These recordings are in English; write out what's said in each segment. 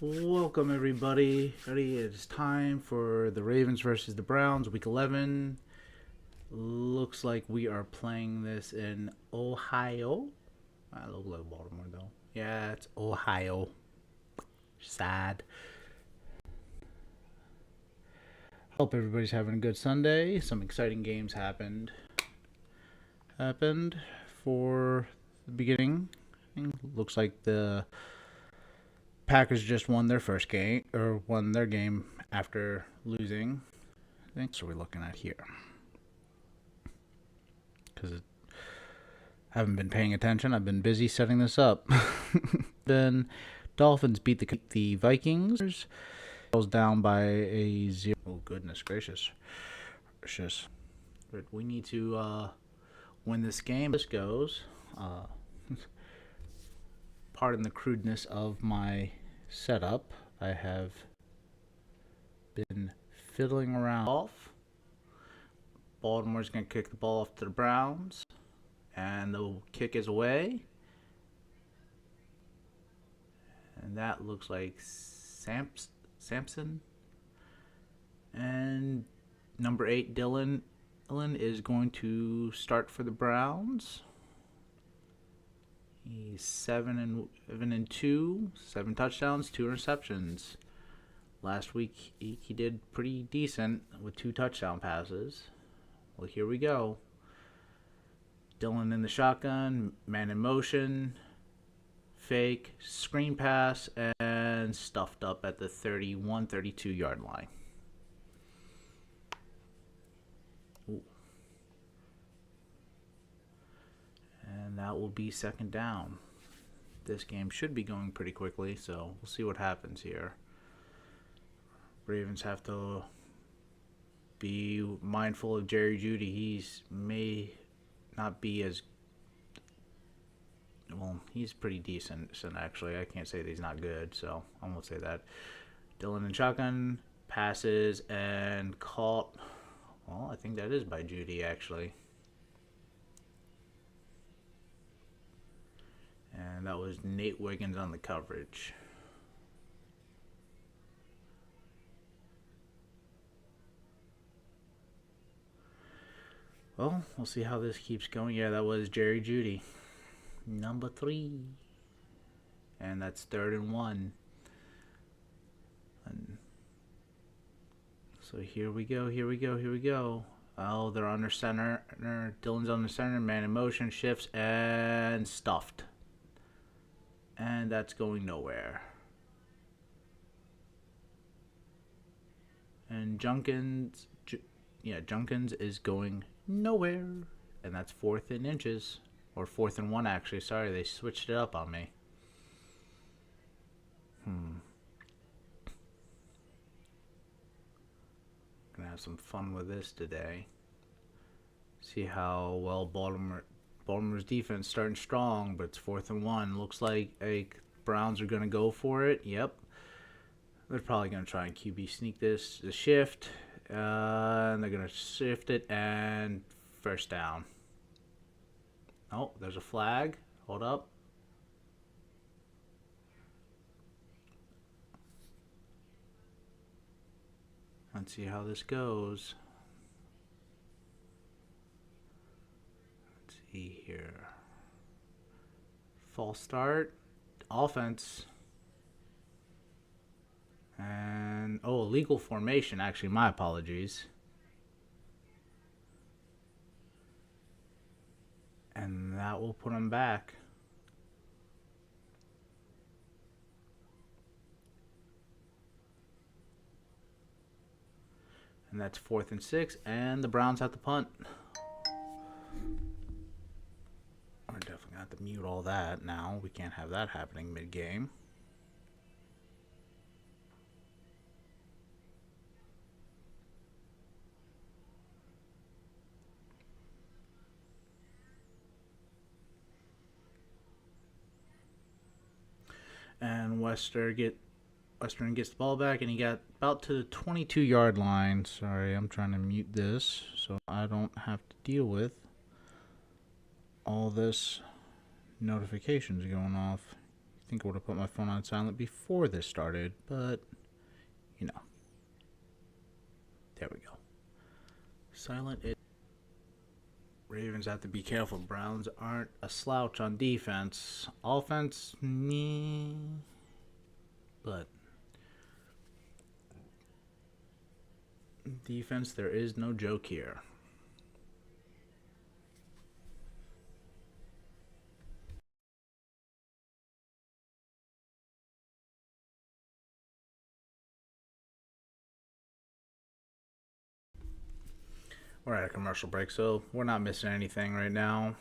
Welcome everybody. It's time for the Ravens versus the Browns, Week 11. Looks like we are playing this in Ohio. I look like Baltimore though. Yeah, it's Ohio. Sad. Hope everybody's having a good Sunday. Some exciting games happened for the beginning. Looks like the Packers just won their first game, or won their game after losing. I think so. We're looking at here because I haven't been paying attention. I've been busy setting this up. Then Dolphins beat the Vikings. Was down by a 0. Oh goodness gracious! But we need to win this game. This goes. Pardon the crudeness of my setup. I have been fiddling around. Baltimore's going to kick the ball off to the Browns, and the kick is away. And that looks like Sampson. And number 8, Dylan is going to start for the Browns. He's 7-2, 7 touchdowns, 2 interceptions. Last week he did pretty decent with 2 touchdown passes. Well, here we go. Dylan in the shotgun, man in motion, fake, screen pass, and stuffed up at the 32 yard line. Ooh. And that will be second down. This game should be going pretty quickly, so we'll see what happens here. Ravens have to be mindful of Jerry Jeudy. He may not be as well. He's pretty decent, actually. I can't say that he's not good, so I won't say that. Dylan in shotgun, passes, and caught. Well, I think that is by Jeudy, actually. And that was Nate Wiggins on the coverage. Well, we'll see how this keeps going. Yeah, that was Jerry Jeudy. Number 3. And that's 3rd and 1. And so here we go. Oh, they're under center. Dylan's under center. Man in motion. Shifts and stuffed. And that's going nowhere. And Junkins is going nowhere. And that's 4th and inches. Or 4th and 1, actually. Sorry, they switched it up on me. Gonna have some fun with this today. See how well Baltimore's defense starting strong, but it's 4th and 1. Looks like Browns are gonna go for it. Yep. They're probably gonna try and QB sneak the shift. And they're gonna shift it and first down. Oh, there's a flag. Hold up. Let's see how this goes. Let's see here. False start. Offense. And, illegal formation. Actually, my apologies. And that will put them back. And that's 4th and 6. And the Browns have to punt. We're definitely going to have to mute all that now. We can't have that happening mid-game. And Western gets the ball back, and he got about to the 22 yard line. Sorry, I'm trying to mute this so I don't have to deal with all this notifications going off. think I would have put my phone on silent before this started, but, you know. There we go. Silent it. Ravens have to be careful. Browns aren't a slouch on defense. Offense, meh. But defense, there is no joke here. We're at a commercial break, so we're not missing anything right now.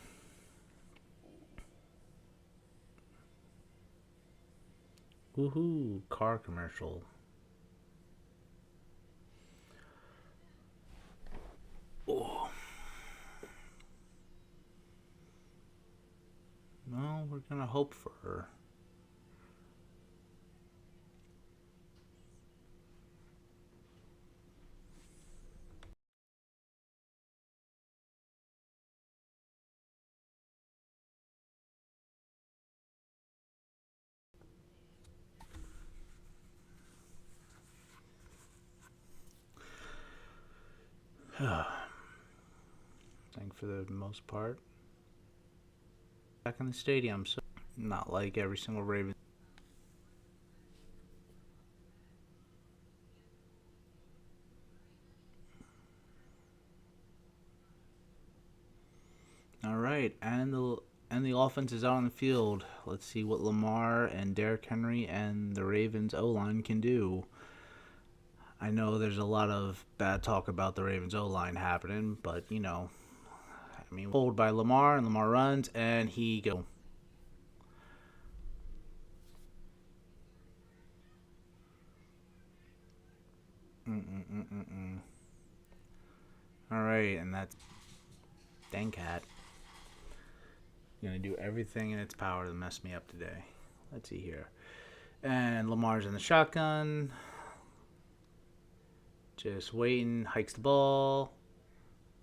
Woohoo, car commercial. Oh. Well, we're gonna hope for. I think for the most part. Back in the stadium, so not like every single Raven. All right, and the offense is out on the field. Let's see what Lamar and Derrick Henry and the Ravens O-line can do. I know there's a lot of bad talk about the Ravens O-line happening, but you know, I mean, pulled by Lamar, and Lamar runs, and he go. All right, and that's dang cat. Gonna do everything in its power to mess me up today. Let's see here, and Lamar's in the shotgun, just waiting, hikes the ball,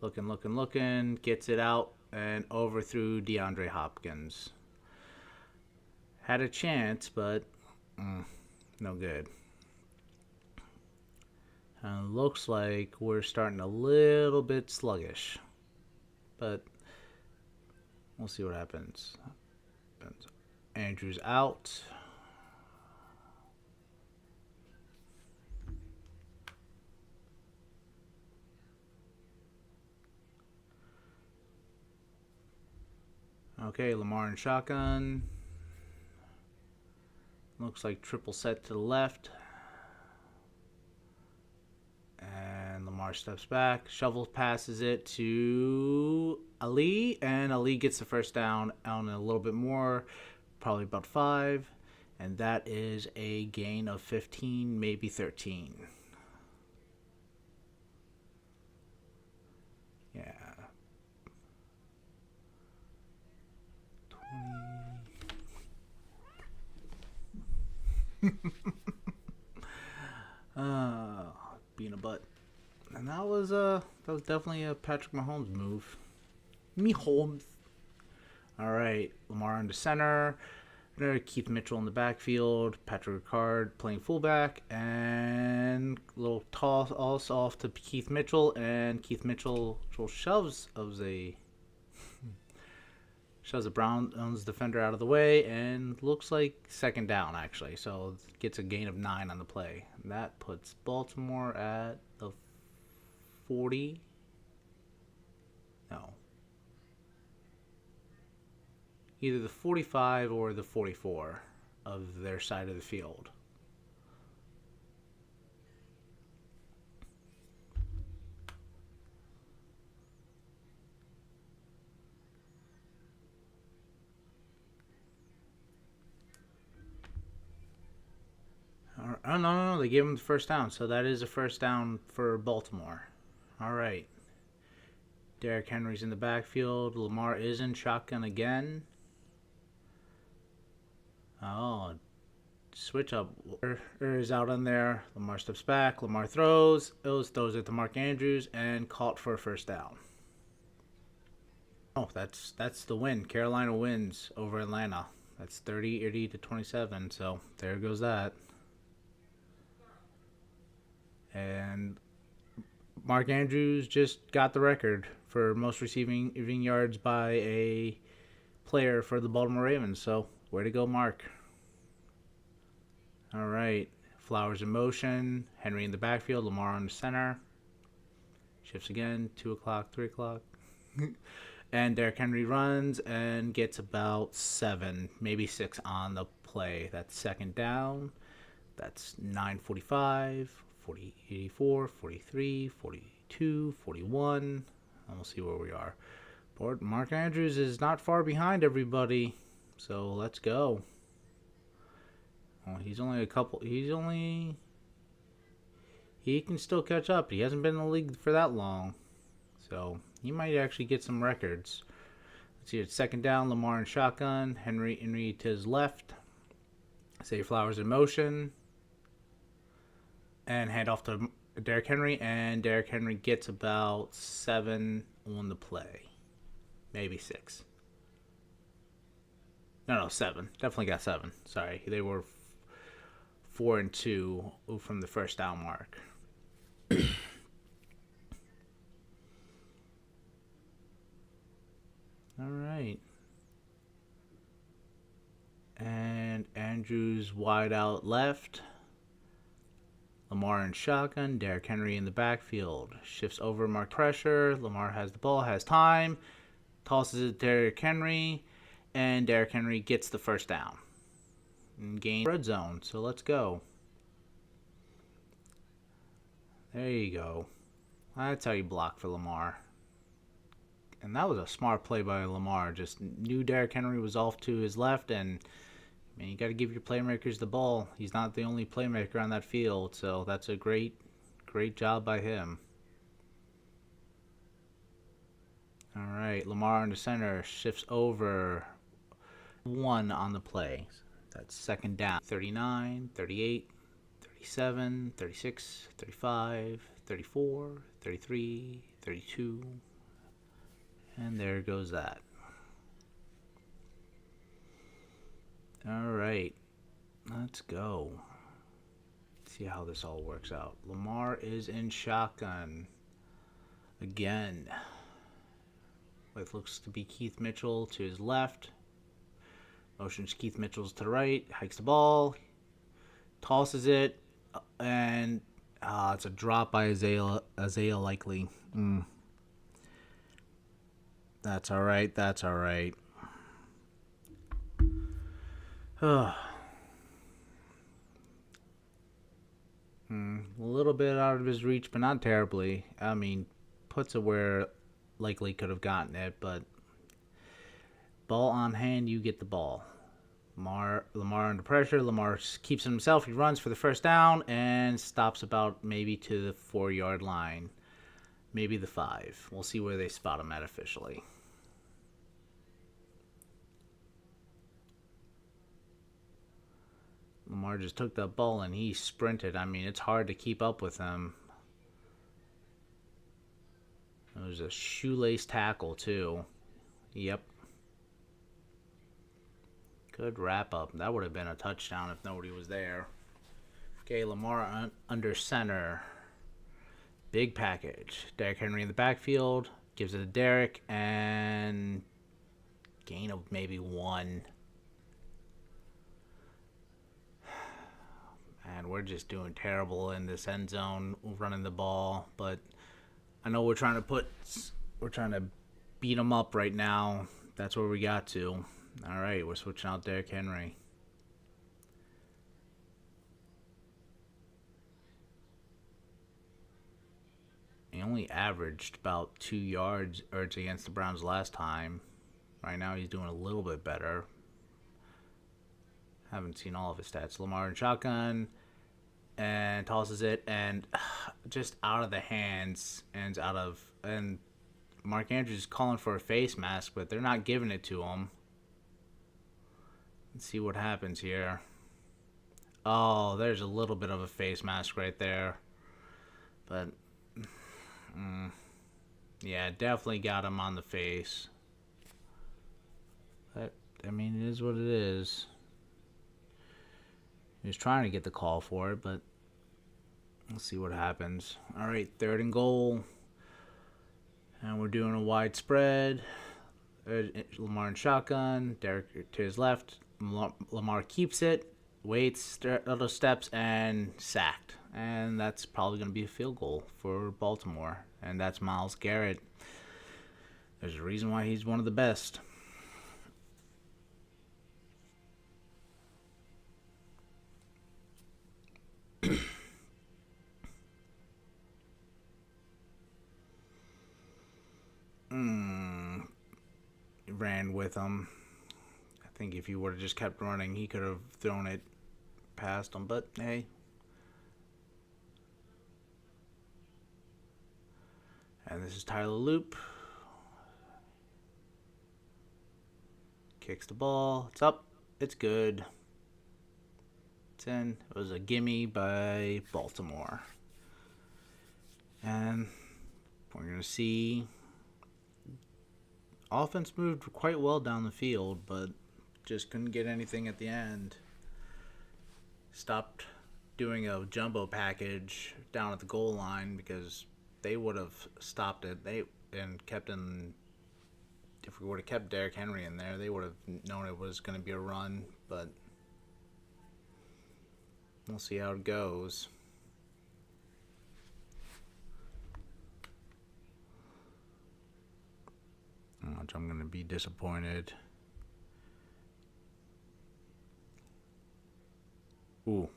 looking, gets it out and over through DeAndre Hopkins. Had a chance, but no good. And looks like we're starting a little bit sluggish, but we'll see what happens. Andrews out. Okay, Lamar in shotgun. Looks like triple set to the left. And Lamar steps back, shovel passes it to Ali, and Ali gets the first down on a little bit more, probably about 5, and that is a gain of 15, maybe 13. Yeah. 20. Being a butt. And that was definitely a Patrick Mahomes move. Mahomes. All right, Lamar into center. Keith Mitchell in the backfield. Patrick Ricard playing fullback, and a little toss off to Keith Mitchell, and Keith Mitchell shoves a Browns defender out of the way, and looks like second down actually. So gets a gain of 9 on the play. And that puts Baltimore at the 40. No. Either the 45 or the 44 of their side of the field. Oh, no, they gave him the first down, so that is a first down for Baltimore. All right. Derrick Henry's in the backfield. Lamar is in shotgun again. Oh, switch up. Is out on there. Lamar steps back. Lamar throws it to Mark Andrews, and caught for a first down. Oh, that's the win. Carolina wins over Atlanta. That's 30 to 27. So there goes that. And Mark Andrews just got the record for most receiving yards by a player for the Baltimore Ravens. So way to go, Mark. All right. Flowers in motion. Henry in the backfield. Lamar on the center. Shifts again. 2 o'clock, 3 o'clock. And Derrick Henry runs and gets about 7, maybe 6 on the play. That's second down. That's 9:45, 40, 84, 43, 42, 41. And we'll see where we are. But Mark Andrews is not far behind everybody. So let's go. Well, he's only a couple. He can still catch up. He hasn't been in the league for that long. So he might actually get some records. Let's see, it's second down, Lamar in shotgun, Henry to his left. Say Flowers in motion. And hand off to Derrick Henry, and Derrick Henry gets about 7 on the play. Maybe 6. No, 7. Definitely got 7. Sorry, they were 4 and 2 from the first down mark. All right. And Andrews wide out left. Lamar in shotgun. Derrick Henry in the backfield. Shifts over, mark pressure. Lamar has the ball, has time. Tosses it to Derrick Henry. And Derrick Henry gets the first down. And gains red zone. So let's go. There you go. That's how you block for Lamar. And that was a smart play by Lamar. Just knew Derrick Henry was off to his left, and man, you got to give your playmakers the ball. He's not the only playmaker on that field, so that's a great job by him. All right, Lamar in the center shifts over 1 on the play. That's second down. 39, 38, 37, 36, 35, 34, 33, 32. And there goes that. All right, let's go. See how this all works out. Lamar is in shotgun again. It looks to be Keith Mitchell to his left. Motions Keith Mitchell's to the right. Hikes the ball. Tosses it. And it's a drop by Isaiah Likely. That's all right. That's all right. A little bit out of his reach, but not terribly. I mean, puts it where Likely could have gotten it, but ball on hand, you get the ball. Lamar under pressure. Lamar keeps it himself. He runs for the first down and stops about maybe to the 4-yard line. Maybe the 5. We'll see where they spot him at officially. Lamar just took that ball and he sprinted. I mean, it's hard to keep up with him. It was a shoelace tackle, too. Yep. Good wrap up. That would have been a touchdown if nobody was there. Okay, Lamar under center. Big package. Derrick Henry in the backfield. Gives it to Derrick. And gain of maybe 1. And we're just doing terrible in this end zone running the ball. But I know we're trying to beat them up right now. That's where we got to. All right, we're switching out Derrick Henry. He only averaged about 2 yards against the Browns last time. Right now he's doing a little bit better. Haven't seen all of his stats. Lamar in shotgun and tosses it and just out of the hands and Mark Andrews is calling for a face mask, but they're not giving it to him. Let's see what happens here. Oh, there's a little bit of a face mask right there. But yeah, definitely got him on the face. But I mean, it is what it is. He was trying to get the call for it, but we'll see what happens. All right, 3rd and goal. And we're doing a wide spread. Lamar in shotgun. Derek to his left. Lamar keeps it. Waits, other steps, and sacked. And that's probably going to be a field goal for Baltimore. And that's Myles Garrett. There's a reason why he's one of the best. Ran with him. I think if he would have just kept running, he could have thrown it past him. But hey. And this is Tyler Loop. Kicks the ball. It's up. It's good. It's in. It was a gimme by Baltimore. And we're going to see offense moved quite well down the field, but just couldn't get anything at the end. Stopped doing a jumbo package down at the goal line because they would have stopped it. And kept in. If we would have kept Derrick Henry in there, they would have known it was going to be a run, but we'll see how it goes. I'm going to be disappointed. Ooh.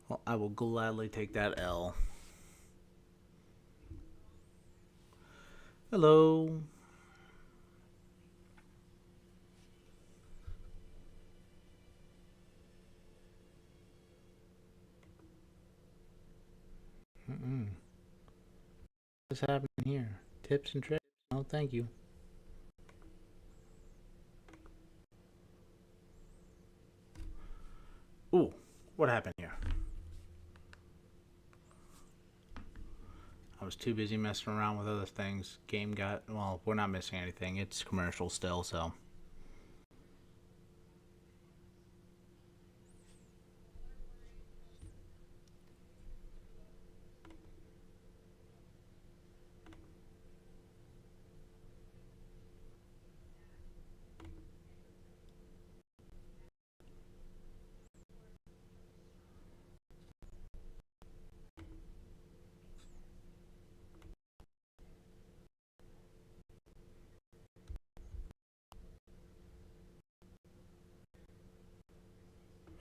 Well, I will gladly take that L. Hello. What's happening here? Tips and tricks? Oh, thank you. Ooh, what happened here? I was too busy messing around with other things. Game got, well, we're not missing anything. It's commercial still, so.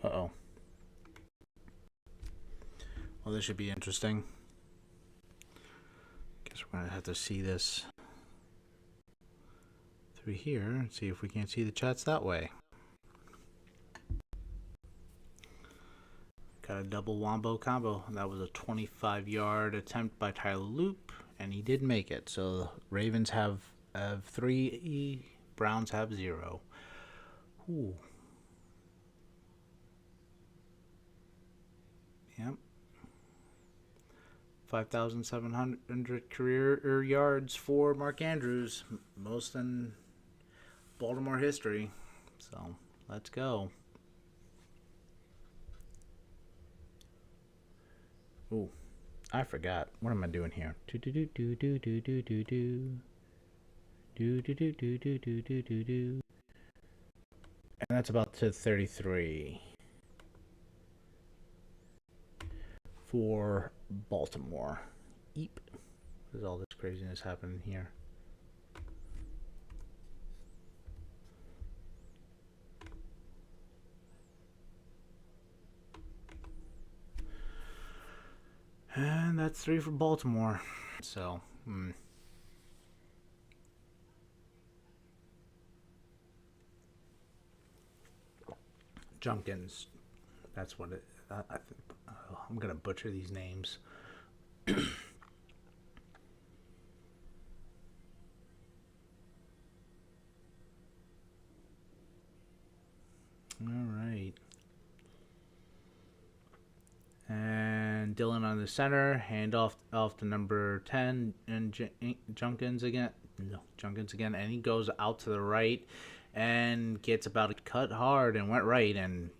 Uh-oh. Well, this should be interesting. Guess we're going to have to see this through here and see if we can't see the chats that way. Got a double wombo combo. That was a 25-yard attempt by Tyler Loop, and he did make it. So Ravens have 3, Browns have 0. Ooh. Yep. 5,700 career yards for Mark Andrews, most in Baltimore history. So let's go. Ooh, I forgot. What am I doing here? Do do do do do do do do do. Do do do do do do do do do. And that's about to 33 for Baltimore. Eep. There's all this craziness happening here. And that's 3 for Baltimore. So, Junkins. That's what it. I'm gonna butcher these names. All right. And Dillon on the center, hand off to number 10 and Junkins again. No, Junkins again, and he goes out to the right and gets about to cut hard and went right and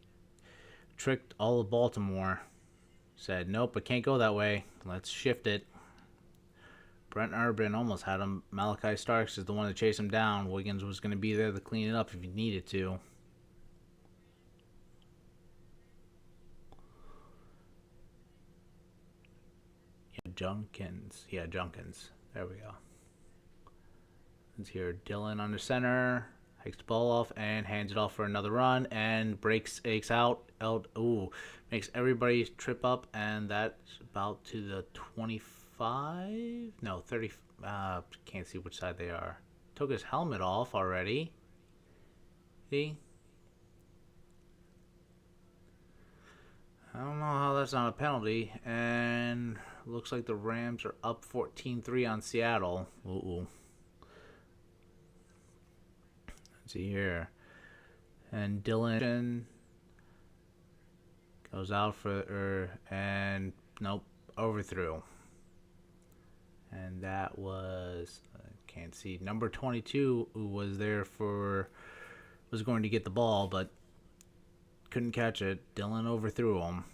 tricked all of Baltimore. Said, nope, it can't go that way. Let's shift it. Brent Urban almost had him. Malachi Starks is the one to chase him down. Wiggins was going to be there to clean it up if he needed to. Junkins. Yeah, Junkins. There we go. Let's hear Dillon under center. Hikes the ball off and hands it off for another run and aches out. Ooh, makes everybody trip up, and that's about to the 25? No, 30. Can't see which side they are. Took his helmet off already. See? I don't know how that's not a penalty. And looks like the Rams are up 14-3 on Seattle. Ooh. Let's see here. And Dillon goes out and nope, overthrew. And that was, I can't see, number 22 who was going to get the ball, but couldn't catch it. Dillon overthrew him.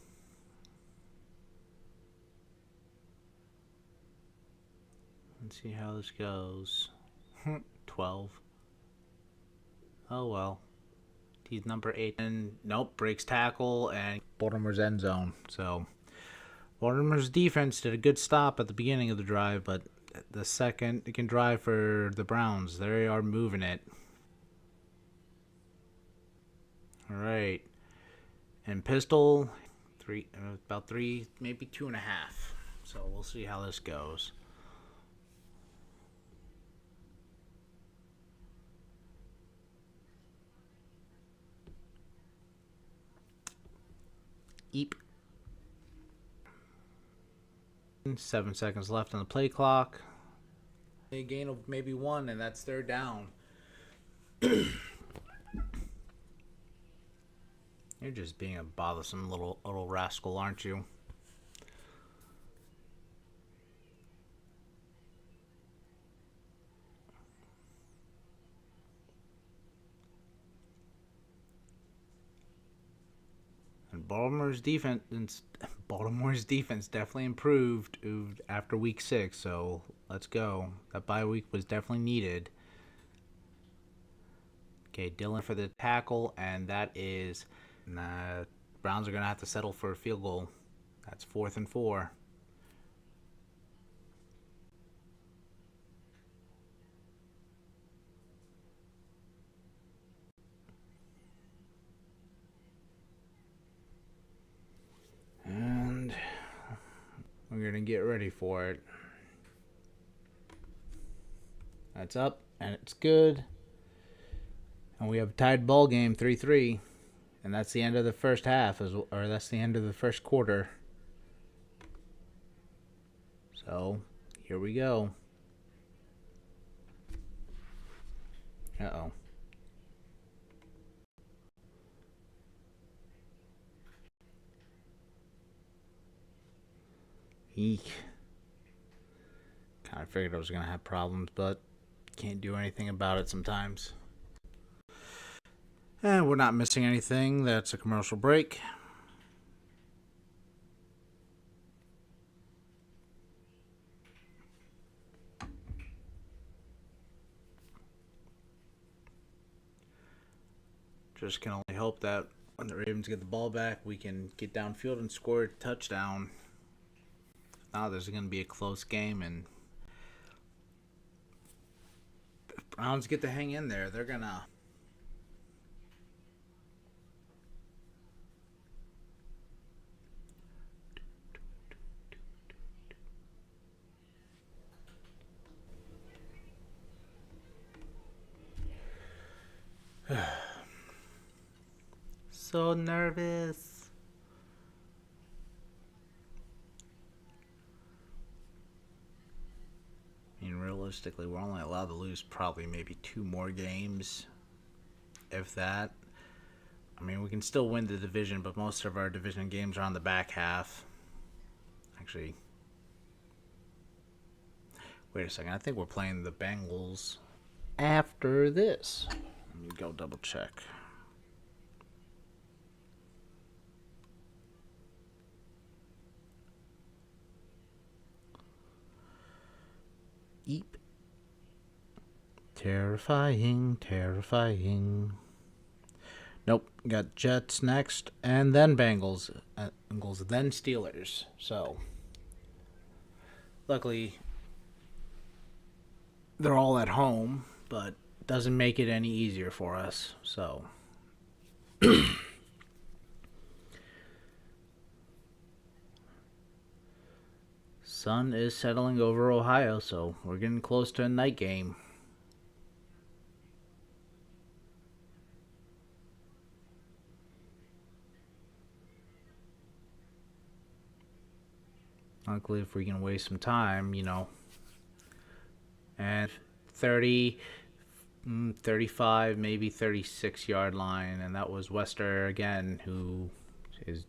Let's see how this goes. 12. Oh well. He's number 8. And nope, breaks tackle and Baltimore's end zone. So Baltimore's defense did a good stop at the beginning of the drive, but the second it can drive for the Browns. They are moving it. All right. And pistol, about 3, maybe 2.5. So we'll see how this goes. Eep. 7 seconds left on the play clock. A gain of maybe 1, and that's third down. You're just being a bothersome little rascal, aren't you? And Baltimore's defense definitely improved after week 6, so let's go. That bye week was definitely needed. Okay, Dillon for the tackle, and that is Browns are going to have to settle for a field goal. That's 4th and 4. And we're going to get ready for it. That's up, and it's good. And we have a tied ball game, 3-3. And that's the end of the first half, or that's the end of the first quarter. So, here we go. Uh-oh. Eek. Kind of figured I was going to have problems, but can't do anything about it sometimes. And we're not missing anything. That's a commercial break. Just can only hope that when the Ravens get the ball back, we can get downfield and score a touchdown. Now there's going to be a close game, and if Browns get to hang in there, they're going to... So nervous. I mean, realistically, we're only allowed to lose probably maybe 2 more games, if that. I mean, we can still win the division, but most of our division games are on the back half. actually. Wait a second. I think we're playing the Bengals after this. Let me go double check. Eep. Terrifying, terrifying. Nope, got Jets next, and then Bengals, then Steelers. So, luckily, they're all at home, but doesn't make it any easier for us. So, sun is settling over Ohio, so we're getting close to a night game. Luckily, if we can waste some time, and 30, 35, maybe 36 yard line, and that was Wester again, who has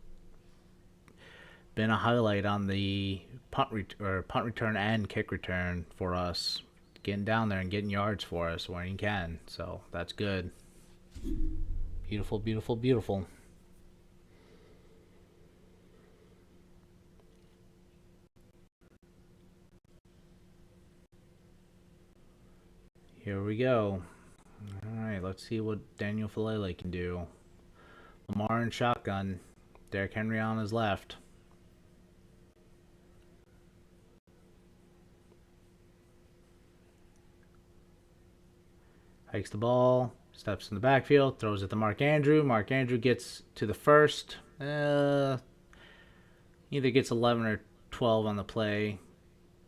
been a highlight on the punt return and kick return for us, getting down there and getting yards for us when he can. So that's good. Beautiful, beautiful, beautiful. Here we go. All right, let's see what Daniel Falele can do. Lamar in shotgun. Derrick Henry on his left. Hikes the ball, steps in the backfield, throws it to Mark Andrew. Mark Andrew gets to the first. Either gets 11 or 12 on the play,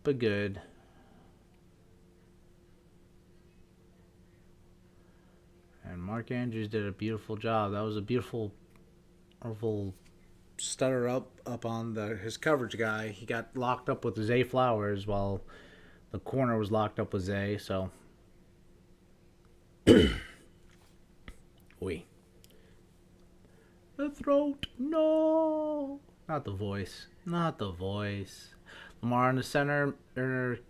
but good. And Mark Andrews did a beautiful job. That was a beautiful stutter up on his coverage guy. He got locked up with Zay Flowers while the corner was locked up with Zay. So, oi, the throat, no, not the voice, not the voice. Lamar in the center,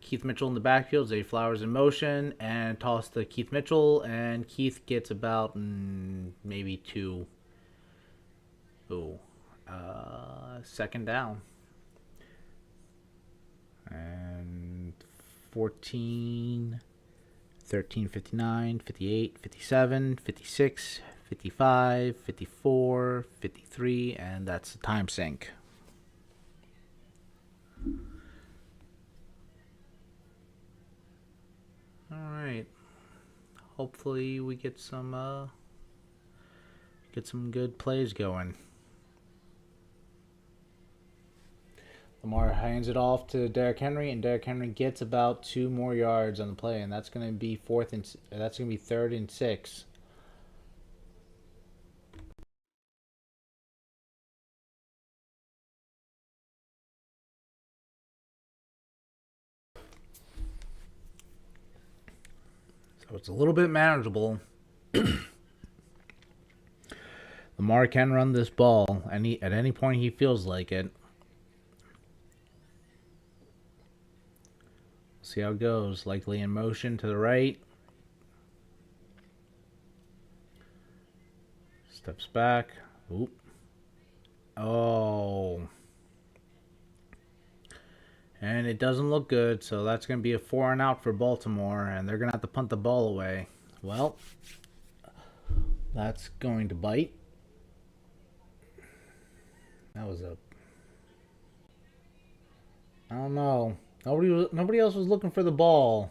Keith Mitchell in the backfield, Zay Flowers in motion, and toss to Keith Mitchell, and Keith gets about maybe 2. Second down. And 14, 13, 59, 58, 57, 56, 55, 54, 53, and that's the time sink. Alright. Hopefully we get some good plays going. Lamar hands it off to Derrick Henry, and Derrick Henry gets about 2 more yards on the play, and that's going to be 3rd and 6. So it's a little bit manageable. Lamar can run this ball at any point he feels like it. See how it goes. Likely in motion to the right. Steps back. Oop. Oh. And it doesn't look good, so that's going to be a 4 and out for Baltimore, and they're going to have to punt the ball away. Well, that's going to bite. That was I don't know. Nobody else was looking for the ball.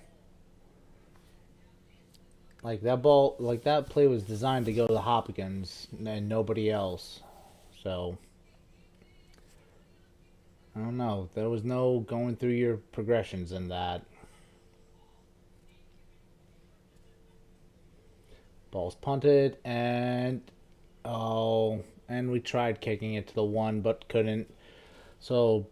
Like that play was designed to go to Hopkins and nobody else. So I don't know. There was no going through your progressions in that. Ball's punted, and we tried kicking it to the 1 but couldn't. So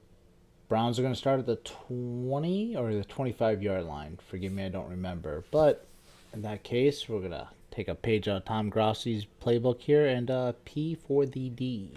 Browns are going to start at the 20 or the 25-yard line. Forgive me, I don't remember. But in that case, we're going to take a page out of Tom Grossi's playbook here and P for the D.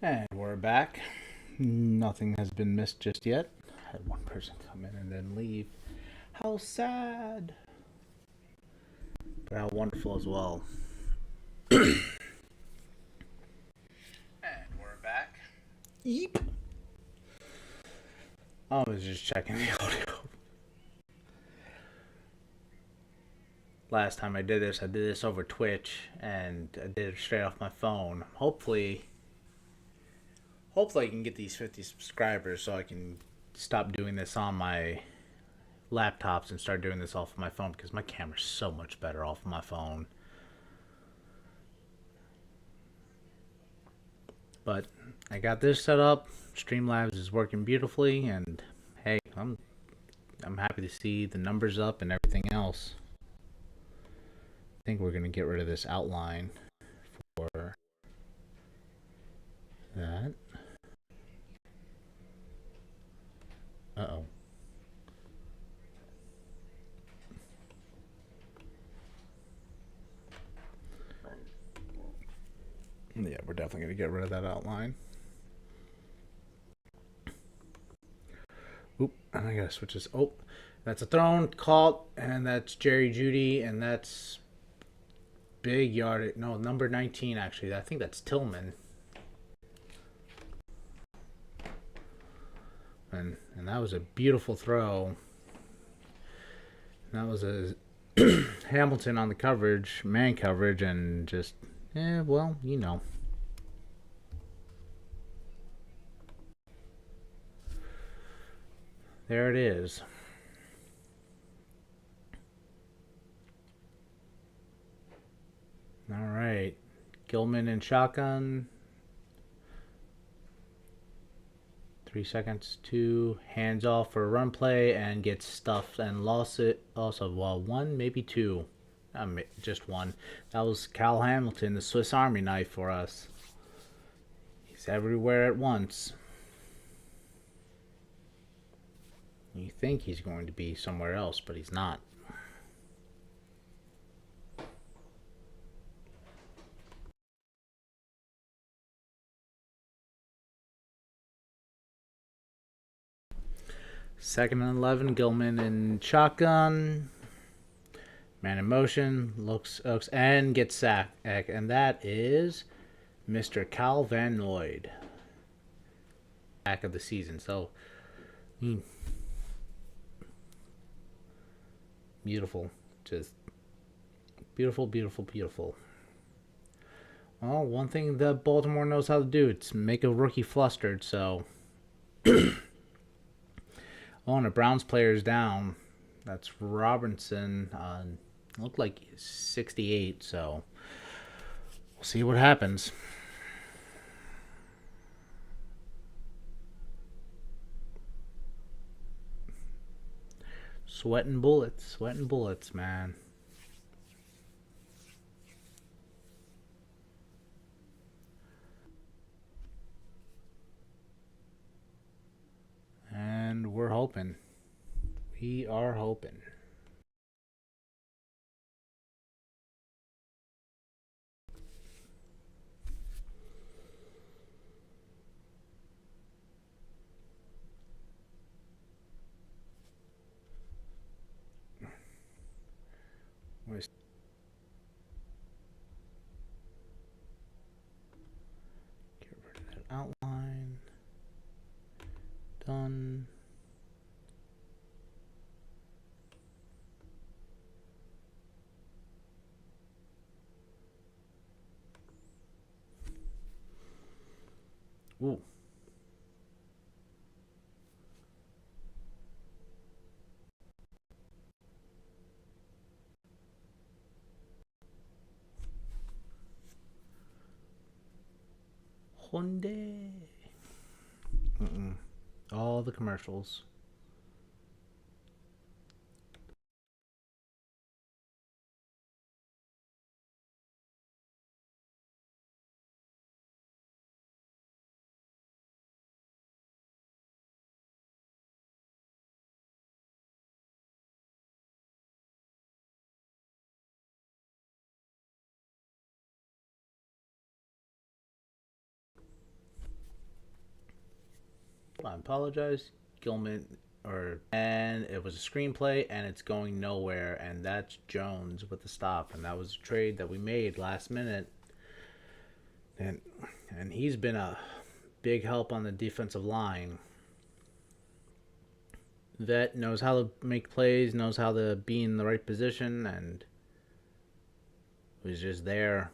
And we're back. Nothing has been missed just yet. Had one person come in and then leave. How sad. But how wonderful as well. And we're back. Yeep. I was just checking the audio. Last time I did this over Twitch, and I did it straight off my phone. Hopefully I can get these 50 subscribers so I can stop doing this on my laptops and start doing this off of my phone, because my camera's so much better off of my phone. But I got this set up. Streamlabs is working beautifully, and hey, I'm happy to see the numbers up and everything else. I think we're gonna get rid of this outline for that. Uh-oh. Yeah, we're definitely gonna get rid of that outline. Oop, I gotta switch this. Oh, that's a throne cult, and that's Jerry Judy, and that's big yard. No, number 19 actually. I think that's Tillman. And that was a beautiful throw. That was a Hamilton on the coverage, man coverage, and just well, you know. There it is. All right. Gilman and shotgun. 3 seconds. 2. Hands off for a run play and gets stuffed and lost it. Also, well, 1, maybe 2. Just 1. That was Cal Hamilton, the Swiss Army knife for us. He's everywhere at once. You think he's going to be somewhere else, but he's not. Second and 11, Gilman in shotgun. Man in motion, looks and gets sacked. And that is Mr. Cal Van Noy. Back of the season. So, beautiful. Just beautiful, beautiful, beautiful. Well, one thing that Baltimore knows how to do, it's make a rookie flustered, so... Oh, and the Browns player's down. That's Robinson. Looked like 68, so we'll see what happens. Sweating bullets, man. And we're hoping. We are hoping. Get rid of that outline. Done. Ooh. Hyundai. All the commercials. I apologize. Gilman, and it was a screenplay, and it's going nowhere, and that's Jones with the stop, and that was a trade that we made last minute, and he's been a big help on the defensive line. Vet knows how to make plays, knows how to be in the right position, and was just there.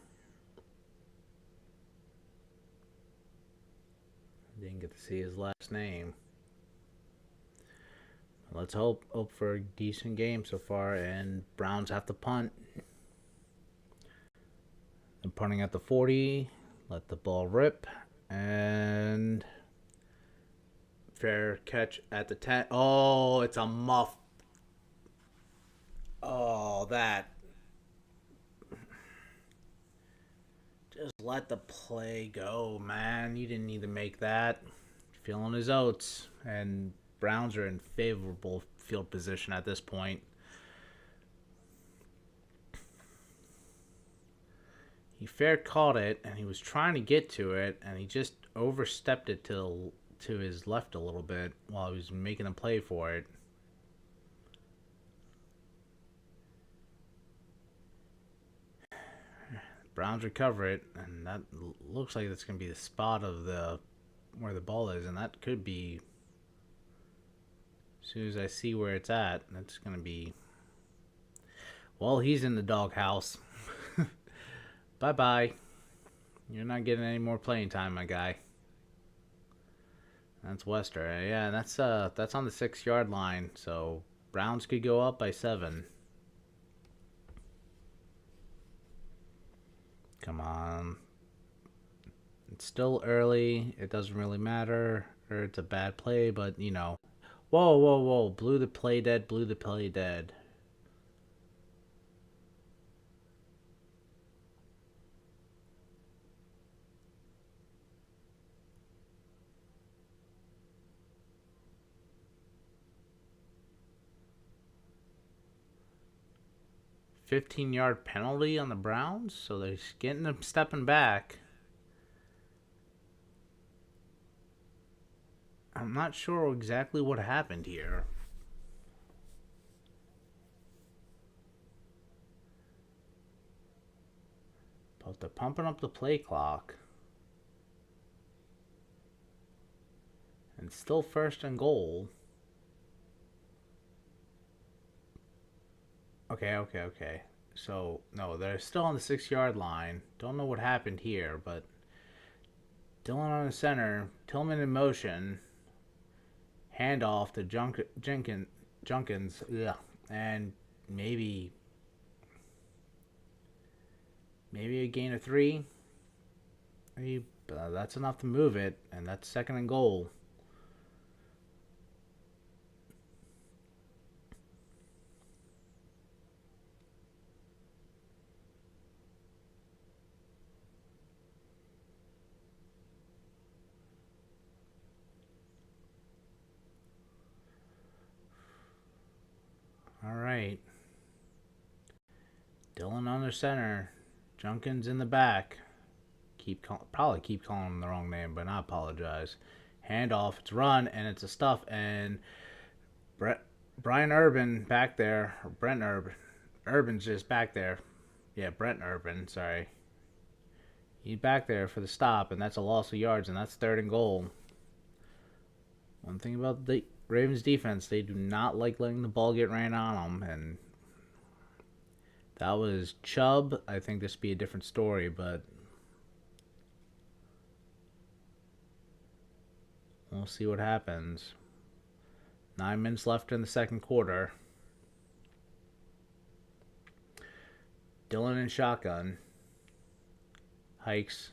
Didn't get to see his last name. Let's hope for a decent game so far, and Browns have to punt. I'm punting at the 40, let the ball rip, and fair catch at the 10. Oh, it's a muff. Oh, that. Just let the play go, man. You didn't need to make that. Feeling his oats, and Browns are in favorable field position at this point. He fair caught it, and he was trying to get to it, and he just overstepped it to his left a little bit while he was making a play for it. Browns recover it, and that looks like it's going to be the spot of where the ball is, and that could be, as soon as I see where it's at, that's going to be, well, he's in the doghouse. Bye-bye. You're not getting any more playing time, my guy. That's Wester. Yeah, that's on the 6-yard line, so Browns could go up by 7. Come on. It's still early. It doesn't really matter. Or it's a bad play, but, you know. Whoa, whoa, whoa. Blew the play dead. Blew the play dead. $15-yard penalty on the Browns, so they're getting them stepping back. I'm not sure exactly what happened here. But they're pumping up the play clock. And still 1st and goal. Okay. So, no, they're still on the 6-yard line. Don't know what happened here, but Dillon on the center, Tillman in motion, handoff to Junkins, yeah, and maybe a gain of 3. Maybe that's enough to move it, and that's 2nd and goal. All right. Dillon under center. Junkins in the back. Probably keep calling him the wrong name, but I apologize. Handoff. It's run, and it's a stuff, and Brian Urban back there. Or Brent Urban. Urban's just back there. Yeah, Brent Urban. Sorry. He's back there for the stop, and that's a loss of yards, and that's 3rd and goal. One thing about the Ravens defense, they do not like letting the ball get ran on them, and that was Chubb. I think this would be a different story, but we'll see what happens. 9 minutes left in the 2nd quarter. Dillon in shotgun. Hikes.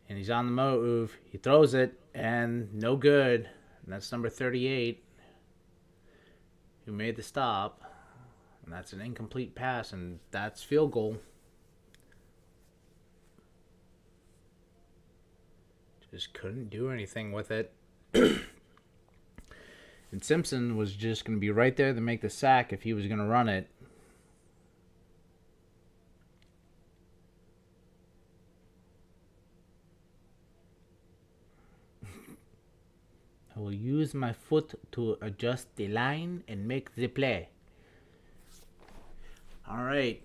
And he's on the move. He throws it, and no good. And that's number 38, who made the stop. And that's an incomplete pass, and that's field goal. Just couldn't do anything with it. And Simpson was just going to be right there to make the sack if he was going to run it. I will use my foot to adjust the line and make the play. All right.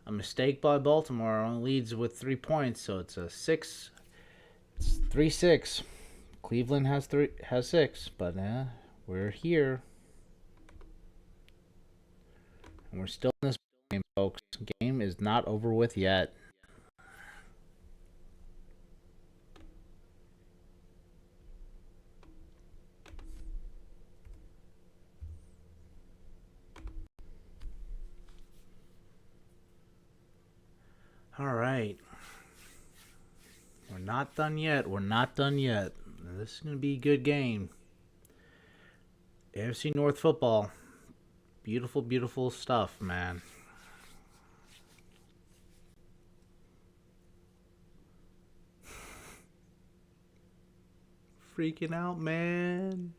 A mistake by Baltimore only leads with 3 points, so it's a 6. It's 3-6. Cleveland has 6, but we're here. And we're still in this game, folks. Game is not over with yet. All right. We're not done yet. We're not done yet. This is going to be a good game. AFC North football. Beautiful, beautiful stuff, man. Freaking out, man.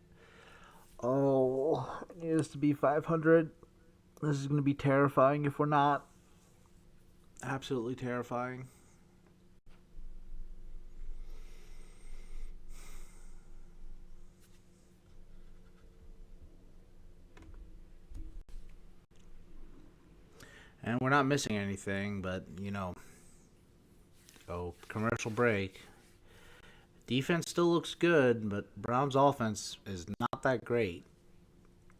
Oh, it needs to be 500. This is going to be terrifying if we're not. Absolutely terrifying. And we're not missing anything, but, commercial break. Defense still looks good, but Browns' offense is not that great.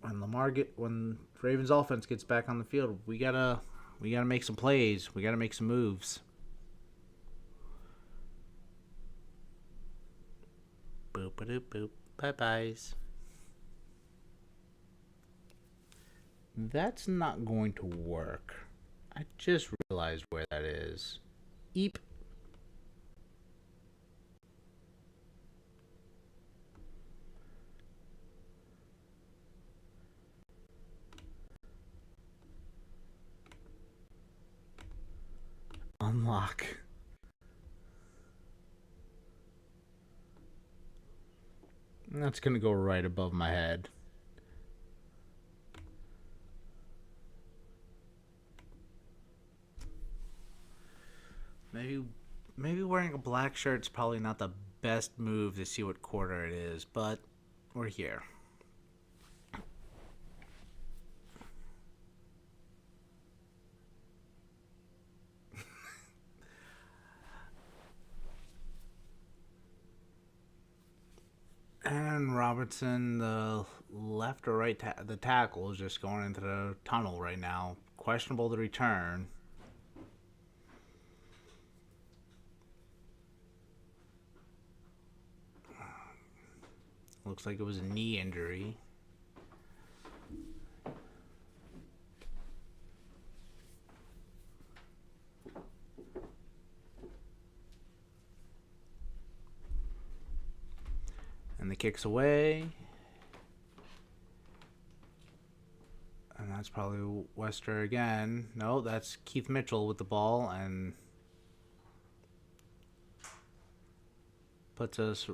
When Ravens' offense gets back on the field, we gotta make some plays. We gotta make some moves. Boop a doop boop. Bye byes. That's not going to work. I just realized where that is. Eep. Unlock. That's gonna go right above my head. Maybe wearing a black shirt's probably not the best move to see what quarter it is, but we're here. And Robertson, the left or right, the tackle is just going into the tunnel right now. Questionable to return. Looks like it was a knee injury. And the kick's away. And that's probably Wester again. No, that's Keith Mitchell with the ball and puts us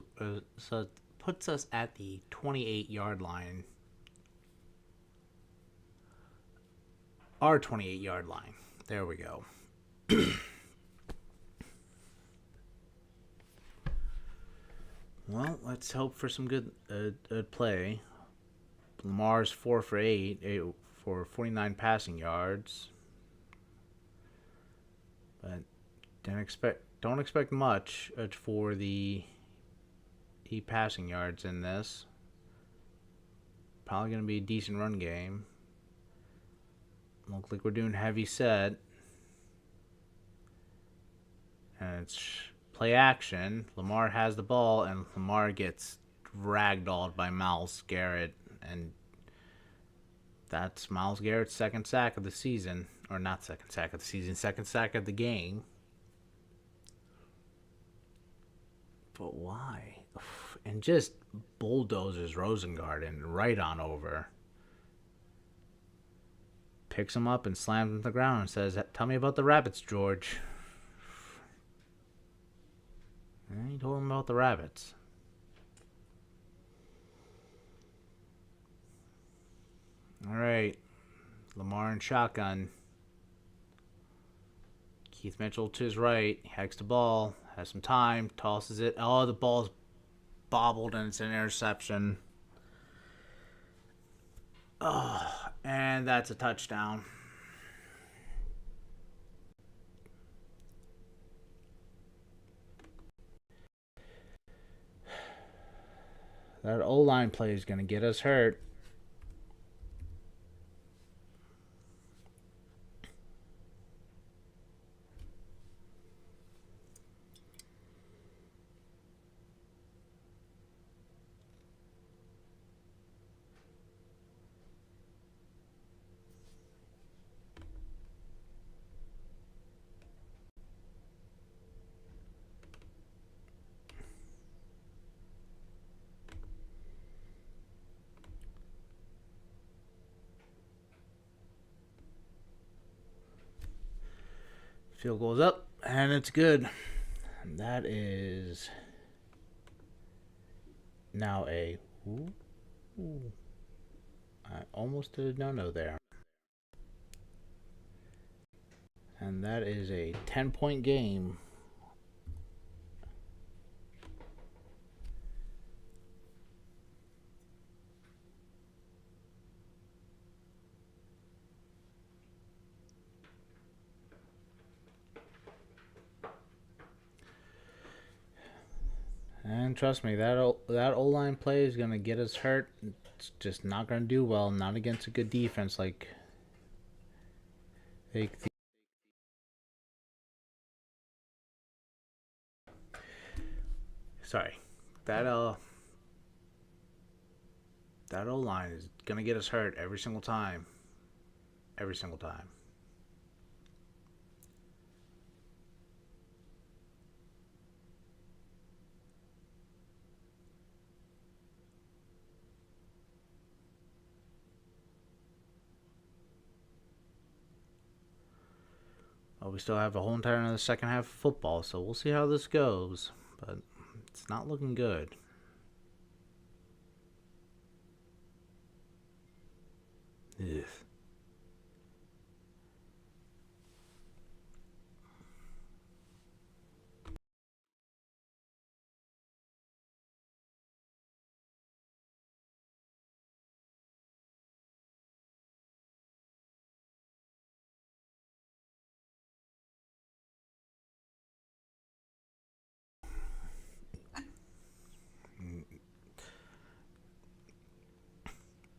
at the 28-yard line. Our 28-yard line. There we go. Well, let's hope for some good play. Lamar's 4 for 8 for 49 passing yards. But don't expect much for the passing yards in this. Probably going to be a decent run game. Looks like we're doing heavy set. And it's play action. Lamar has the ball, and Lamar gets ragdolled by Myles Garrett. And that's Myles Garrett's second sack of the season. Or not second sack of the season, second sack of the game. But why? And just bulldozes Rosengarten right on over. Picks him up and slams him to the ground and says, "Tell me about the rabbits, George." And he told him about the rabbits. All right. Lamar and shotgun. Keith Mitchell to his right. He hikes the ball. Has some time, tosses it. Oh, the ball's bobbled and it's an interception. Oh, and that's a touchdown. That O-line play is going to get us hurt. Field goes up, and it's good. And that is now a... Ooh. I almost did a no-no there. And that is a 10-point game. And trust me, that O-line play is going to get us hurt. It's just not going to do well. Not against a good defense like the sorry. That O-line is going to get us hurt every single time. Every single time. Well, we still have a whole entire second half of football, so we'll see how this goes. But it's not looking good. Ugh.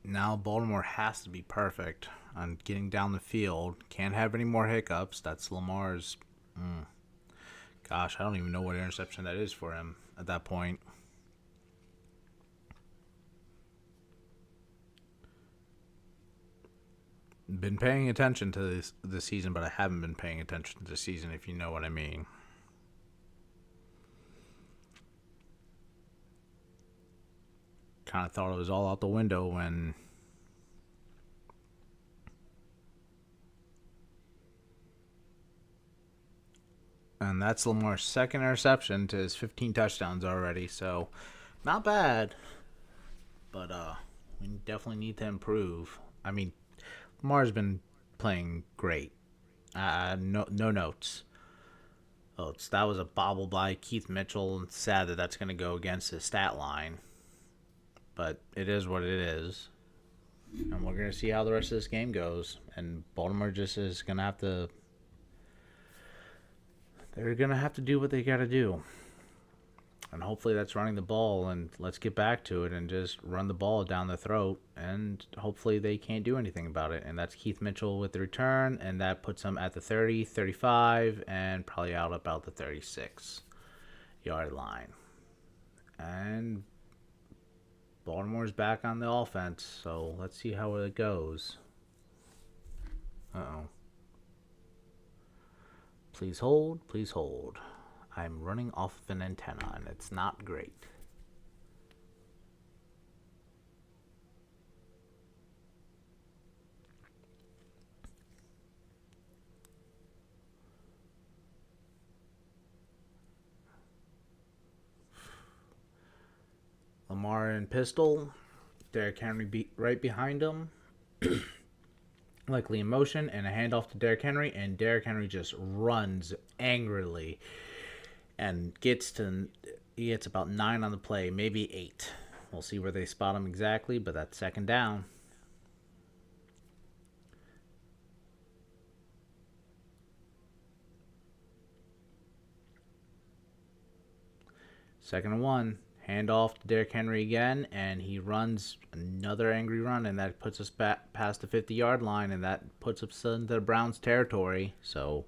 Now Baltimore has to be perfect on getting down the field. Can't have any more hiccups. That's Lamar's. Gosh, I don't even know what interception that is for him at that point. Been paying attention to this season, but I haven't been paying attention to the season, if you know what I mean. Kind of thought it was all out the window when and that's Lamar's second interception to his 15 touchdowns already, so not bad. But we definitely need to improve. I mean, Lamar's been playing great. No notes. Oh, that was a bobble by Keith Mitchell, and sad that that's going to go against his stat line. But it is what it is. And we're going to see how the rest of this game goes. And Baltimore just is going to have to... They're going to have to do what they got to do. And hopefully that's running the ball. And let's get back to it and just run the ball down the throat. And hopefully they can't do anything about it. And that's Keith Mitchell with the return. And that puts him at the 30, 35, and probably out about the 36-yard line. And Baltimore's back on the offense, so let's see how it goes. Uh-oh. Please hold, please hold. I'm running off of an antenna, and it's not great. Lamar and pistol. Derrick Henry right behind him. Likely in motion, and a handoff to Derrick Henry, and Derrick Henry just runs angrily. and he gets about 9 on the play, maybe 8. We'll see where they spot him exactly, but that's second down. Second and 1. Handoff to Derrick Henry again, and he runs another angry run, and that puts us back past the 50-yard line, and that puts us into the Browns territory. So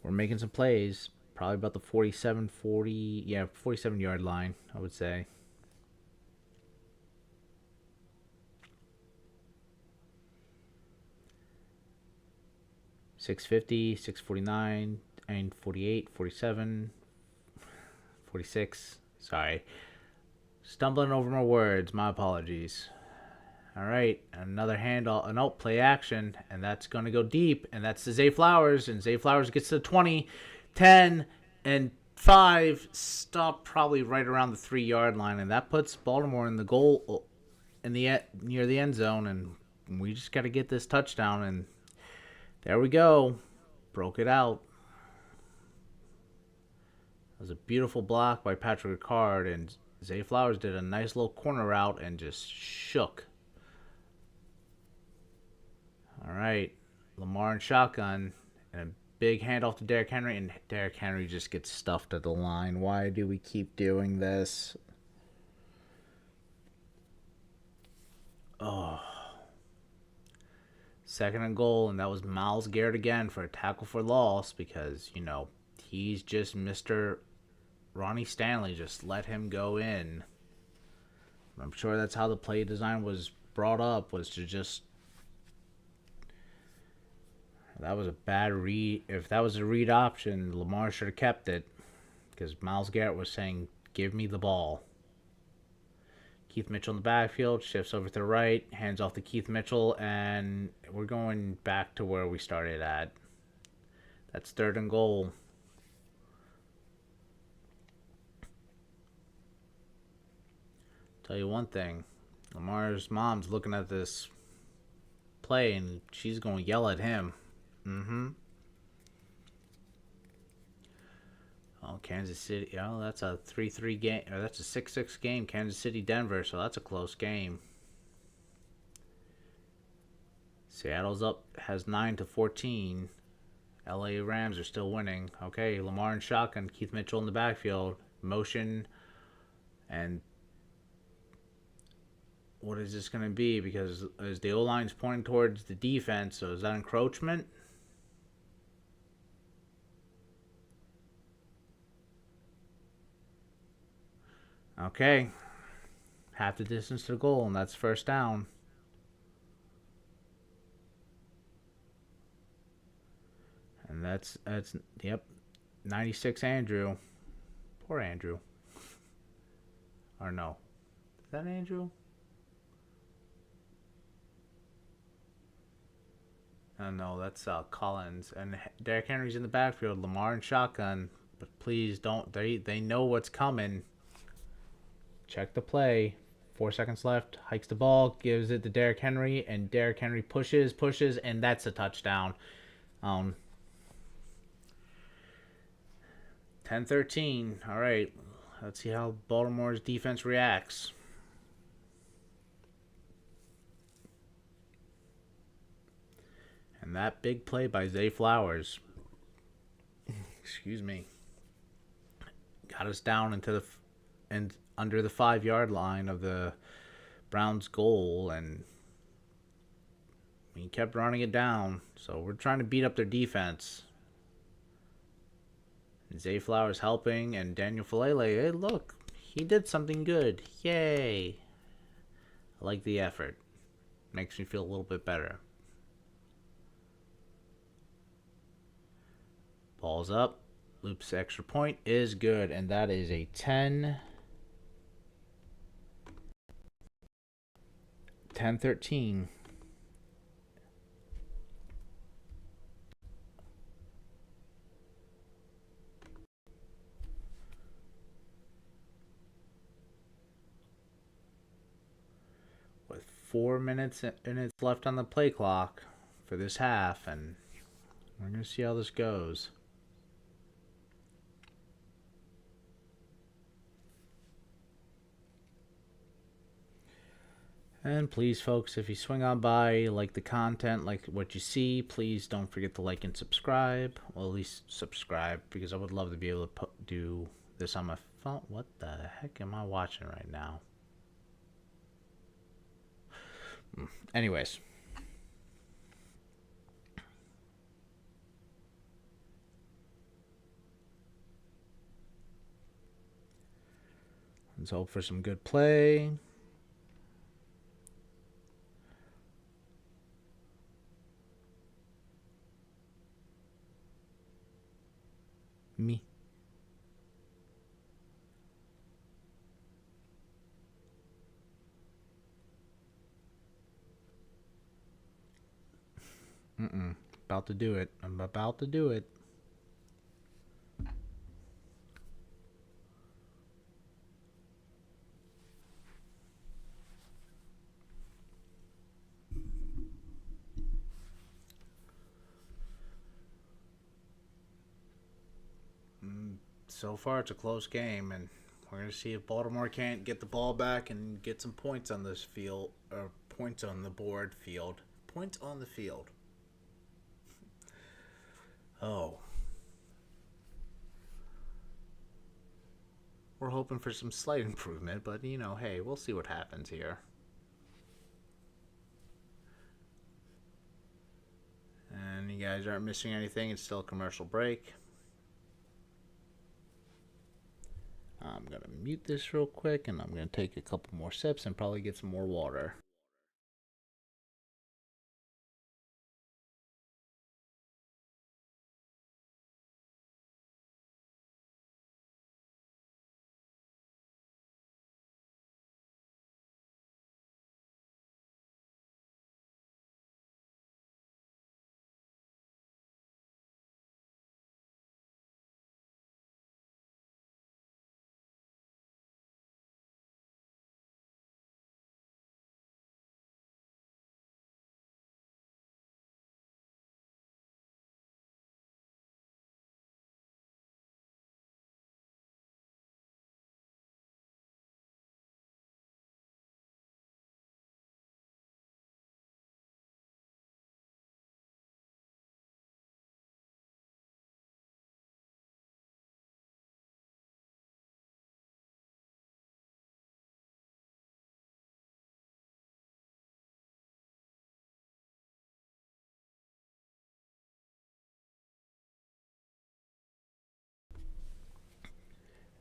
we're making some plays, probably about the 47-yard line, I would say. .650, 649, and 48, 47, 46. Sorry. Stumbling over my words. My apologies. All right. Another handoff. Nope. Play action. And that's going to go deep. And that's to Zay Flowers. And Zay Flowers gets to the 20, 10, and 5. Stop probably right around the 3-yard line. And that puts Baltimore in the goal in the near the end zone. And we just got to get this touchdown. And there we go. Broke it out. It was a beautiful block by Patrick Ricard, and Zay Flowers did a nice little corner route and just shook. All right, Lamar and shotgun, and a big handoff to Derrick Henry, and Derrick Henry just gets stuffed at the line. Why do we keep doing this? Oh. Second and goal, and that was Myles Garrett again for a tackle for loss because, he's just Mr. Ronnie Stanley. Just let him go in. I'm sure that's how the play design was brought up, was to just... That was a bad read. If that was a read option, Lamar should have kept it because Myles Garrett was saying, give me the ball. Keith Mitchell in the backfield, shifts over to the right, hands off to Keith Mitchell, and we're going back to where we started at. That's third and goal. Tell you one thing, Lamar's mom's looking at this play, and she's going to yell at him. Oh, Kansas City. Oh, that's a 3-3 game. Or that's a 6-6 game. Kansas City, Denver. So that's a close game. Seattle's up, has 9-14. LA Rams are still winning. Okay, Lamar and shotgun. Keith Mitchell in the backfield. Motion. And what is this going to be? Because as the O-line's pointing towards the defense, so is that encroachment? Okay. Half the distance to the goal, and that's first down. And that's yep, 96 Andrew. Poor Andrew. Or no. Is that Andrew? Oh, no, that's Collins. And Derrick Henry's in the backfield. Lamar and shotgun. But please don't. They know what's coming. Check the play. 4 seconds left. Hikes the ball. Gives it to Derrick Henry. And Derrick Henry pushes. And that's a touchdown. 10-13. All right. Let's see how Baltimore's defense reacts. And that big play by Zay Flowers, excuse me, got us down into and under the 5-yard line of the Browns' goal, and we kept running it down. So we're trying to beat up their defense. And Zay Flowers helping, and Daniel Falele, hey, look, he did something good. Yay. I like the effort. Makes me feel a little bit better. Ball's up. Loops extra point is good, and that is a 10-13. With 4 minutes left on the play clock for this half, and we're going to see how this goes. And please, folks, if you swing on by, like the content, like what you see, please don't forget to like and subscribe. Well, at least subscribe, because I would love to be able to do this on my phone. What the heck am I watching right now? Anyways. Let's hope for some good play. Me. About to do it. I'm about to do it. So far, it's a close game, and we're going to see if Baltimore can't get the ball back and get some points on this field, or points on the board field. Points on the field. Oh. We're hoping for some slight improvement, but, hey, we'll see what happens here. And you guys aren't missing anything. It's still a commercial break. I'm going to mute this real quick, and I'm going to take a couple more sips and probably get some more water.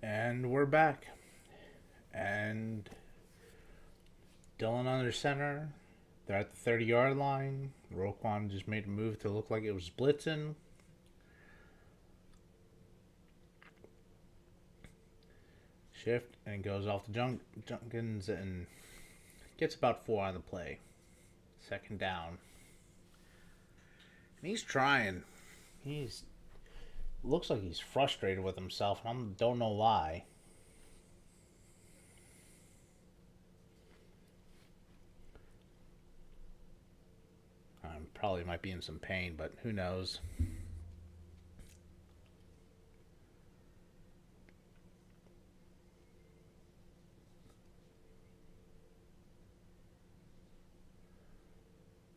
And we're back. And Dillon under center. They're at the 30-yard line. Roquan just made a move to look like it was blitzing. Shift and goes off to Junkins and gets about 4 on the play. Second down. And he's trying. He's looks like he's frustrated with himself. I don't know why. Probably might be in some pain, but who knows?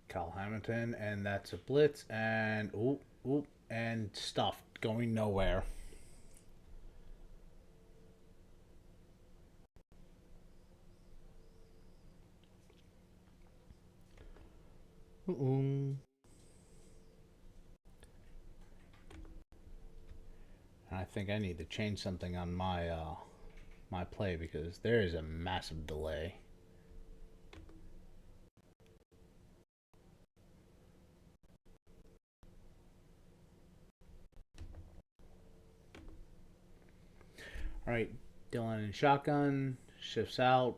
Kyle Hamilton, and that's a blitz, and and stuffed, going nowhere. I think I need to change something on my play, because there is a massive delay. All right, Dillon in shotgun, shifts out.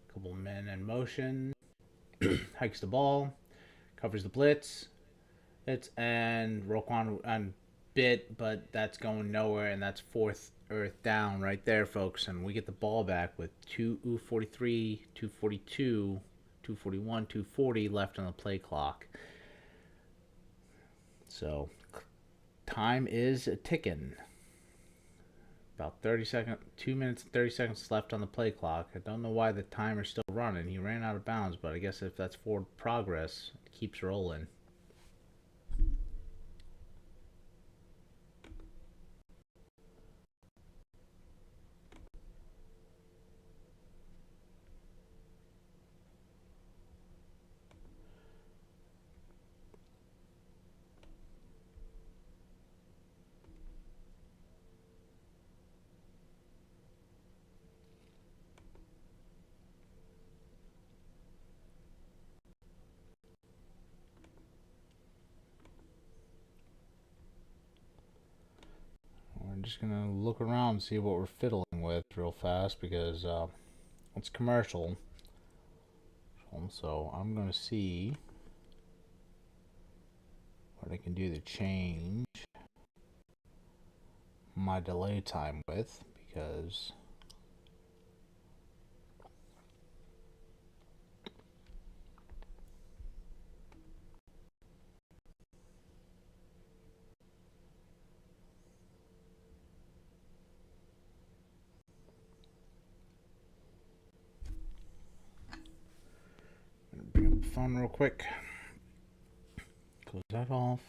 A couple men in motion. Hikes the ball, covers the blitz. And Roquan on bit, but that's going nowhere, and that's fourth earth down right there, folks. And we get the ball back with 2:43, 2:42, 2:41, 2:40 left on the play clock. So time is ticking. About 2 minutes and 30 seconds left on the play clock. I don't know why the timer's still running. He ran out of bounds, but I guess if that's forward progress, it keeps rolling. We're just gonna look around and see what we're fiddling with real fast because it's commercial. So I'm gonna see what I can do to change my delay time with, because bring up the phone real quick. Close that off.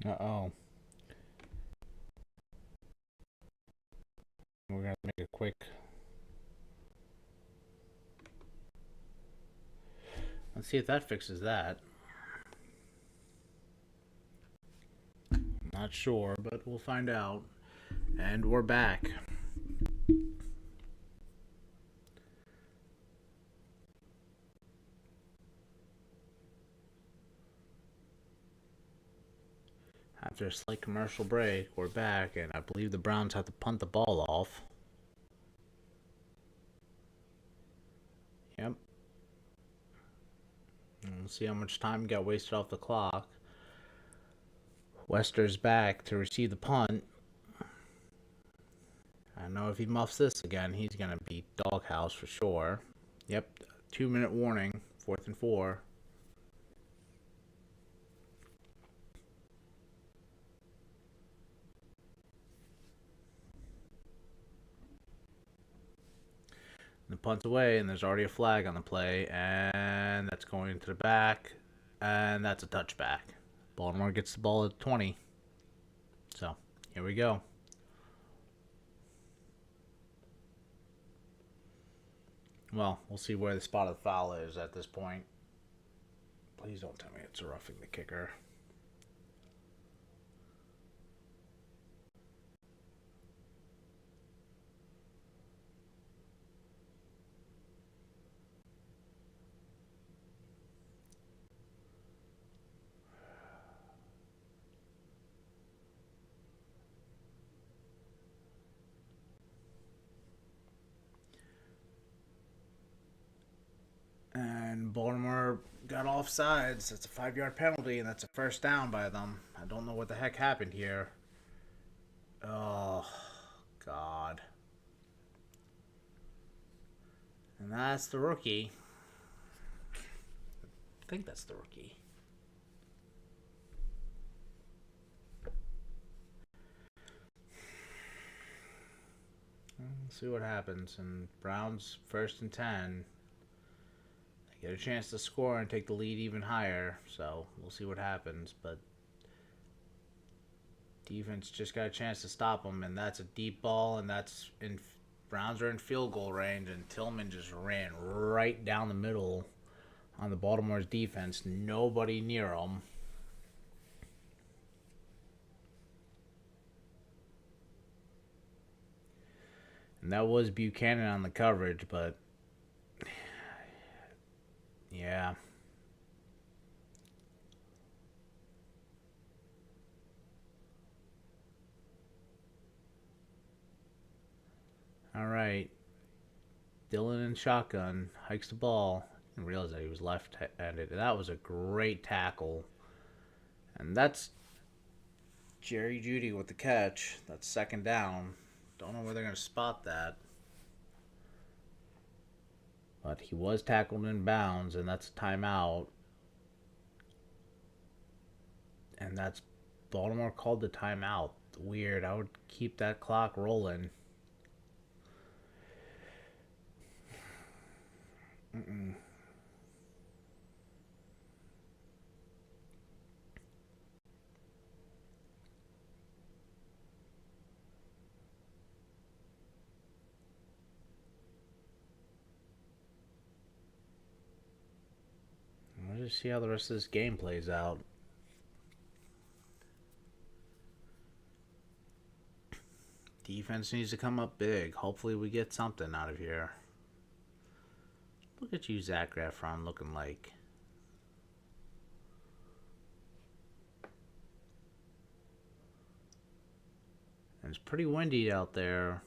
Uh-oh. We're gonna make it quick. Let's see if that fixes that. Not sure, but we'll find out. And we're back. After a slight commercial break, we're back, and I believe the Browns have to punt the ball off. Yep. And we'll see how much time got wasted off the clock. Wester's back to receive the punt. I know if he muffs this again, he's going to be doghouse for sure. Yep, 2-minute warning, 4th and 4. The punt's away, and there's already a flag on the play, and that's going into the back, and that's a touchback. Baltimore gets the ball at 20. So, here we go. Well, we'll see where the spot of the foul is at this point. Please don't tell me it's roughing the kicker. And Baltimore got offsides. That's a 5-yard penalty, and that's a first down by them. I don't know what the heck happened here. Oh, God. And that's the rookie. I think that's the rookie. Let's see what happens. And Browns 1st and 10. get a chance to score and take the lead even higher. So we'll see what happens. But defense just got a chance to stop them, and that's a deep ball, and that's in. Browns are in field goal range, and Tillman just ran right down the middle on the Baltimore's defense. Nobody near him. And that was Buchanan on the coverage, but yeah. All right. Dillon in shotgun hikes the ball. Didn't realize that he was left-handed. That was a great tackle. And that's Jerry Jeudy with the catch. That's second down. Don't know where they're going to spot that. But he was tackled in bounds, and that's a timeout. And that's Baltimore called the timeout. Weird. I would keep that clock rolling. Mm-mm. We'll just see how the rest of this game plays out. Defense needs to come up big. Hopefully we get something out of here. Look at you, Zach Efron, looking like. And it's pretty windy out there,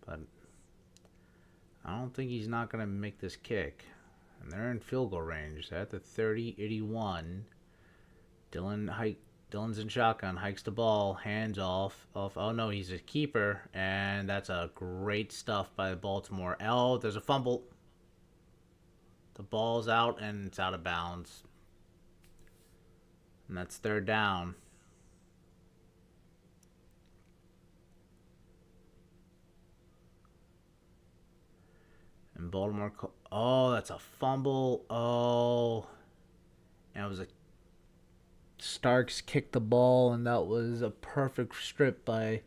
but I don't think he's not going to make this kick. And they're in field goal range. They're at the 30-81. Dillon's in shotgun, hikes the ball, hands off. Oh no, he's a keeper, and that's a great stuff by Baltimore. Oh, there's a fumble. The ball's out, and it's out of bounds. And that's third down. And Baltimore... Oh, that's a fumble. Oh. And it was a... Starks kicked the ball, and that was a perfect strip by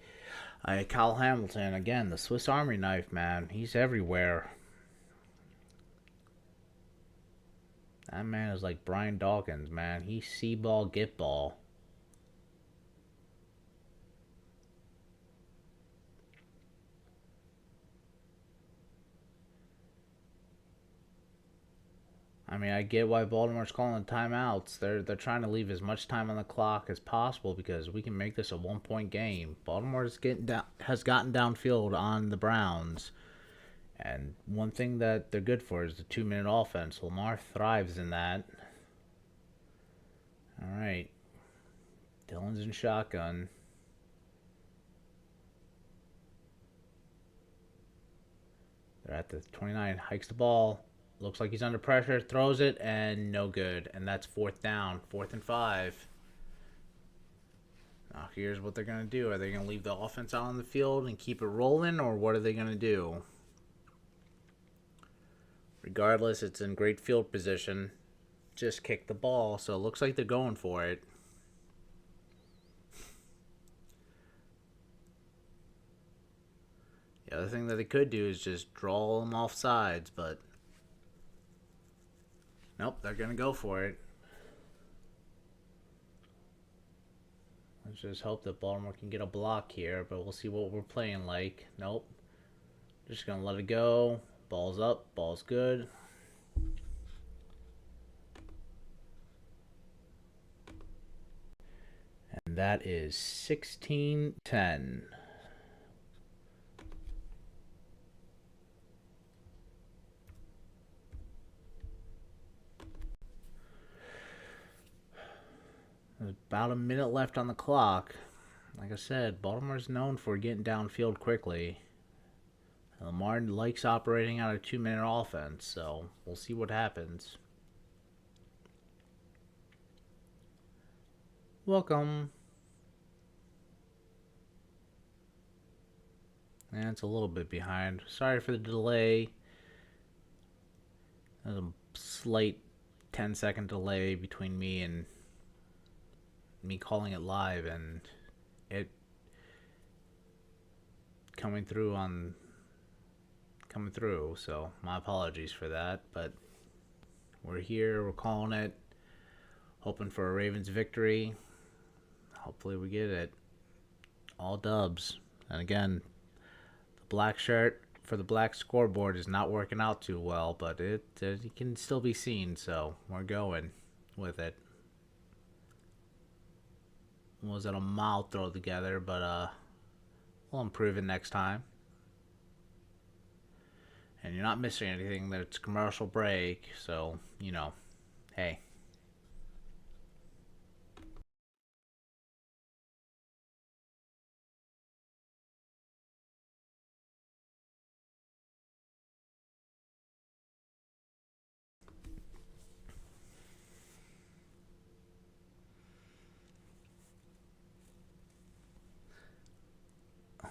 Kyle Hamilton. Again, the Swiss Army knife, man. He's everywhere. That man is like Brian Dawkins, man. He see ball, get ball. I mean, I get why Baltimore's calling timeouts. They're trying to leave as much time on the clock as possible because we can make this a 1-point game. Baltimore's has gotten downfield on the Browns, and one thing that they're good for is the 2-minute offense. Lamar thrives in that. All right, Dillon's in shotgun. They're at the 29. Hikes the ball. Looks like he's under pressure, throws it, and no good. And that's fourth down, 4th and 5. Now here's what they're going to do. Are they going to leave the offense out on the field and keep it rolling, or what are they going to do? Regardless, it's in great field position. Just kick the ball, so it looks like they're going for it. The other thing that they could do is just draw them off sides, but nope, they're going to go for it. Let's just hope that Baltimore can get a block here, but we'll see what we're playing like. Nope. Just going to let it go. Ball's up. Ball's good. And that is 16-10. There's about a minute left on the clock. Like I said, Baltimore's known for getting downfield quickly. Lamar likes operating out a 2-minute offense, so we'll see what happens. Welcome. And it's a little bit behind. Sorry for the delay. There's a slight 10-second delay between me and me calling it live and it coming through. So my apologies for that, but we're here, we're calling it, hoping for a Ravens victory. Hopefully we get it. All dubs. And again, the black shirt for the black scoreboard is not working out too well, but it can still be seen, so we're going with it. Wasn't a mouth throw together, but we'll improve it next time. And you're not missing anything. There's commercial break, so you know, hey.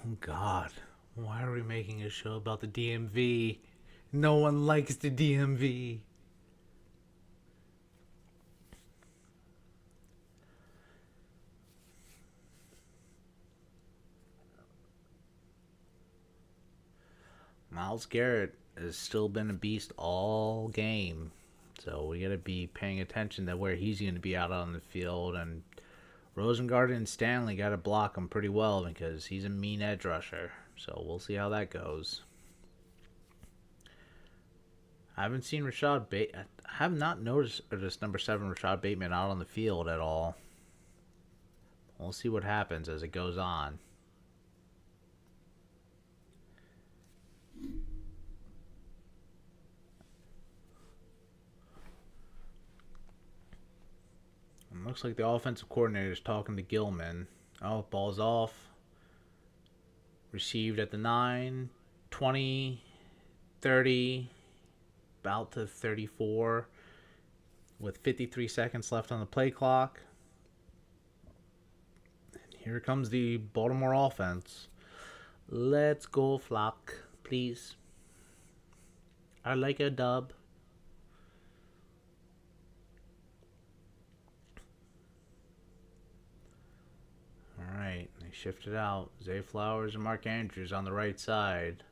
Oh God, why are we making a show about the DMV? No one likes the DMV. Myles Garrett has still been a beast all game. So we got to be paying attention to where he's going to be out on the field. And Rosengarten and Stanley got to block him pretty well because he's a mean edge rusher. So we'll see how that goes. I haven't seen Rashad Bateman. I have not noticed this number 7 Rashad Bateman out on the field at all. We'll see what happens as it goes on. It looks like the offensive coordinator is talking to Gilman. Oh, ball's off. Received at the 9, 20, 30, about to 34, with 53 seconds left on the play clock. And here comes the Baltimore offense. Let's go, Flock, please. I like a dub. Alright, they shifted out. Zay Flowers and Mark Andrews on the right side.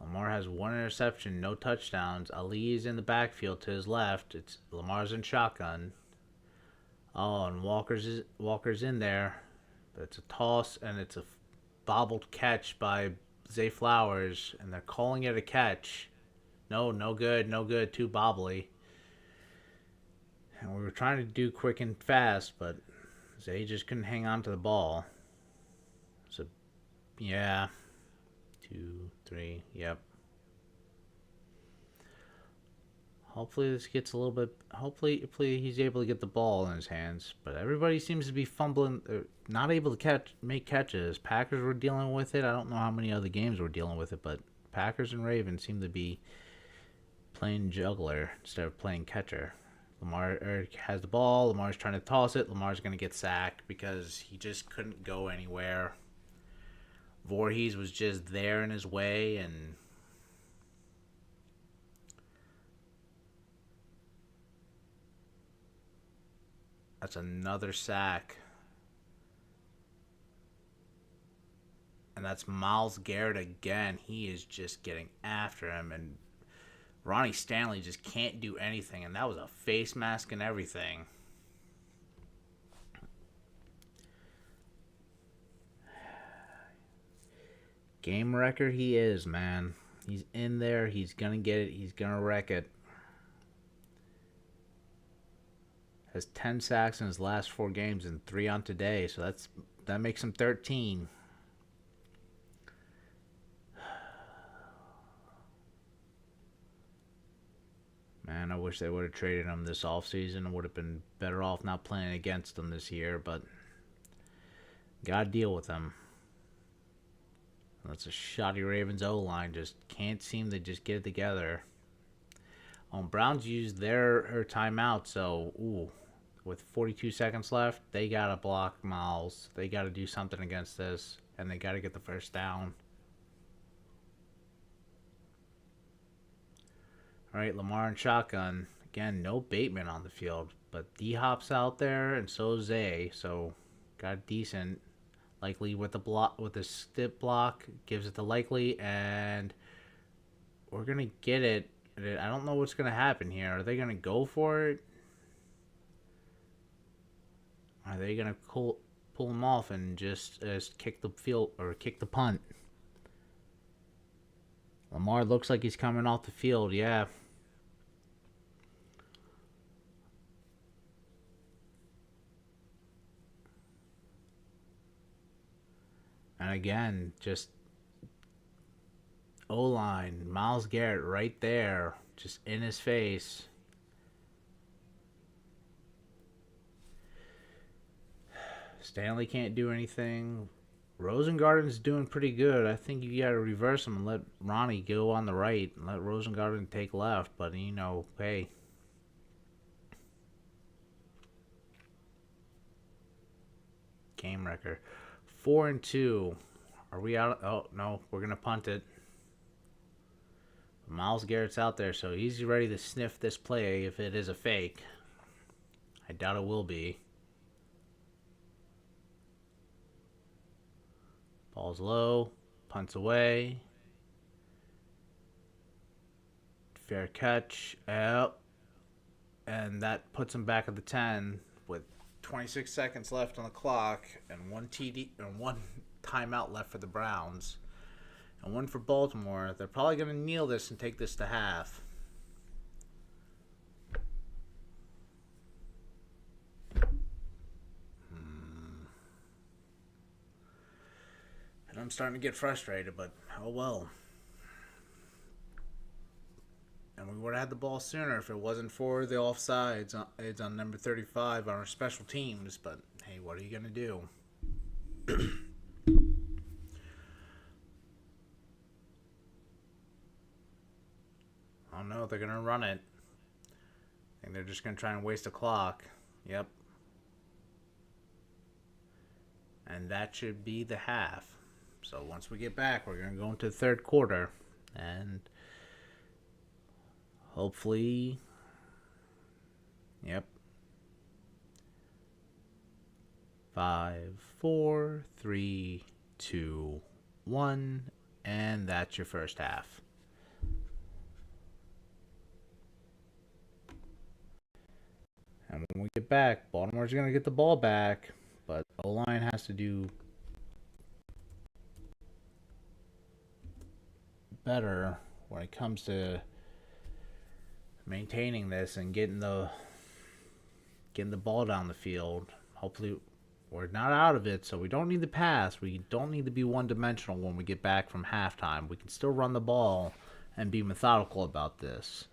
Lamar has 1 interception, no touchdowns. Ali is in the backfield to his left. It's Lamar's in shotgun. Oh, and Walker's in there. But it's a toss and it's a bobbled catch by Zay Flowers, and they're calling it a catch. No good, too bobbly. And we were trying to do quick and fast, but Zay just couldn't hang on to the ball. So, yeah. 2, 3, yep. Hopefully this gets a little bit. Hopefully he's able to get the ball in his hands. But everybody seems to be fumbling, not able to make catches. Packers were dealing with it. I don't know how many other games were dealing with it, but Packers and Ravens seem to be playing juggler instead of playing catcher. Lamar has the ball. Lamar's trying to toss it. Lamar's going to get sacked because he just couldn't go anywhere. Voorhees was just there in his way, and that's another sack. And that's Myles Garrett again. He is just getting after him, and Ronnie Stanley just can't do anything, and that was a face mask and everything. Game wrecker he is, man. He's in there. He's going to get it. He's going to wreck it. Has 10 sacks in his last 4 games and 3 on today, so that makes him 13. Man, I wish they would have traded him this offseason. I would have been better off not playing against him this year, but gotta deal with him. That's a shoddy Ravens O-line. Just can't seem to just get it together. Browns used their timeout, so with 42 seconds left, they gotta block Myles. They gotta do something against this, and they gotta get the first down. All right, Lamar and shotgun. Again, no Bateman on the field, but D-Hop's out there, and so is Zay. So got decent. Likely with the block, with the stip block, gives it to Likely, and we're gonna get it. I don't know what's gonna happen here. Are they gonna go for it? Are they gonna pull him off and just kick the field or kick the punt? Lamar looks like he's coming off the field. Yeah. And again, just O-line, Myles Garrett right there, just in his face. Stanley can't do anything. Rosengarten's doing pretty good. I think you got to reverse him and let Ronnie go on the right and let Rosengarten take left. But, you know, hey. Game wrecker. 4-2. Are we out? Oh, no. We're going to punt it. Myles Garrett's out there, so he's ready to sniff this play if it is a fake. I doubt it will be. Ball's low. Punts away. Fair catch. Yep. And that puts him back at the 10 with 26 seconds left on the clock and one TD and one timeout left for the Browns. And one for Baltimore. They're probably going to kneel this and take this to half. And I'm starting to get frustrated, but oh well. And we would have had the ball sooner if it wasn't for the offsides. It's on number 35 on our special teams. But hey, what are you going to do? Oh no, they're going to run it. I think they're just going to try and waste the clock. Yep. And that should be the half. So once we get back, we're going to go into the third quarter. And hopefully, yep. 5, 4, 3, 2, 1. And that's your first half. And when we get back, Baltimore's going to get the ball back, but O-line has to do better when it comes to maintaining this and getting the ball down the field. Hopefully, we're not out of it, so we don't need to pass. We don't need to be one-dimensional when we get back from halftime. We can still run the ball and be methodical about this.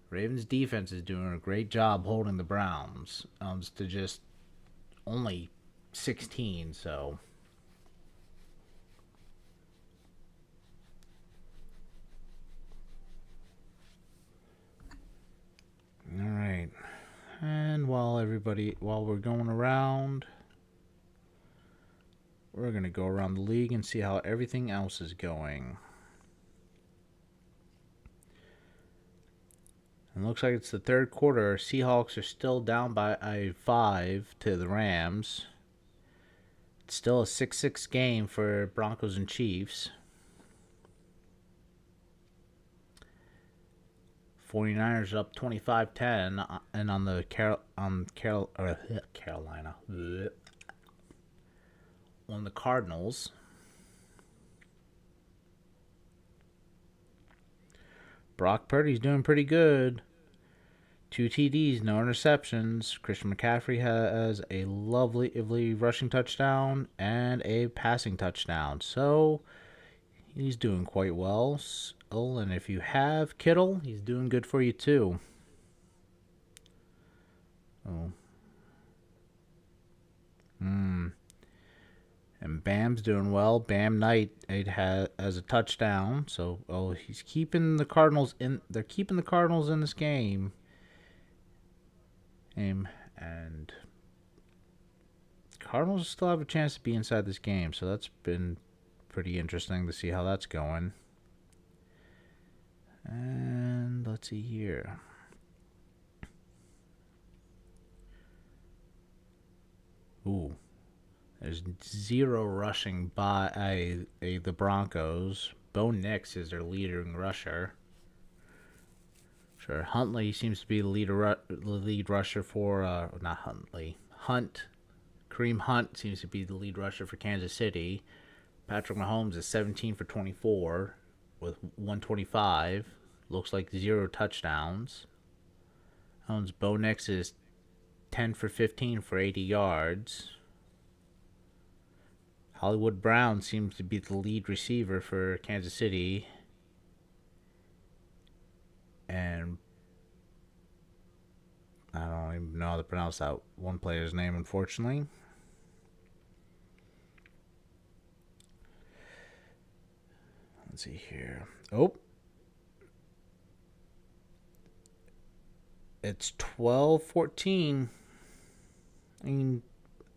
Ravens defense is doing a great job holding the Browns to just only 16, so. All right. And while we're going around, we're going to go around the league and see how everything else is going. It looks like it's the third quarter. Seahawks are still down by 5 to the Rams. It's still a 6-6 game for Broncos and Chiefs. 49ers up 25-10, and on the Carolina. On the Cardinals. Brock Purdy's doing pretty good. 2 TDs, no interceptions. Christian McCaffrey has a lovely rushing touchdown and a passing touchdown. So he's doing quite well. And if you have Kittle, he's doing good for you too. Oh. And Bam's doing well. Bam Knight has a touchdown. So he's keeping the Cardinals in. They're keeping the Cardinals in this game. And Cardinals still have a chance to be inside this game. So that's been pretty interesting to see how that's going. And let's see here. Ooh. There's 0 rushing by the Broncos. Bo Nix is their leading rusher. Sure, Huntley seems to be the lead rusher for, not Huntley. Kareem Hunt seems to be the lead rusher for Kansas City. Patrick Mahomes is 17 for 24 with 125. Looks like 0 touchdowns. Bo Nix is 10 for 15 for 80 yards. Hollywood Brown seems to be the lead receiver for Kansas City. And I don't even know how to pronounce that one player's name, unfortunately. Let's see here. Oh. It's 12-14.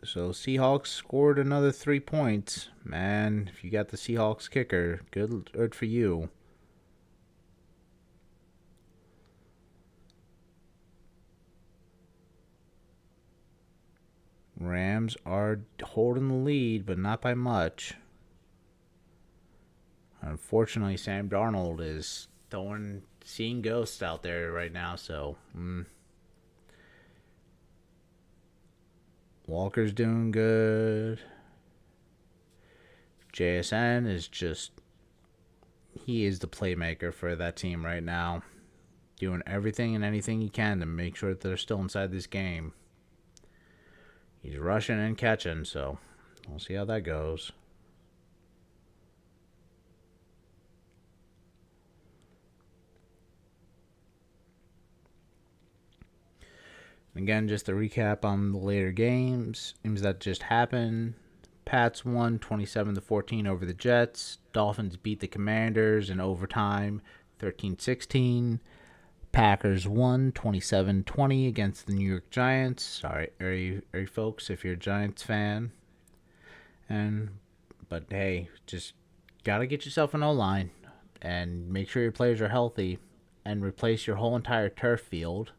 So Seahawks scored another 3 points. Man, if you got the Seahawks kicker, good for you. Rams are holding the lead, but not by much. Unfortunately, Sam Darnold is seeing ghosts out there right now, so... Walker's doing good. JSN is he is the playmaker for that team right now. Doing everything and anything he can to make sure that they're still inside this game. He's rushing and catching, so we'll see how that goes. Again, just a recap on the later games. Games that just happened. Pats won 27-14 over the Jets. Dolphins beat the Commanders in overtime 13-16. Packers won 27-20 against the New York Giants. Sorry, folks, if you're a Giants fan. But hey, just gotta get yourself an O-line and make sure your players are healthy and replace your whole entire turf field.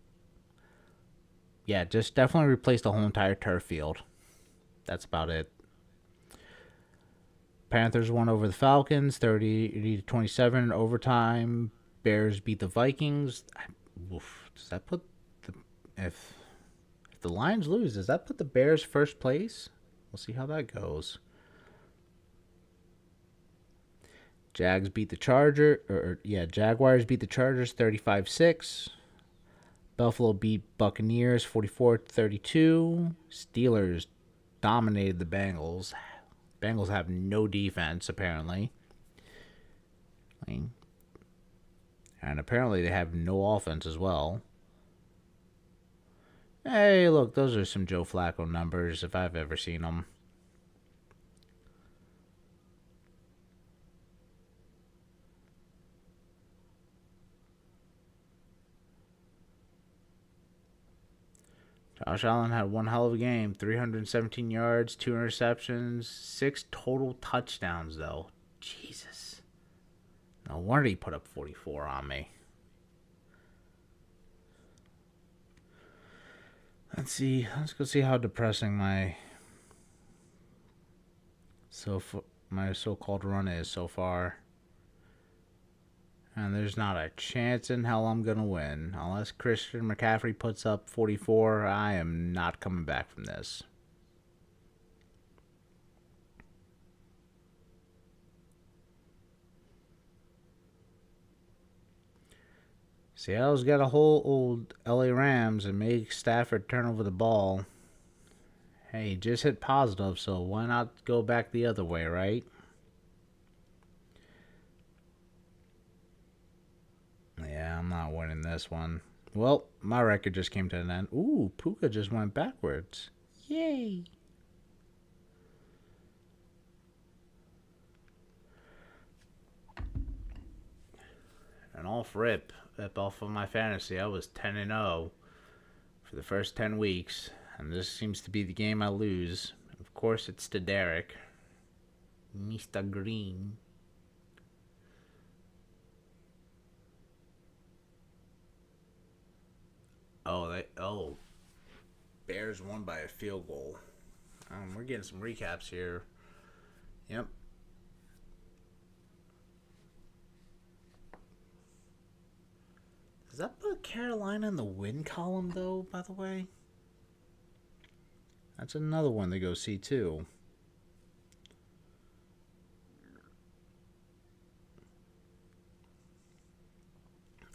Yeah, just definitely replace the whole entire turf field. That's about it. Panthers won over the Falcons 30-27 in overtime. Bears beat the Vikings. Does that put if the Lions lose, does that put the Bears first place? We'll see how that goes. Jaguars beat the Chargers 35-6. Buffalo beat Buccaneers 44-32. Steelers dominated the Bengals. Bengals have no defense, apparently. And apparently they have no offense as well. Hey, look, those are some Joe Flacco numbers if I've ever seen them. Josh Allen had one hell of a game. 317 yards, 2 interceptions, 6 total touchdowns, though. Jesus. No wonder he put up 44 on me. Let's go see how depressing my so-called run is so far. And there's not a chance in hell I'm going to win. Unless Christian McCaffrey puts up 44, I am not coming back from this. Seattle's got a whole old LA Rams and make Stafford turn over the ball. Hey, just hit positive, so why not go back the other way, right? Yeah, I'm not winning this one. Well, my record just came to an end. Ooh, Puka just went backwards. Yay! And off off of my fantasy, I was 10-0 for the first 10 weeks. And this seems to be the game I lose. Of course, it's to Derek. Mr. Green. Oh, Bears won by a field goal. We're getting some recaps here. Yep. Does that put Carolina in the win column, though, by the way? That's another one to go see, too.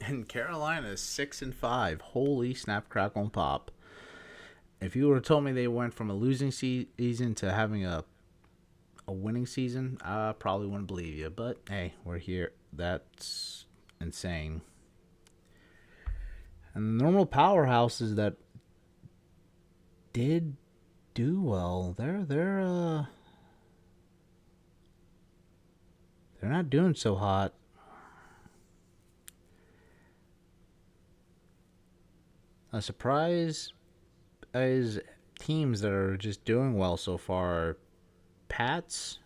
And Carolina is 6-5. Holy snap, crackle, and pop! If you would have told me they went from a losing season to having a winning season, I probably wouldn't believe you. But hey, we're here. That's insane. And the normal powerhouses that did do well, they're not doing so hot. A surprise is teams that are just doing well so far. Pats,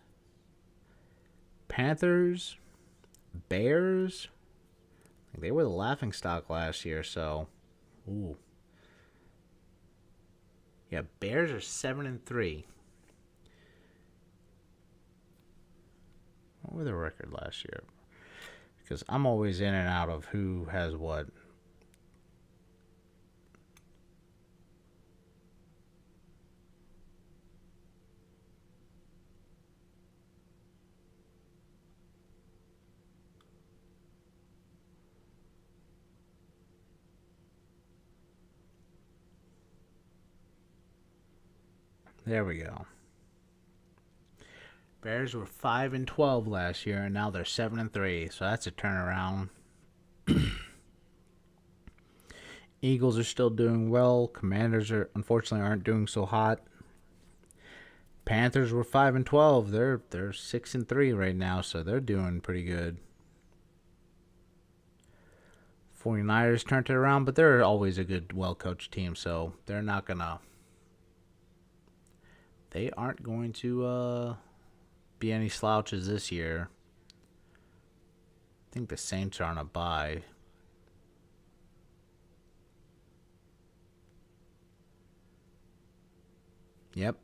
Panthers, Bears. They were the laughing stock last year, so ooh. Yeah, Bears are 7-3. What were the record last year? Because I'm always in and out of who has what. There we go. Bears were 5-12 last year, and now they're 7-3. So that's a turnaround. Eagles are still doing well. Commanders are unfortunately aren't doing so hot. Panthers were 5-12. They're 6-3 right now, so they're doing pretty good. 49ers turned it around, but they're always a good, well-coached team, so they're not gonna. They aren't going to be any slouches this year. I think the Saints are on a bye. Yep.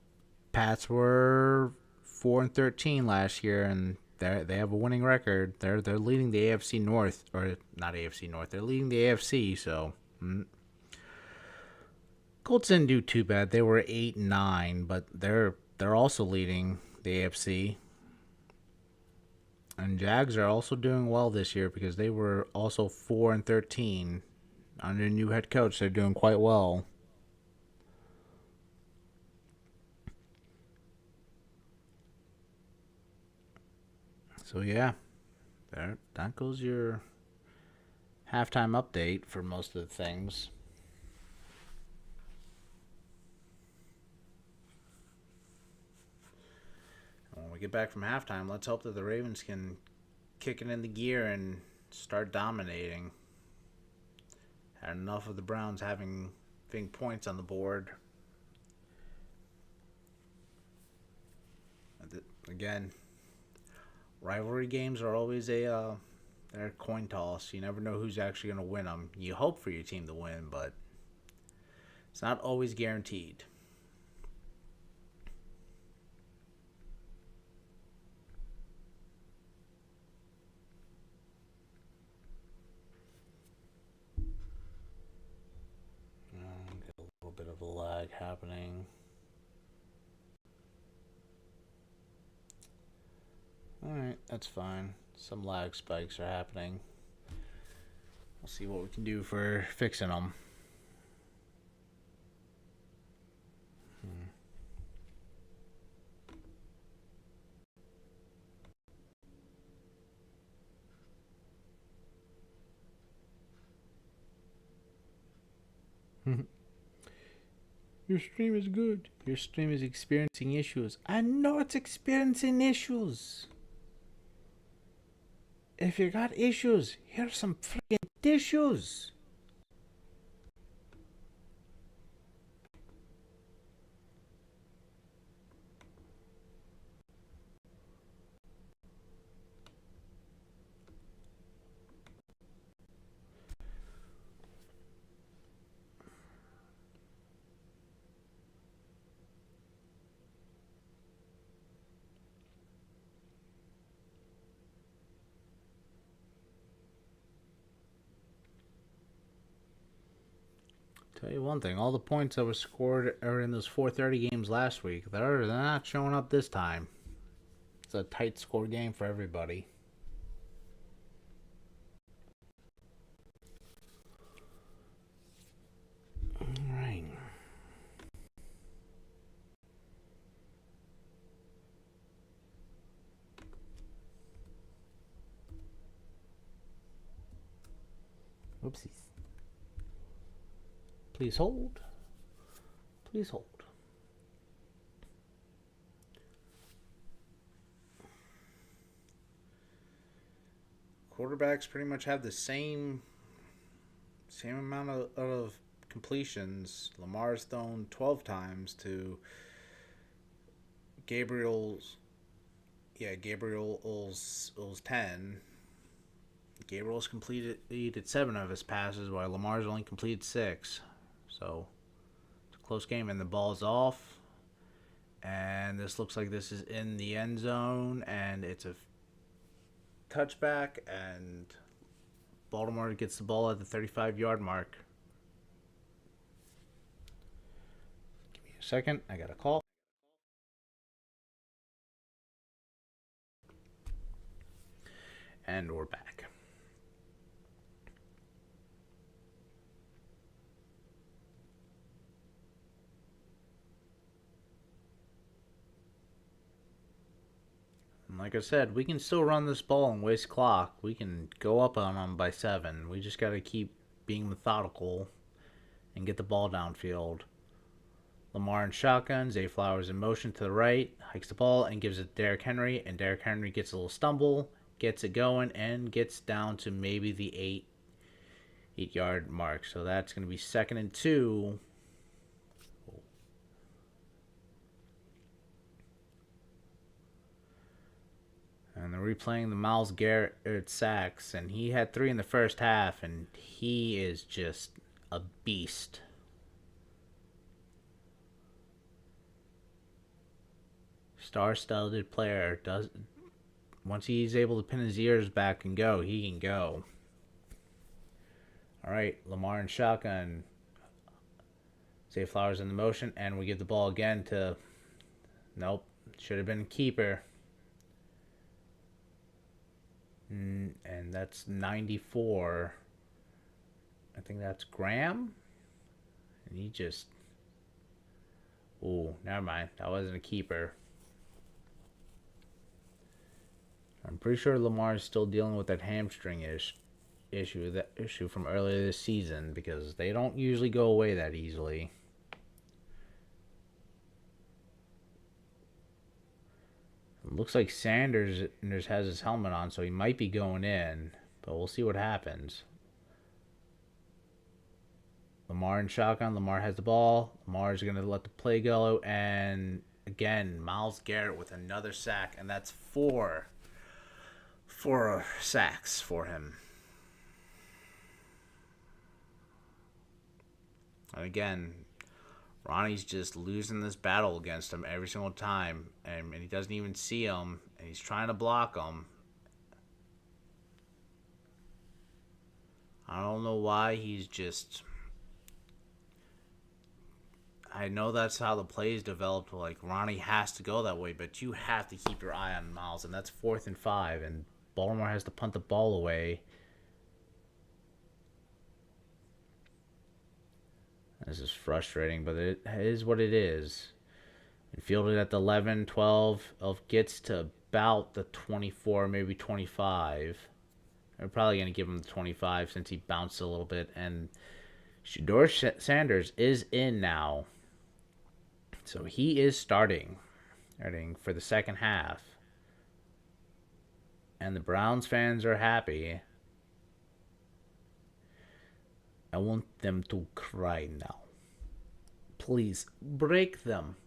Pats were 4-13 last year, and they have a winning record. They're leading the AFC North, or not AFC North. They're leading the AFC. So, Colts didn't do too bad. They were 8-9, but they're also leading the AFC. And Jags are also doing well this year because they were also 4-13 under a new head coach. They're doing quite well. So yeah, that goes your halftime update for most of the things. When we get back from halftime, let's hope that the Ravens can kick it into gear and start dominating. Had enough of the Browns having points on the board. Again, rivalry games are always they're a coin toss. You never know who's actually going to win them. You hope for your team to win, but it's not always guaranteed. Get a little bit of a lag happening. Alright, that's fine. Some lag spikes are happening. We'll see what we can do for fixing them. Your stream is good. Your stream is experiencing issues. I know it's experiencing issues. If you got issues, here's some freaking tissues. Tell you one thing, all the points that were scored are in those 4:30 games last week. They're not showing up this time. It's a tight score game for everybody. All right. Oopsies. Please hold. Please hold. Quarterbacks pretty much have the same amount of completions. Lamar's thrown 12 times to Gabriel's 10. Gabriel's completed 7 of his passes, while Lamar's only completed 6. So it's a close game, and the ball's off. And this looks like this is in the end zone, and it's a touchback, and Baltimore gets the ball at the 35-yard mark. Give me a second. I got a call. And we're back. And like I said, we can still run this ball and waste clock. We can go up on them by 7. We just got to keep being methodical and get the ball downfield. Lamar in shotgun, Zay Flowers in motion to the right, hikes the ball and gives it to Derrick Henry, and Derrick Henry gets a little stumble, gets it going, and gets down to maybe the 8-yard mark. So that's going to be 2nd and 2. And they're replaying the Myles Garrett sacks, and he had 3 in the first half, and he is just a beast. Star-studded player. Once he's able to pin his ears back and go, he can go. All right, Lamar in shotgun. Zay Flowers in the motion, and we give the ball again to... Nope, should have been keeper. And that's 94. I think that's Graham. And he just... Ooh, never mind. That wasn't a keeper. I'm pretty sure Lamar is still dealing with that hamstring issue from earlier this season, because they don't usually go away that easily. It looks like Sanders has his helmet on, so he might be going in, but we'll see what happens. Lamar in shotgun. Lamar has the ball. Lamar's going to let the play go, and again, Myles Garrett with another sack, and that's 4 sacks for him. And again, Ronnie's just losing this battle against him every single time, and he doesn't even see him, and he's trying to block him. I don't know why he's just... I know that's how the plays developed. Like, Ronnie has to go that way, but you have to keep your eye on Myles, and that's 4th and 5, and Baltimore has to punt the ball away. This is frustrating, but it is what it is. And fielded at the 11, 12, gets to about the 24, maybe 25. They're probably going to give him the 25 since he bounced a little bit. And Shedeur Sanders is in now. So he is starting for the second half. And the Browns fans are happy. I want them to cry now. Please, break them.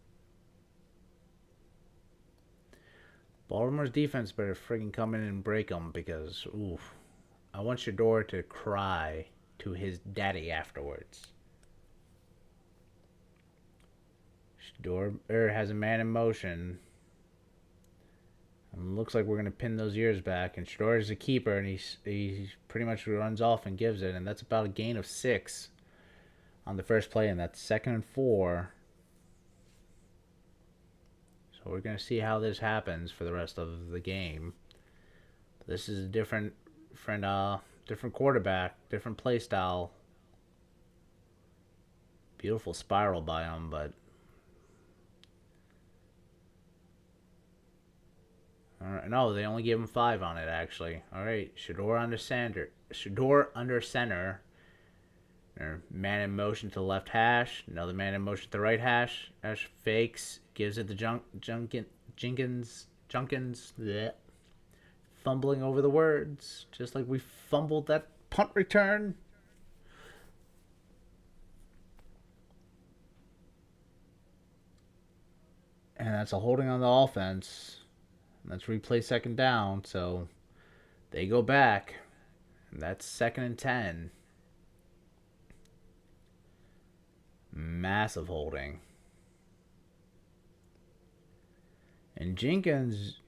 Baltimore's defense better friggin' come in and break them, because, oof. I want Shedeur to cry to his daddy afterwards. Shedeur has a man in motion. And looks like we're going to pin those ears back. And Shedeur is a keeper, and he pretty much runs off and gives it. And that's about a gain of 6 on the first play, and that's 2nd and 4. So we're going to see how this happens for the rest of the game. This is a different quarterback, different play style. Beautiful spiral by him, but no, they only gave him 5 on it actually. All right, Shedeur under center. Man in motion to the left hash. Another man in motion to the right hash. Ash fakes, gives it to Junkins. Bleh. Fumbling over the words, just like we fumbled that punt return. And that's a holding on the offense. Let's replay 2nd down. So they go back. And that's 2nd and 10. Massive holding. And Jenkins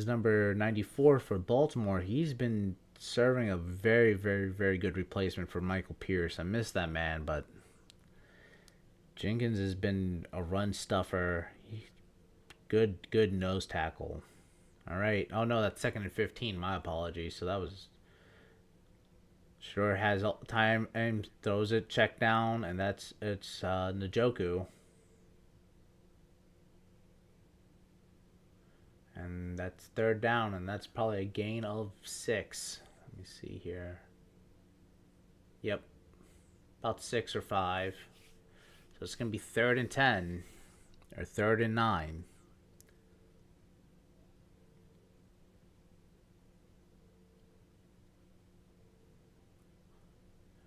number 94 for Baltimore, he's been serving a very, very, very good replacement for Michael Pierce. I miss that man, but Jenkins has been a run stuffer. Good nose tackle. All right. Oh, no, that's 2nd and 15. My apologies. So that was... Sure has time and throws it, check down, and it's Njoku. And that's 3rd down, and that's probably a gain of 6. Let me see here. Yep. About 6 or 5. So it's going to be 3rd and 10. Or 3rd and 9.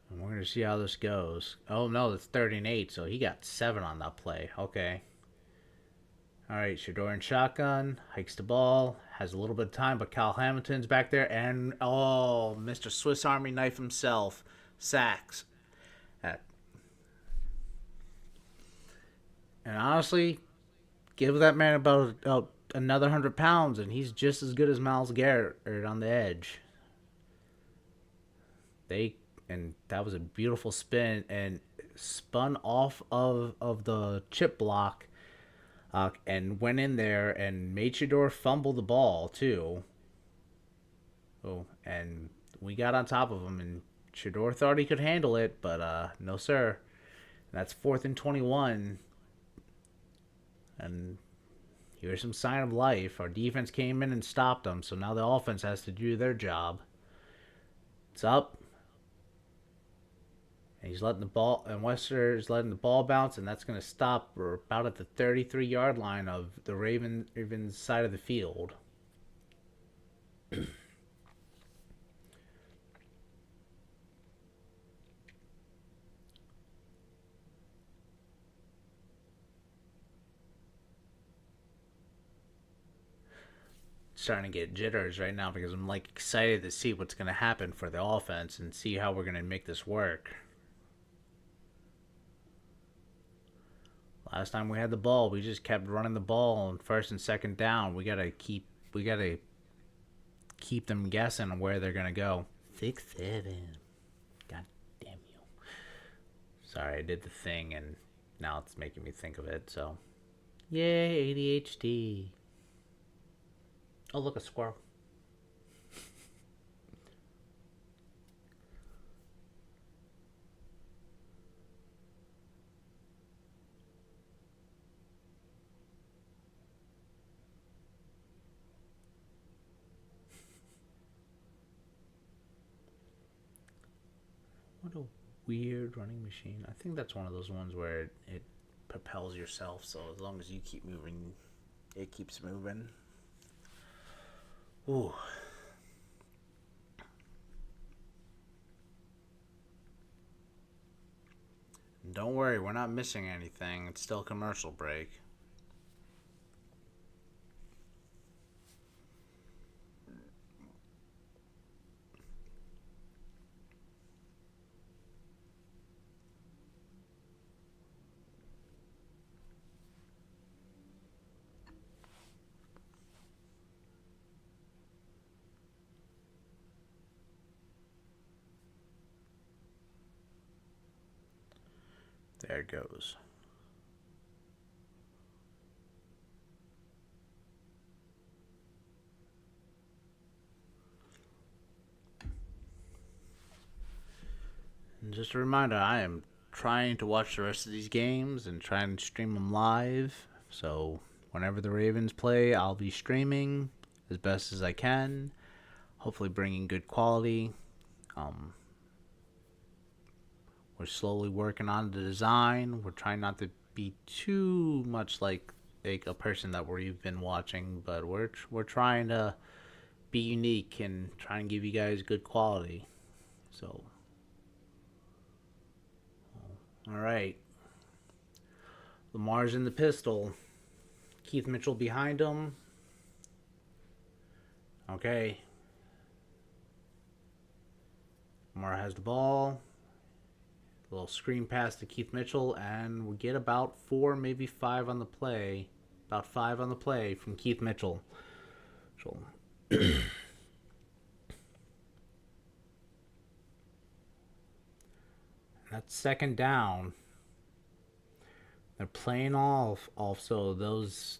And we're going to see how this goes. Oh, no, that's 3rd and 8, so he got 7 on that play. Okay. All right, Shedeur in shotgun, hikes the ball, has a little bit of time, but Kyle Hamilton's back there, and Mr. Swiss Army knife himself, sacks. And honestly, give that man about another 100 pounds, and he's just as good as Myles Garrett on the edge. And that was a beautiful spin, and spun off of the chip block. And went in there and made Shedeur fumble the ball, too. Oh, and we got on top of him, and Shedeur thought he could handle it, but no, sir. And that's 4th and 21. And here's some sign of life. Our defense came in and stopped them, so now the offense has to do their job. It's up. And he's letting the ball, and Wester is letting the ball bounce, and that's going to stop. We're about at the 33-yard line of the Ravens side of the field. Starting to get jitters right now because I'm like excited to see what's going to happen for the offense and see how we're going to make this work. Last time we had the ball, we just kept running the ball on 1st and 2nd down. We gotta keep them guessing where they're gonna go. 6-7. God damn you. Sorry, I did the thing and now it's making me think of it. So, yay, ADHD. Oh, look, a squirrel. What a weird running machine. I think that's one of those ones where it propels yourself, so as long as you keep moving, it keeps moving. Ooh. Don't worry, we're not missing anything. It's still commercial break. There it goes. And just a reminder, I am trying to watch the rest of these games and trying to stream them live. So whenever the Ravens play, I'll be streaming as best as I can. Hopefully bringing good quality. We're slowly working on the design. We're trying not to be too much like a person that we've been watching, but we're trying to be unique and try and give you guys good quality. So, all right. Lamar's in the pistol. Keith Mitchell behind him. Okay. Lamar has the ball. A little screen pass to Keith Mitchell, and we get about 4, maybe 5 on the play. About 5 on the play from Keith Mitchell. That's second down. They're playing off also those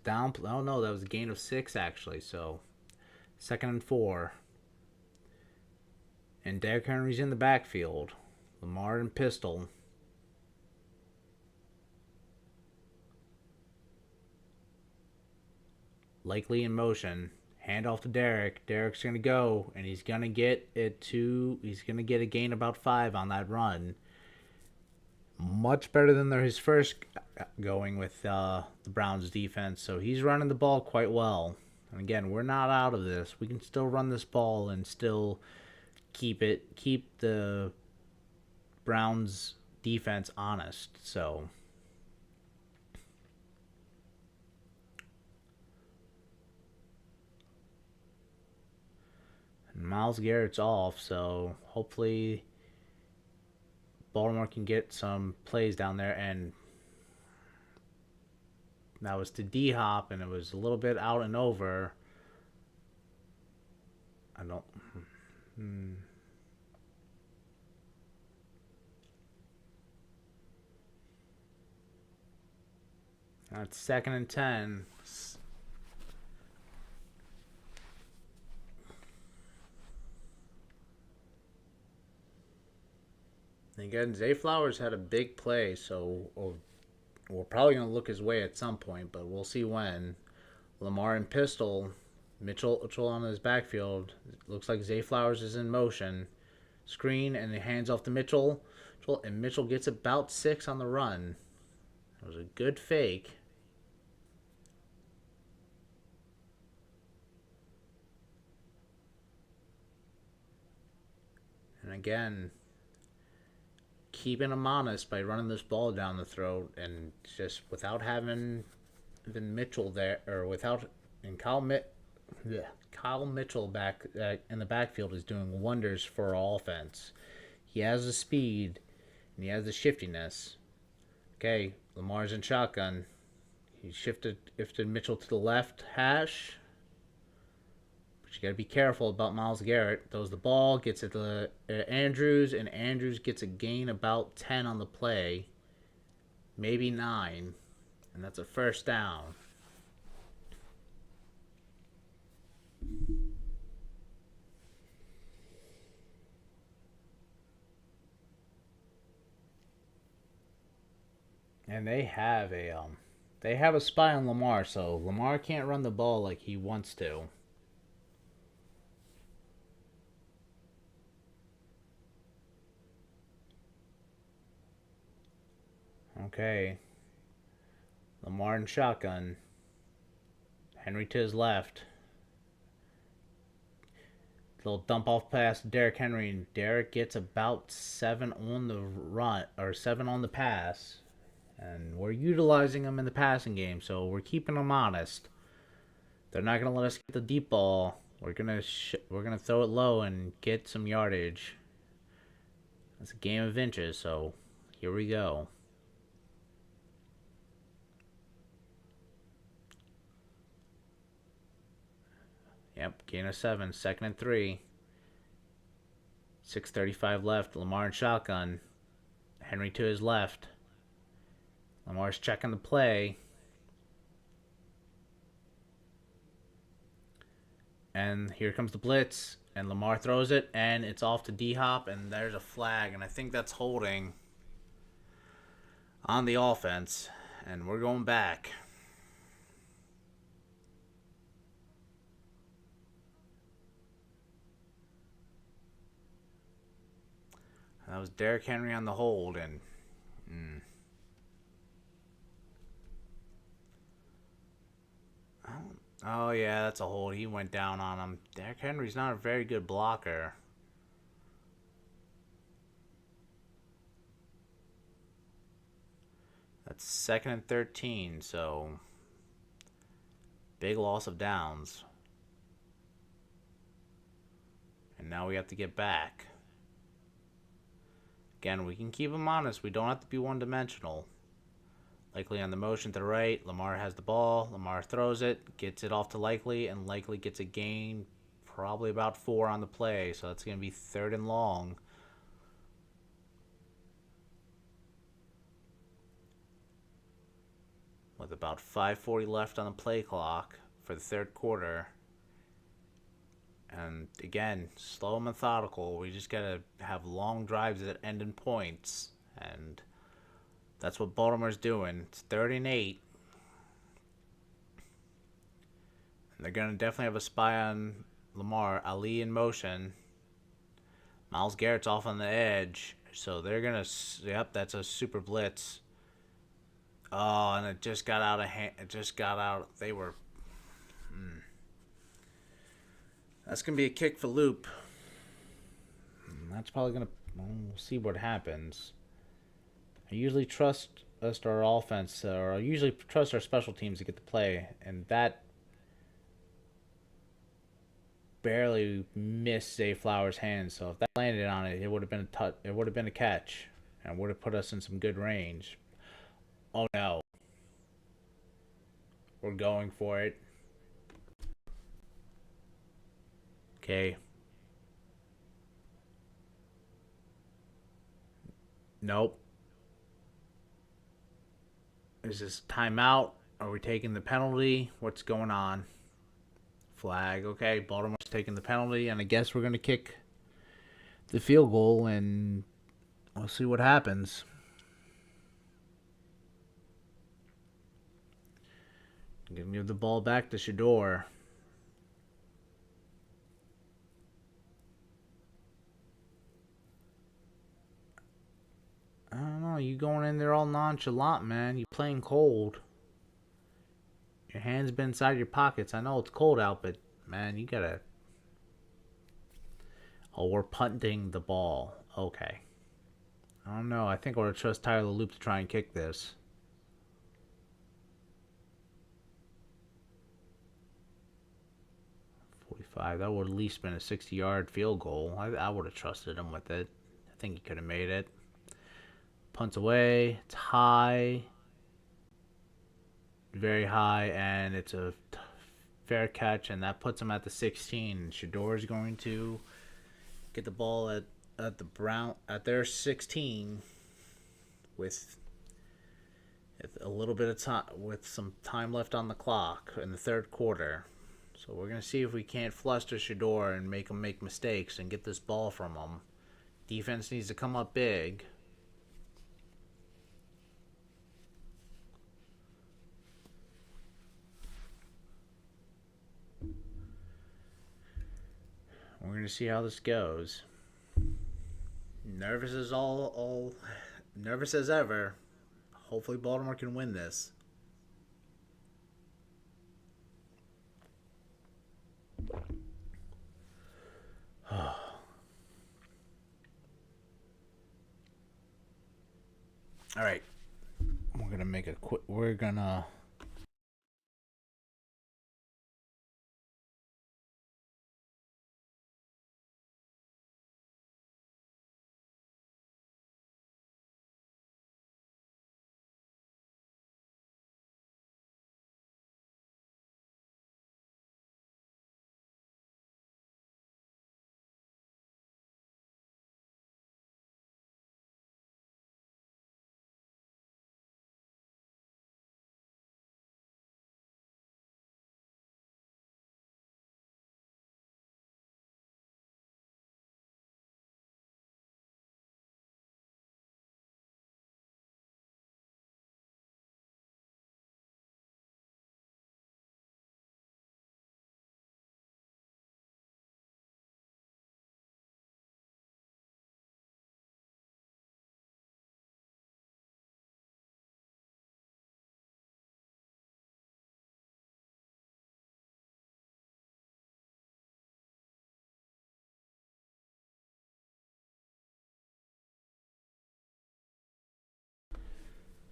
down. Oh no, that was a gain of 6 actually. So 2nd and 4. And Derrick Henry's in the backfield. Lamar and pistol. Likely in motion. Hand off to Derrick. Derrick's going to go, and he's going to get it to. He's going to get a gain about 5 on that run. Much better than his first going with the Browns defense. So he's running the ball quite well. And again, we're not out of this. We can still run this ball and still keep the Browns defense honest. So and Myles Garrett's off, so hopefully Baltimore can get some plays down there. And that was to D-Hop, and it was a little bit out and over. I don't. That's 2nd and 10. Again, Zay Flowers had a big play, so we're probably going to look his way at some point, but we'll see when. Lamar and pistol. Mitchell on his backfield. It looks like Zay Flowers is in motion. Screen, and he hands off to Mitchell. And Mitchell gets about 6 on the run. It was a good fake. And again, keeping him honest by running this ball down the throat, and just without having even Mitchell there, or without, and Kyle Mitchell back in the backfield is doing wonders for our offense. He has the speed and he has the shiftiness. Okay, Lamar's in shotgun. He shifted Mitchell to the left hash. But you got to be careful about Myles Garrett. Throws the ball, gets it to Andrews, and Andrews gets a gain about 10 on the play. Maybe 9. And that's a first down. And they have a spy on Lamar, so Lamar can't run the ball like he wants to. Okay. Lamar in shotgun. Henry to his left. Little dump off pass to Derrick Henry, and Derrick gets about 7 on the run, or 7 on the pass. And we're utilizing them in the passing game, so we're keeping them honest. They're not gonna let us get the deep ball. We're gonna throw it low and get some yardage. It's a game of inches, so here we go. Yep, gain of 7, 2nd and 3. 6:35 left. Lamar in shotgun. Henry to his left. Lamar's checking the play. And here comes the blitz. And Lamar throws it. And it's off to D-Hop. And there's a flag. And I think that's holding on the offense. And we're going back. That was Derrick Henry on the hold. And oh, yeah, that's a hold. He went down on him. Derrick Henry's not a very good blocker. That's 2nd and 13, so big loss of downs. And now we have to get back. Again, we can keep them honest. We don't have to be one-dimensional. Likely on the motion to the right. Lamar has the ball. Lamar throws it. Gets it off to Likely. And Likely gets a gain. Probably about 4 on the play. So that's going to be 3rd and long. With about 5:40 left on the play clock for the 3rd quarter. And again, slow and methodical. We just got to have long drives that end in points. And that's what Baltimore's doing. It's 3rd and 8. And they're going to definitely have a spy on Lamar. Ali in motion. Myles Garrett's off on the edge. So they're going to... Yep, that's a super blitz. Oh, and it just got out of hand. It just got out. They were... That's going to be a kick for Loop. That's probably going to... We'll see what happens. I usually trust us to our offense, or I usually trust our special teams to get the play, and that barely missed Zay Flowers' hands. So if that landed on it, it would have been it would have been a catch, and would have put us in some good range. Oh no, we're going for it. Okay. Nope. Is this timeout? Are we taking the penalty? What's going on? Flag. Okay, Baltimore's taking the penalty, and I guess we're going to kick the field goal, and we'll see what happens. I'm going to give the ball back to Shedeur. I don't know. You going in there all nonchalant, man. You playing cold. Your hands been inside your pockets. I know it's cold out, but man, you gotta. Oh, we're punting the ball. Okay. I don't know. I think we're gonna trust Tyler Loop to try and kick this. That would at least been a 60-yard field goal. I would have trusted him with it. I think he could have made it. Punts away. It's high. Very high, and it's a fair catch, and that puts him at the 16. Shedeur is going to get the ball at their 16 with a little bit of time, with some time left on the clock in the 3rd quarter. So we're going to see if we can't fluster Shedeur and make him make mistakes and get this ball from him. Defense needs to come up big. We're going to see how this goes. Nervous as all nervous as ever. Hopefully Baltimore can win this. All right. We're going to make a quick... We're going to...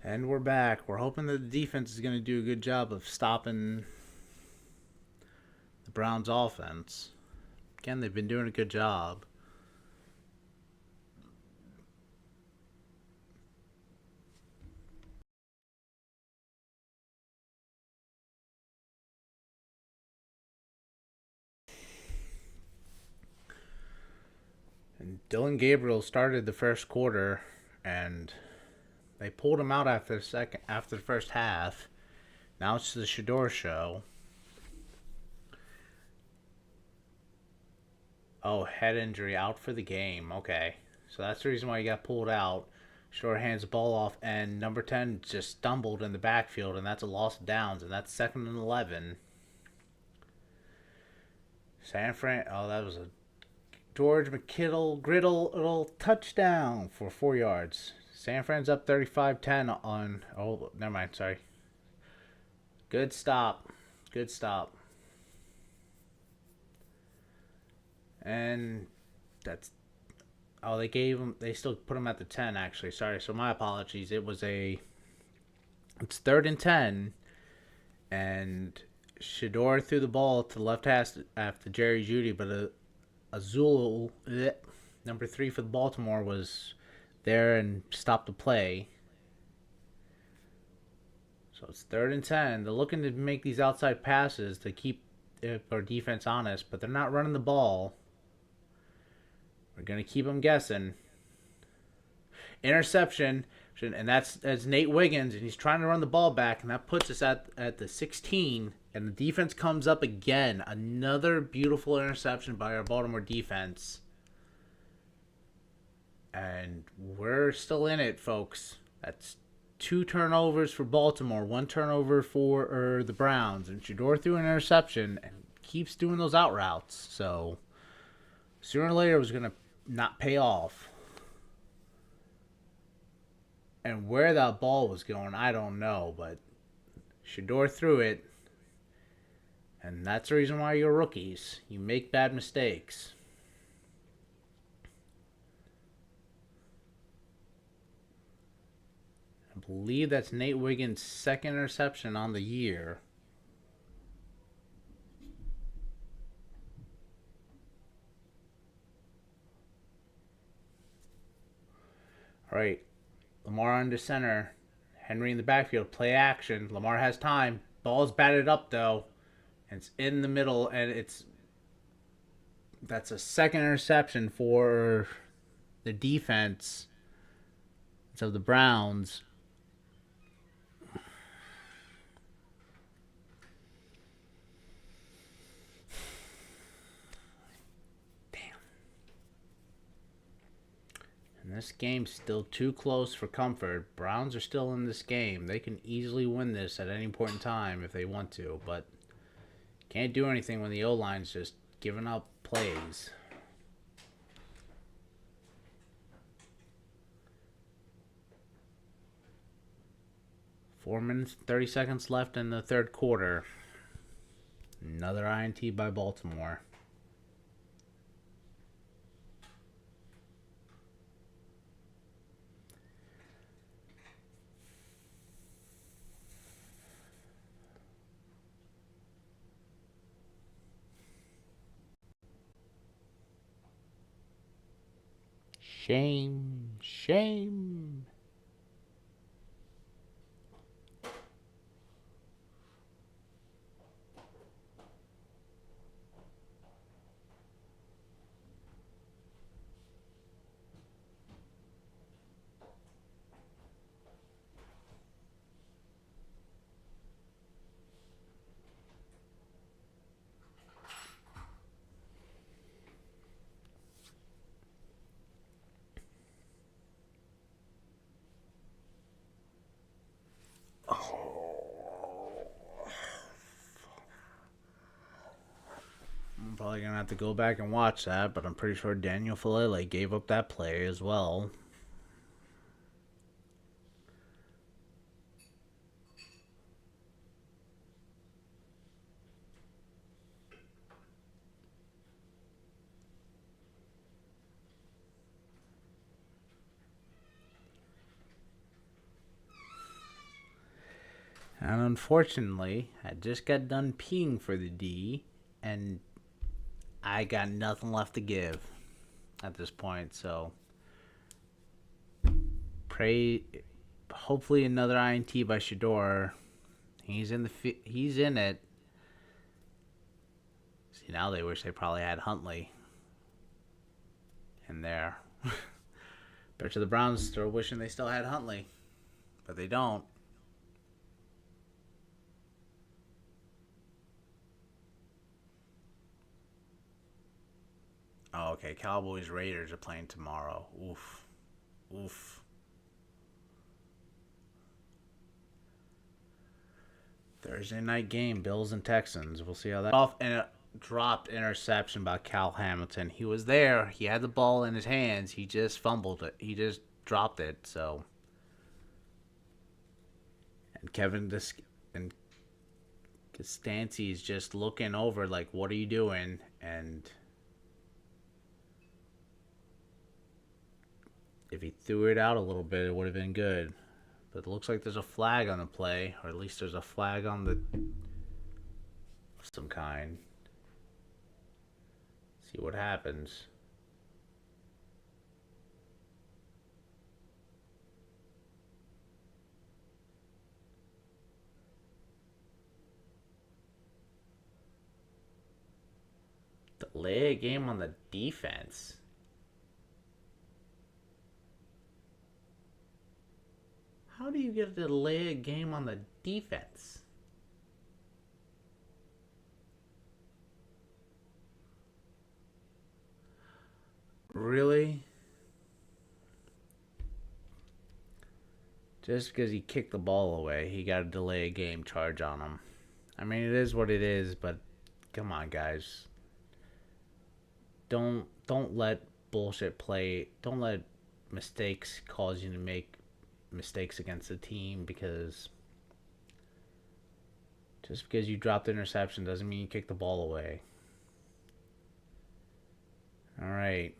And we're back. We're hoping that the defense is going to do a good job of stopping the Browns' offense. Again, they've been doing a good job. And Dylan Gabriel started the first quarter, and they pulled him out after the first half. Now it's the Shedeur show. Oh, head injury, out for the game. Okay, so that's the reason why he got pulled out. Shedeur hands the ball off, and number 10 just stumbled in the backfield, and that's a loss of downs, and that's 2nd and 11. San Fran. Oh, that was a George McKittle griddle touchdown for 4 yards. San Fran's up 35-10 on. Oh, never mind. Sorry. Good stop. Good stop. And that's. Oh, they gave him. They still put him at the 10. Actually, sorry. So my apologies. It's 3rd and 10, and Shedeur threw the ball to the left half after Jerry Jeudy, but Azul, number 3 for Baltimore, was there and stopped the play. So it's 3rd and 10. They're looking to make these outside passes to keep our defense honest, but they're not running the ball. We're going to keep them guessing. Interception, and that's Nate Wiggins, and he's trying to run the ball back, and that puts us at the 16, and the defense comes up again. Another beautiful interception by our Baltimore defense. And we're still in it, folks. That's 2 turnovers for Baltimore, 1 turnover for the Browns, and Shedeur threw an interception and keeps doing those out routes. So sooner or later it was going to not pay off. And where that ball was going, I don't know, but Shedeur threw it. And that's the reason why you're rookies. You make bad mistakes. I believe that's Nate Wiggins' 2nd interception on the year. All right. Lamar under center. Henry in the backfield. Play action. Lamar has time. Ball's batted up, though. And it's in the middle, and that's a 2nd interception for the defense of the Browns. And this game's still too close for comfort. Browns are still in this game. They can easily win this at any point in time if they want to, but can't do anything when the O-line's just giving up plays. Four minutes, 30 seconds left in the third quarter. Another INT by Baltimore. Shame, shame. I'm probably going to have to go back and watch that, but I'm pretty sure Daniel Falele gave up that play as well. And unfortunately, I just got done peeing for the D, and I got nothing left to give at this point. So pray, hopefully another INT by Shador. He's in it. See, now they wish they probably had Huntley in there. Bet you the Browns are wishing they still had Huntley, but they don't. Oh, okay. Cowboys Raiders are playing tomorrow. Oof. Oof. Thursday night game, Bills and Texans. We'll see how that off and a dropped interception by Cal Hamilton. He was there. He had the ball in his hands. He just fumbled it. He just dropped it. So and and Costancy's just looking over like, what are you doing? And if he threw it out a little bit, it would have been good. But it looks like there's a flag on the play, or at least there's a flag on the of some kind. See what happens. Delay a game on the defense. How do you get to delay a game on the defense? Really? Just because he kicked the ball away, he got a delay a game charge on him. I mean, it is what it is, but come on, guys. Don't let bullshit play. Don't let mistakes cause you to make mistakes against the team, because just because you dropped the interception doesn't mean you kick the ball away. All right.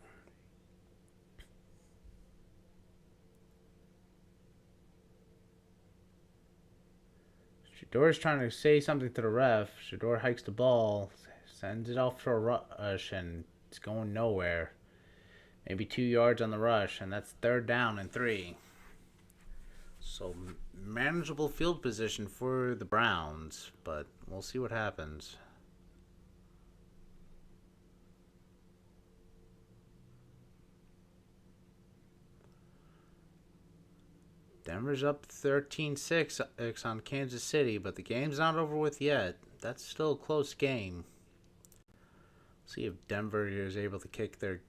Shador's trying to say something to the ref. Shador hikes the ball, sends it off for a rush, and it's going nowhere. Maybe 2 yards on the rush, and that's third down and 3. So manageable field position for the Browns, but we'll see what happens. Denver's up 13-6 on Kansas City, but the game's not over with yet. That's still a close game. See if Denver is able to kick their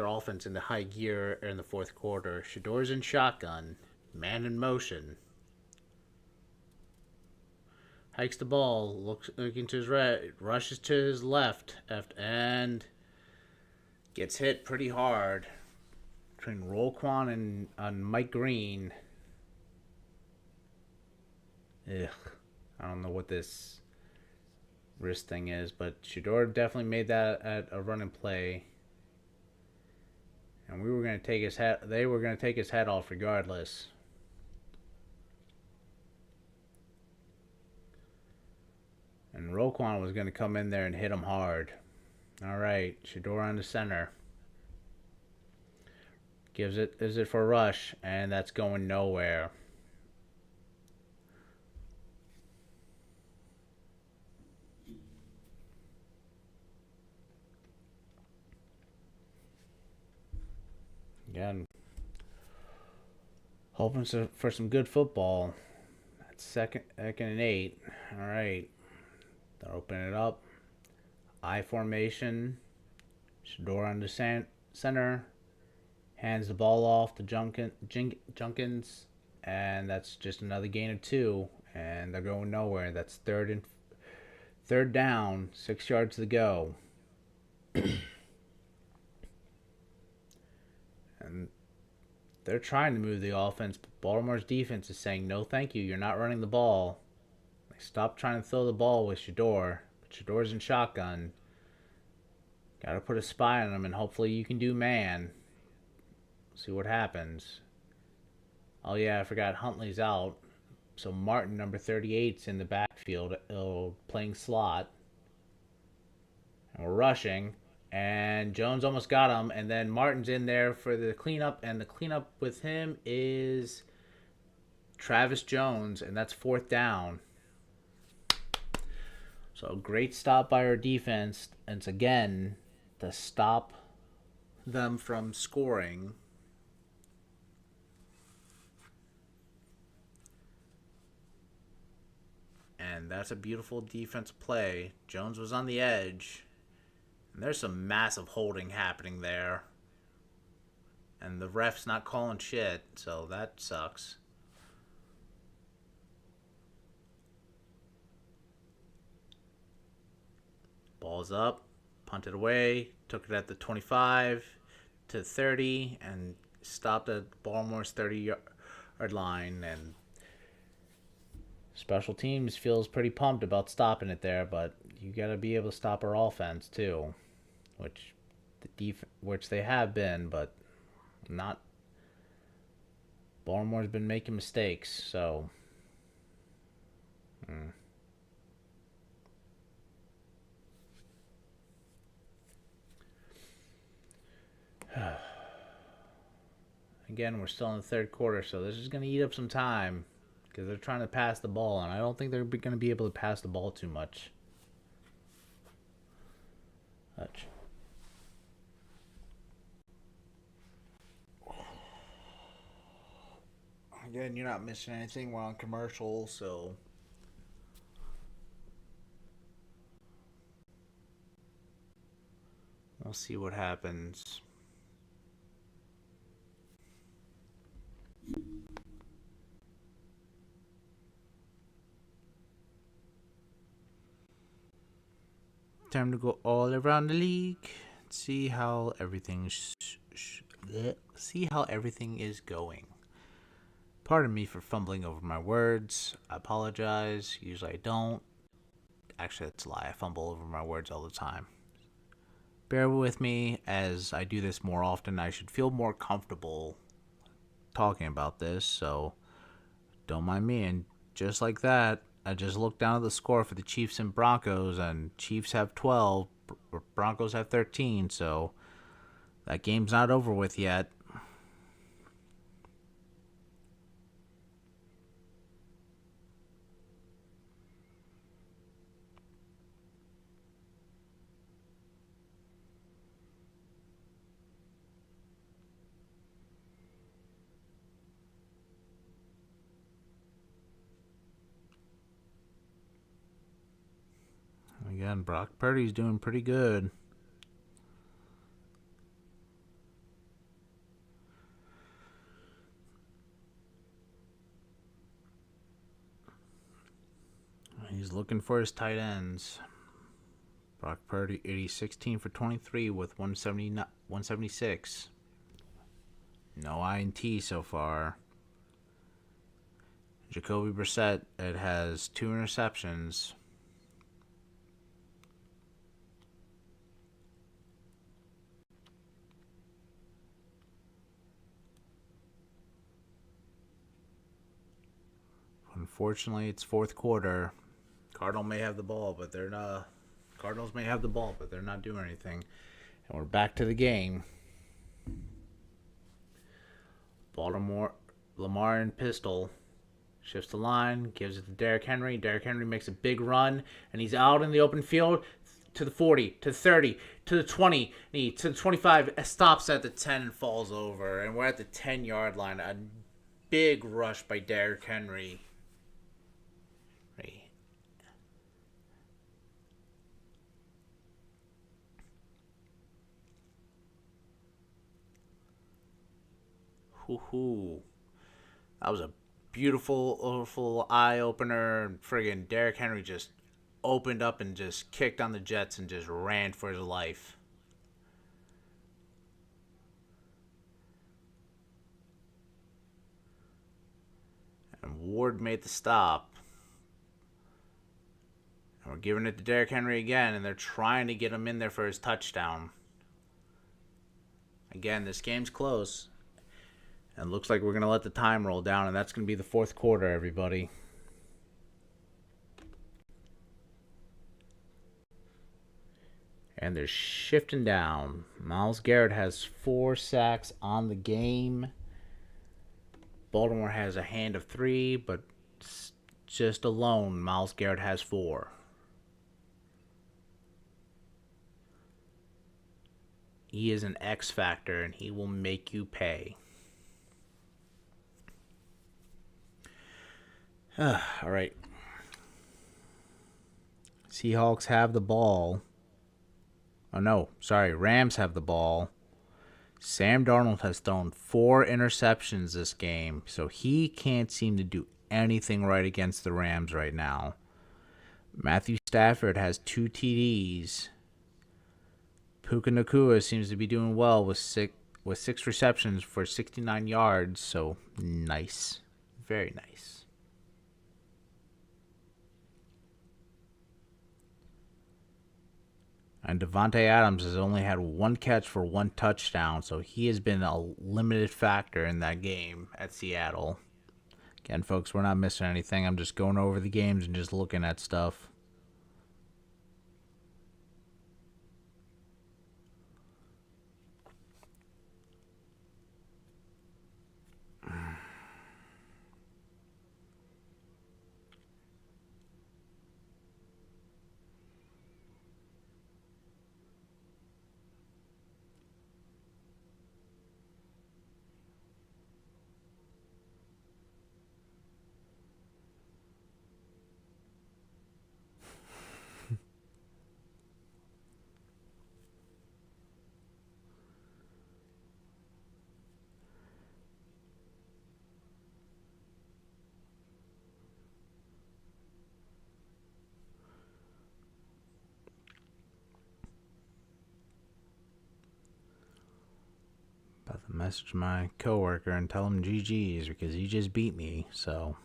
offense into high gear in the fourth quarter. Shador's in shotgun, man in motion. Hikes the ball, looking to his right, rushes to his left, and gets hit pretty hard. Between Roquan and Mike Green. Ugh. I don't know what this wrist thing is, but Shador definitely made that at a running play. And we were going to take his head. They were going to take his head off regardless. And Roquan was going to come in there and hit him hard. All right, Shador on the center. Is it for rush, and that's going nowhere. Again, hoping for some good football. That's second and 8. All right, they'll open it up. I formation. Shador on the center. Hands the ball off to Junkins, and that's just another gain of 2, and they're going nowhere. That's third down, 6 yards to go. And they're trying to move the offense, but Baltimore's defense is saying, no thank you, you're not running the ball. They stopped trying to throw the ball with Shador, but Shador's in shotgun. Gotta put a spy on him, and hopefully you can do man. See what happens. Oh yeah, I forgot Huntley's out. So Martin, number 38's in the backfield, playing slot. And we're rushing. And Jones almost got him. And then Martin's in there for the cleanup. And the cleanup with him is Travis Jones. And that's 4th down. So great stop by our defense. And it's again to stop them from scoring. And that's a beautiful defensive play. Jones was on the edge. And there's some massive holding happening there. And the ref's not calling shit, so that sucks. Ball's up, punted away, took it at the 25 to 30, and stopped at Baltimore's 30-yard line. And special teams feels pretty pumped about stopping it there, but you got to be able to stop our offense too, which they have been, but not. Baltimore's been making mistakes, so. Again, we're still in the 3rd quarter, so this is going to eat up some time because they're trying to pass the ball, and I don't think they're going to be able to pass the ball too much. Again, you're not missing anything. We're on commercial, so we'll see what happens. Time to go all around the league. See how everything is going. Pardon me for fumbling over my words. I apologize. Usually I don't. Actually, that's a lie. I fumble over my words all the time. Bear with me as I do this more often. I should feel more comfortable talking about this, so don't mind me. And just like that, I just looked down at the score for the Chiefs and Broncos, and Chiefs have 12, Broncos have 13, so that game's not over with yet. Again, Brock Purdy's doing pretty good. He's looking for his tight ends. Brock Purdy, 16 for 23 with 176. No INT so far. Jacoby Brissett, it has 2 interceptions. Unfortunately, it's 4th quarter. Cardinals may have the ball, but they're not doing anything. And we're back to the game. Baltimore, Lamar and pistol. Shifts the line, gives it to Derrick Henry. Derrick Henry makes a big run, and he's out in the open field to the 40, to the 30, to the 20, to the 25. Stops at the 10 and falls over. And we're at the 10-yard line. A big rush by Derrick Henry. That was a beautiful eye opener. Friggin' Derrick Henry just opened up and just kicked on the Jets and just ran for his life. And Ward made the stop. And we're giving it to Derrick Henry again, and they're trying to get him in there for his touchdown. Again, this game's close. And looks like we're going to let the time roll down, and that's going to be the 4th quarter, everybody. And they're shifting down. Myles Garrett has 4 sacks on the game. Baltimore has a hand of 3, but just alone, Myles Garrett has 4. He is an X factor, and he will make you pay. All right. Seahawks have the ball. Oh, no. Sorry. Rams have the ball. Sam Darnold has thrown 4 interceptions this game, so he can't seem to do anything right against the Rams right now. Matthew Stafford has 2 TDs. Puka Nacua seems to be doing well with 6 receptions for 69 yards, so nice. Very nice. And Devontae Adams has only had 1 catch for 1 touchdown, so he has been a limited factor in that game at Seattle. Again, folks, we're not missing anything. I'm just going over the games and just looking at stuff. About to message my coworker and tell him GG's because he just beat me, so.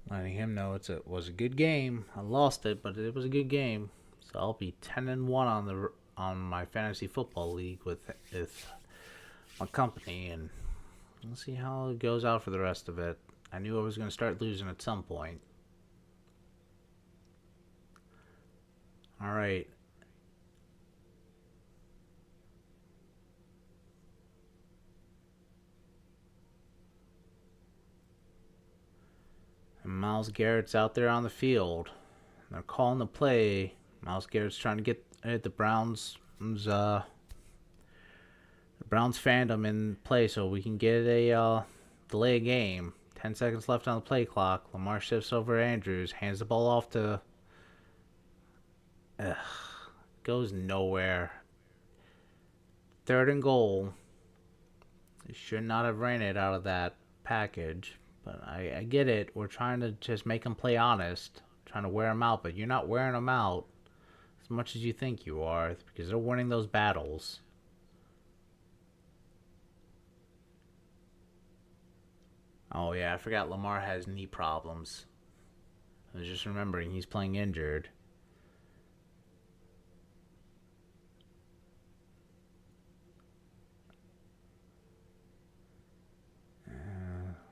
Letting him know it was a good game. I lost it, but it was a good game. So I'll be 10-1 on my fantasy football league with my company, and we'll see how it goes out for the rest of it. I knew I was going to start losing at some point. All right. And Myles Garrett's out there on the field. They're calling the play. Myles Garrett's trying to get the Browns fandom in play so we can get a delay a game. 10 seconds left on the play clock. Lamar shifts over Andrews, hands the ball off to. Goes nowhere. 3rd and goal. They should not have ran it out of that package. But I get it. We're trying to just make them play honest. Trying to wear them out. But you're not wearing them out as much as you think you are. Because they're winning those battles. Oh, yeah. I forgot Lamar has knee problems. I was just remembering he's playing injured.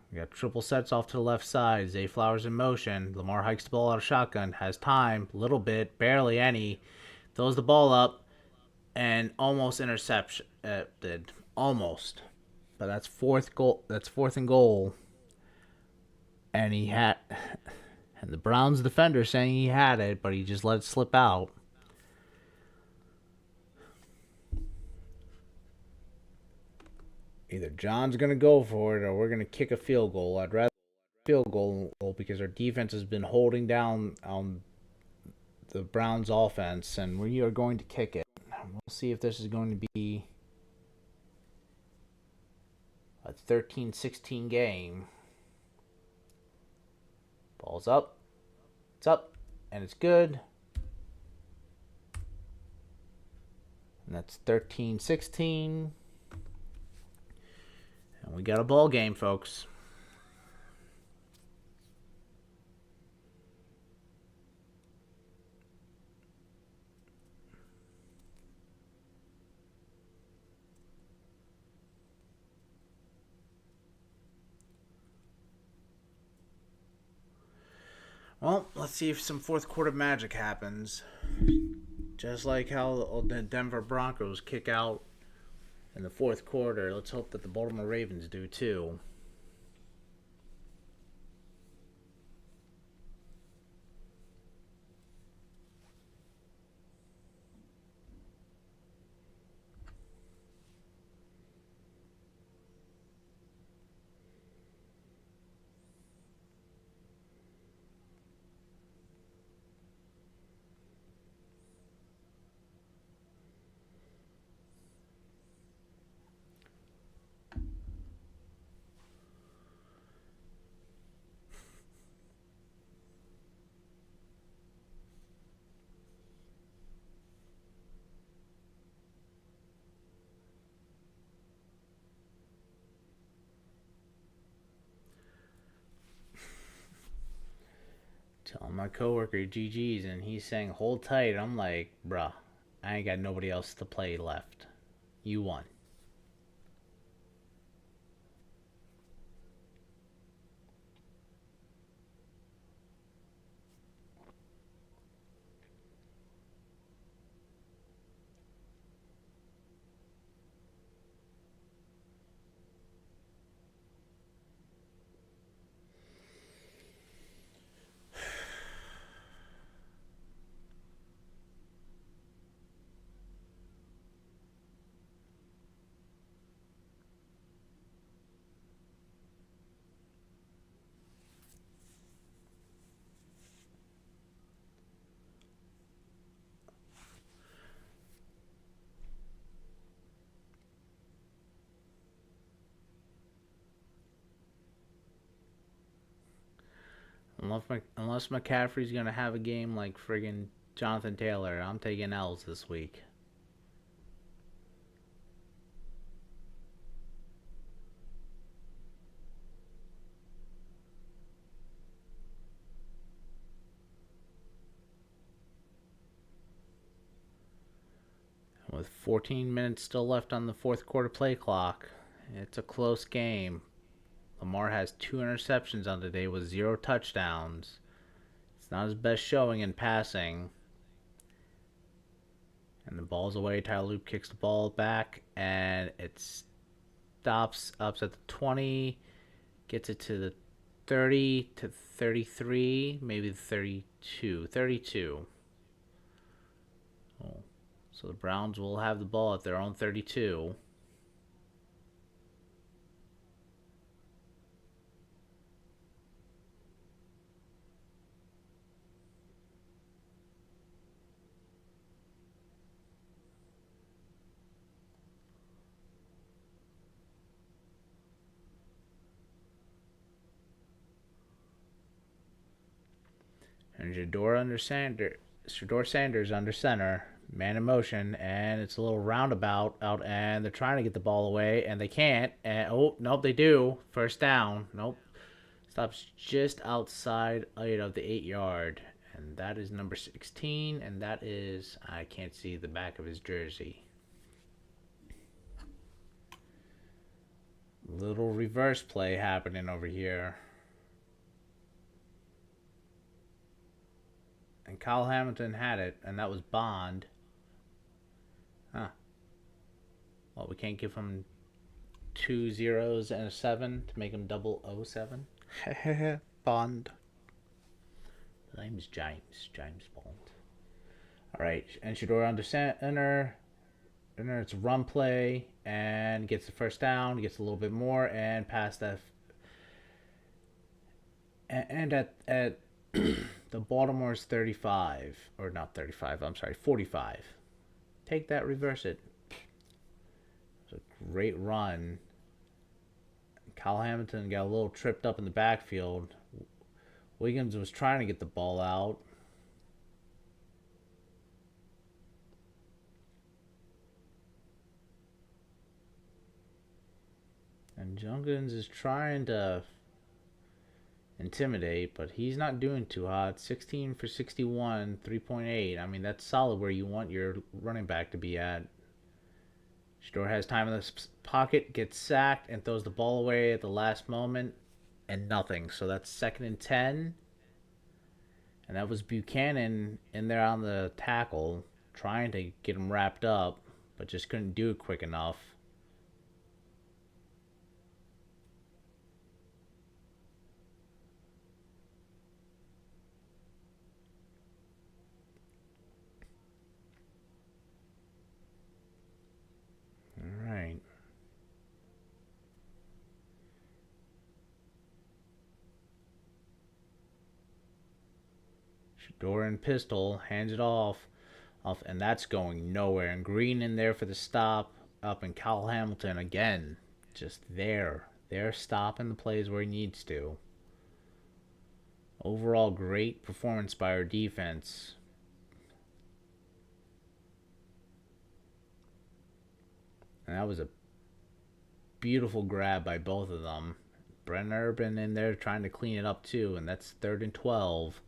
We got triple sets off to the left side. Zay Flowers in motion. Lamar hikes the ball out of shotgun. Has time. Little bit. Barely any. Throws the ball up. And almost interception. Did. Almost. But that's 4th goal. That's 4th and goal. And he had. And the Browns defender saying he had it, but he just let it slip out. Either John's going to go for it or we're going to kick a field goal. I'd rather field goal because our defense has been holding down the Browns offense, and we are going to kick it. We'll see if this is going to be a 13-16 game. Ball's up. It's up, and it's good. And that's 13-16. And we got a ball game, folks. Well, let's see if some fourth quarter magic happens. Just like how the Denver Broncos kick out in the fourth quarter, let's hope that the Baltimore Ravens do too. Telling my coworker GG's and he's saying hold tight. I'm like, bruh, I ain't got nobody else to play left. You won. Unless McCaffrey's gonna have a game like friggin' Jonathan Taylor, I'm taking L's this week. With 14 minutes still left on the fourth quarter play clock, it's a close game. Lamar has 2 interceptions on the day with 0 touchdowns. It's not his best showing in passing. And the ball's away. Tyler Loop kicks the ball back, and it stops up at the 20, gets it to the 30 to 33, maybe the 32. 32. Oh. So the Browns will have the ball at their own 32. And Shador Sanders under center, man in motion, and it's a little roundabout out, and they're trying to get the ball away, and they can't. And oh, nope, they do. First down. Nope, stops just outside of the 8 yard, and that is number 16, and that is I can't see the back of his jersey. Little reverse play happening over here. And Kyle Hamilton had it, and that was Bond. Huh. Well, we can't give him 2 zeros and a 7 to make him 007? Bond. The name is James. James Bond. Alright, and Shador under center. And it's a run play, and gets the first down, gets a little bit more, and past that. And at the Baltimore's 35, or not 35, I'm sorry, 45. Take that, reverse it. It's a great run. Kyle Hamilton got a little tripped up in the backfield. Wiggins was trying to get the ball out. And Jungins is trying to intimidate, but he's not doing too hot. 16 for 61, 3.8. I mean, that's solid where you want your running back to be at. Shador has time in the pocket, gets sacked, and throws the ball away at the last moment, and nothing. So that's 2nd and 10. And that was Buchanan in there on the tackle, trying to get him wrapped up, but just couldn't do it quick enough. All right. Shador and pistol hands it off, and that's going nowhere. And Green in there for the stop up, and Kyle Hamilton again, just there, stopping the plays where he needs to. Overall, great performance by our defense. And that was a beautiful grab by both of them. Brent Urban in there trying to clean it up too, and that's 3rd and 12.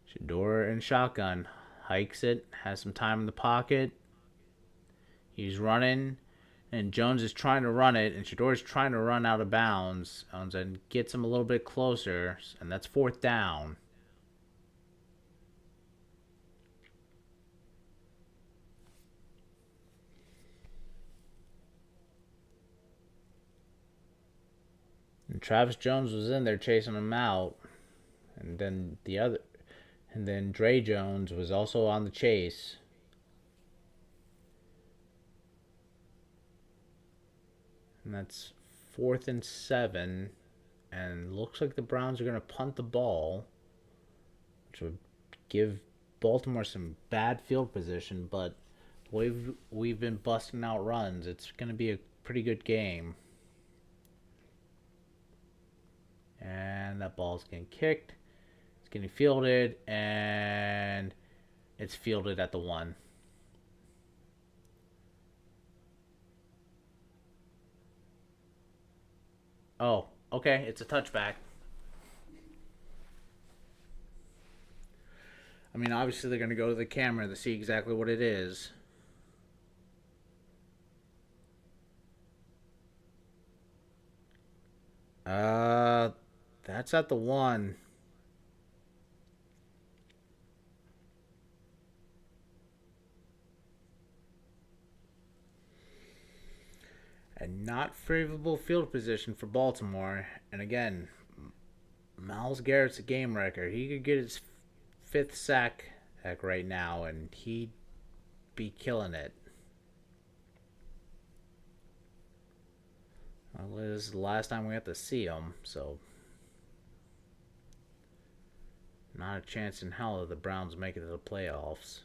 Shador in shotgun, hikes it, has some time in the pocket. He's running, and Jones is trying to run it, and Shador is trying to run out of bounds, and gets him a little bit closer, and that's 4th down. And Travis Jones was in there chasing him out, and then Dre Jones was also on the chase. And that's 4th and 7. And looks like the Browns are going to punt the ball, which would give Baltimore some bad field position. But we've been busting out runs. It's going to be a pretty good game. And that ball's getting kicked. It's getting fielded, and it's fielded at the 1. Oh, okay, it's a touchback. I mean, obviously they're going to go to the camera to see exactly what it is. That's at the 1. And not favorable field position for Baltimore. And again, Myles Garrett's a game wrecker. He could get his 5th sack right now, and he'd be killing it. Well, this is the last time we have to see him, so not a chance in hell that the Browns make it to the playoffs.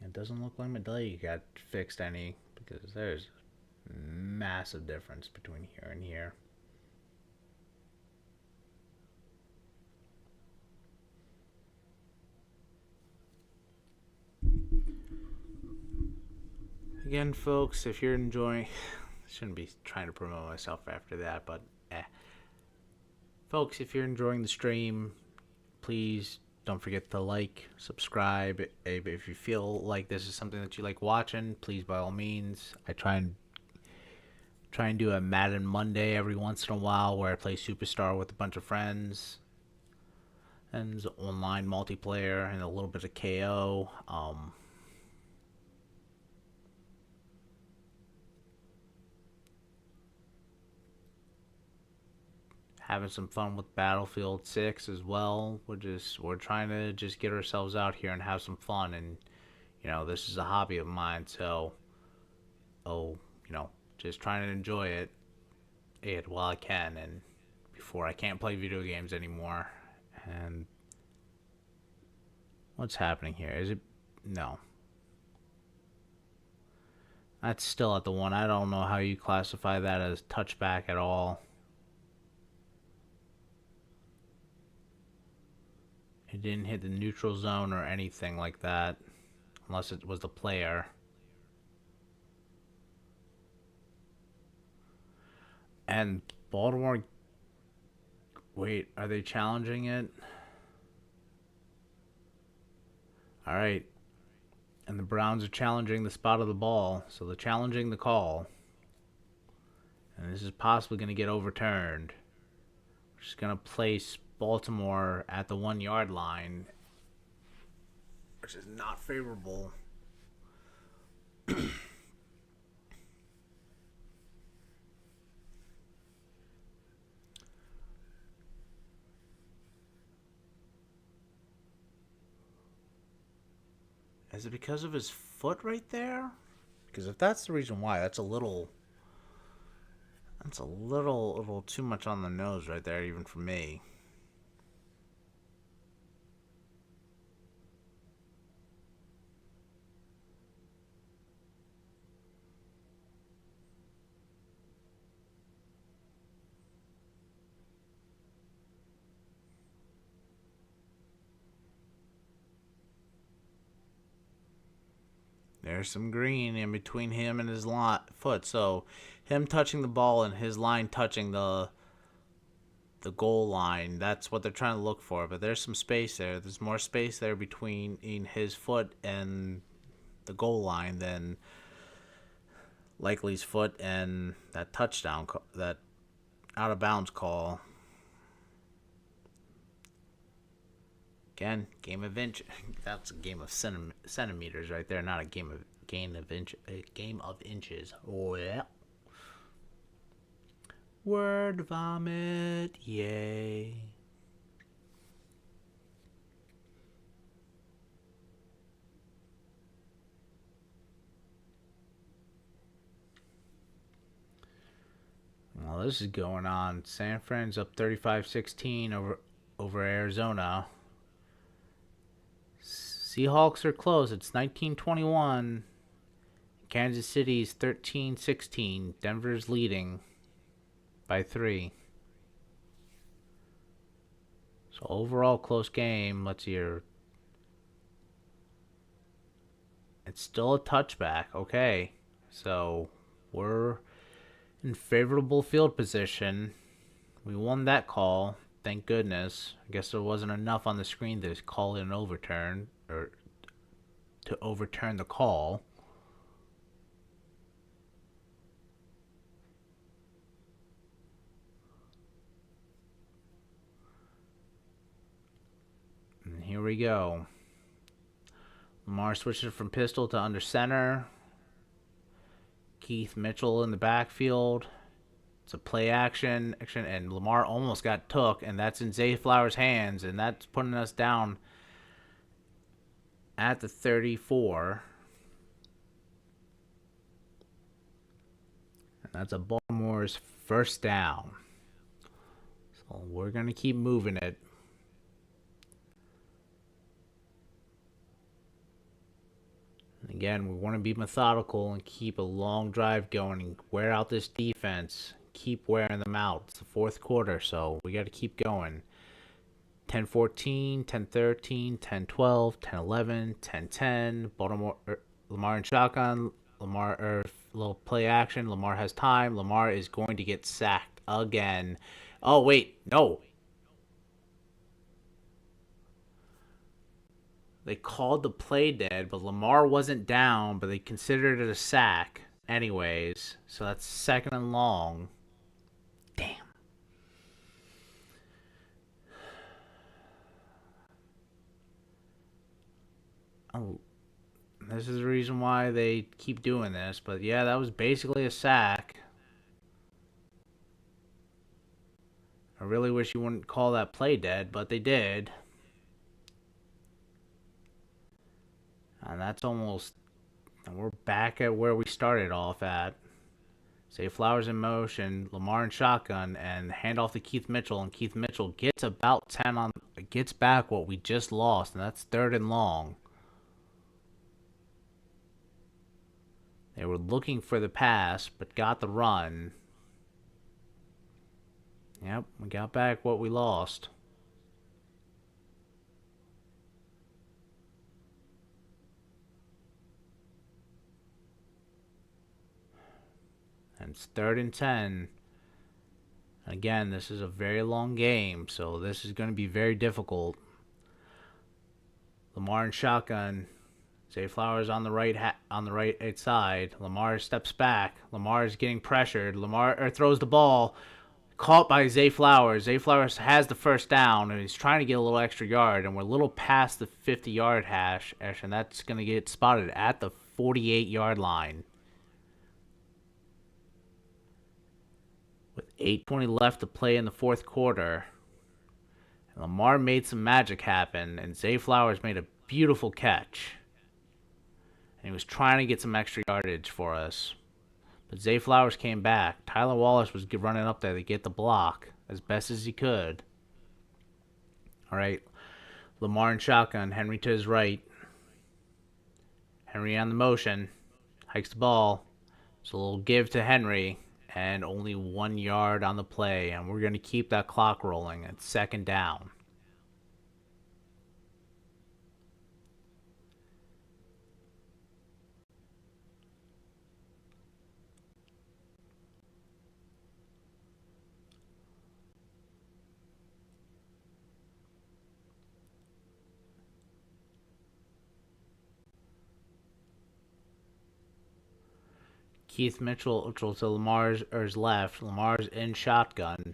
It doesn't look like Medley got fixed any, because there's massive difference between here and here. Again, folks, if you're enjoying, shouldn't be trying to promote myself after that, but folks, if you're enjoying the stream, please don't forget to like, subscribe. If you feel like this is something that you like watching, please by all means. I try and do a Madden Monday every once in a while where I play Superstar with a bunch of friends, and online multiplayer and a little bit of KO. having some fun with Battlefield 6 as well. We're trying to just get ourselves out here and have some fun, and this is a hobby of mine, so oh, just trying to enjoy it while I can, and before I can't play video games anymore. And what's happening here? Is it no? That's still at the one. I don't know how you classify that as touchback at all. It didn't hit the neutral zone or anything like that, unless it was the player. And Baltimore, wait, are they challenging it? All right. And the Browns are challenging the spot of the ball, so they're challenging the call. And this is possibly going to get overturned. Which is going to place Baltimore at the 1 yard line, which is not favorable. Is it because of his foot right there? Because if that's the reason why, that's a little too much on the nose right there, even for me. There's some green in between him and his foot. So him touching the ball and his line touching the goal line, that's what they're trying to look for. But there's some space there. There's more space there between his foot and the goal line than Likely's foot and that touchdown, that out of bounds call. Again, game of inch. That's a game of centimeters right there, not a game of inches. Oh yeah. Word vomit, yay. Well, this is going on. San Fran's up 35-16 over Arizona. Seahawks are close. It's 19-21. Kansas City's 13-16. Denver's leading by 3. So overall close game. Let's hear. It's still a touchback. Okay. So we're in favorable field position. We won that call. Thank goodness. I guess there wasn't enough on the screen to call it an overturn, or to overturn the call. And here we go. Lamar switches from pistol to under center. Keith Mitchell in the backfield. It's a play action, and Lamar almost got took, and that's in Zay Flowers' hands, and that's putting us down at the 34. And that's a Baltimore's first down. So we're going to keep moving it. And again, we want to be methodical and keep a long drive going and wear out this defense. Keep wearing them out. It's the fourth quarter, so we got to keep going. 10-14, 10-13, 10-12, 10-11, 10-10. Baltimore, Lamar in shotgun. Lamar, little play action. Lamar has time. Lamar is going to get sacked again. Oh, wait. No. They called the play dead, but Lamar wasn't down, but they considered it a sack anyways. So that's 2nd and long. Damn. Oh, this is the reason why they keep doing this. But yeah, that was basically a sack. I really wish you wouldn't call that play dead, but they did. And that's almost... And we're back at where we started off at. Zay Flowers in motion, Lamar in shotgun, and hand off to Keith Mitchell, and Keith Mitchell gets about 10 on... Gets back what we just lost, and that's 3rd and long. They were looking for the pass, but got the run. Yep, we got back what we lost. And it's 3rd and 10. Again, this is a very long game, so this is going to be very difficult. Lamar in shotgun. Zay Flowers on the right side. Lamar steps back. Lamar is getting pressured. Lamar throws the ball. Caught by Zay Flowers. Zay Flowers has the first down, and he's trying to get a little extra yard, and we're a little past the 50-yard hash, and that's going to get spotted at the 48-yard line. With 8:20 left to play in the fourth quarter, and Lamar made some magic happen, and Zay Flowers made a beautiful catch. And he was trying to get some extra yardage for us. But Zay Flowers came back. Tyler Wallace was running up there to get the block as best as he could. All right. Lamar in shotgun. Henry to his right. Henry on the motion. Hikes the ball. So a little give to Henry. And only 1 yard on the play. And we're going to keep that clock rolling at 2nd down. Keith Mitchell to Lamar's left. Lamar's in shotgun.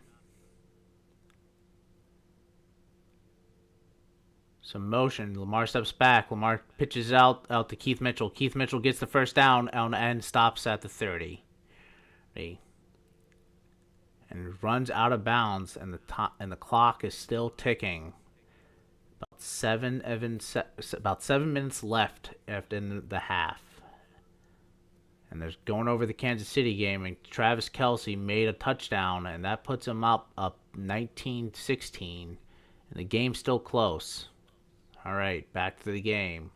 Some motion. Lamar steps back. Lamar pitches out to Keith Mitchell. Keith Mitchell gets the first down and stops at the 30. And runs out of bounds, and the clock is still ticking. About 7 minutes left in the half. And there's going over the Kansas City game, and Travis Kelce made a touchdown, and that puts him up 19-16. And the game's still close. All right, back to the game.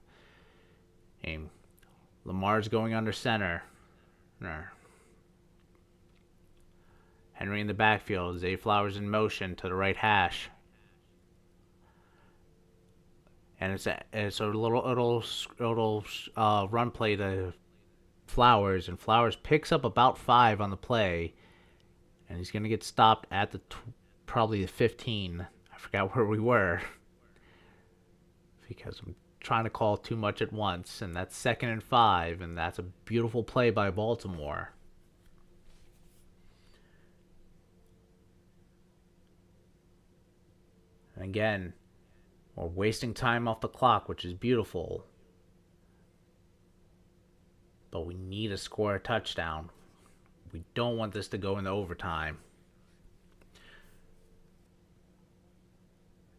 Lamar's going under center. Henry in the backfield. Zay Flowers in motion to the right hash. And it's a little run play to Flowers, and Flowers picks up about 5 on the play, and he's going to get stopped at probably the 15. I forgot where we were because I'm trying to call too much at once, and that's 2nd and 5, and that's a beautiful play by Baltimore. And again, we're wasting time off the clock, which is beautiful. But we need to score a touchdown. We don't want this to go into overtime.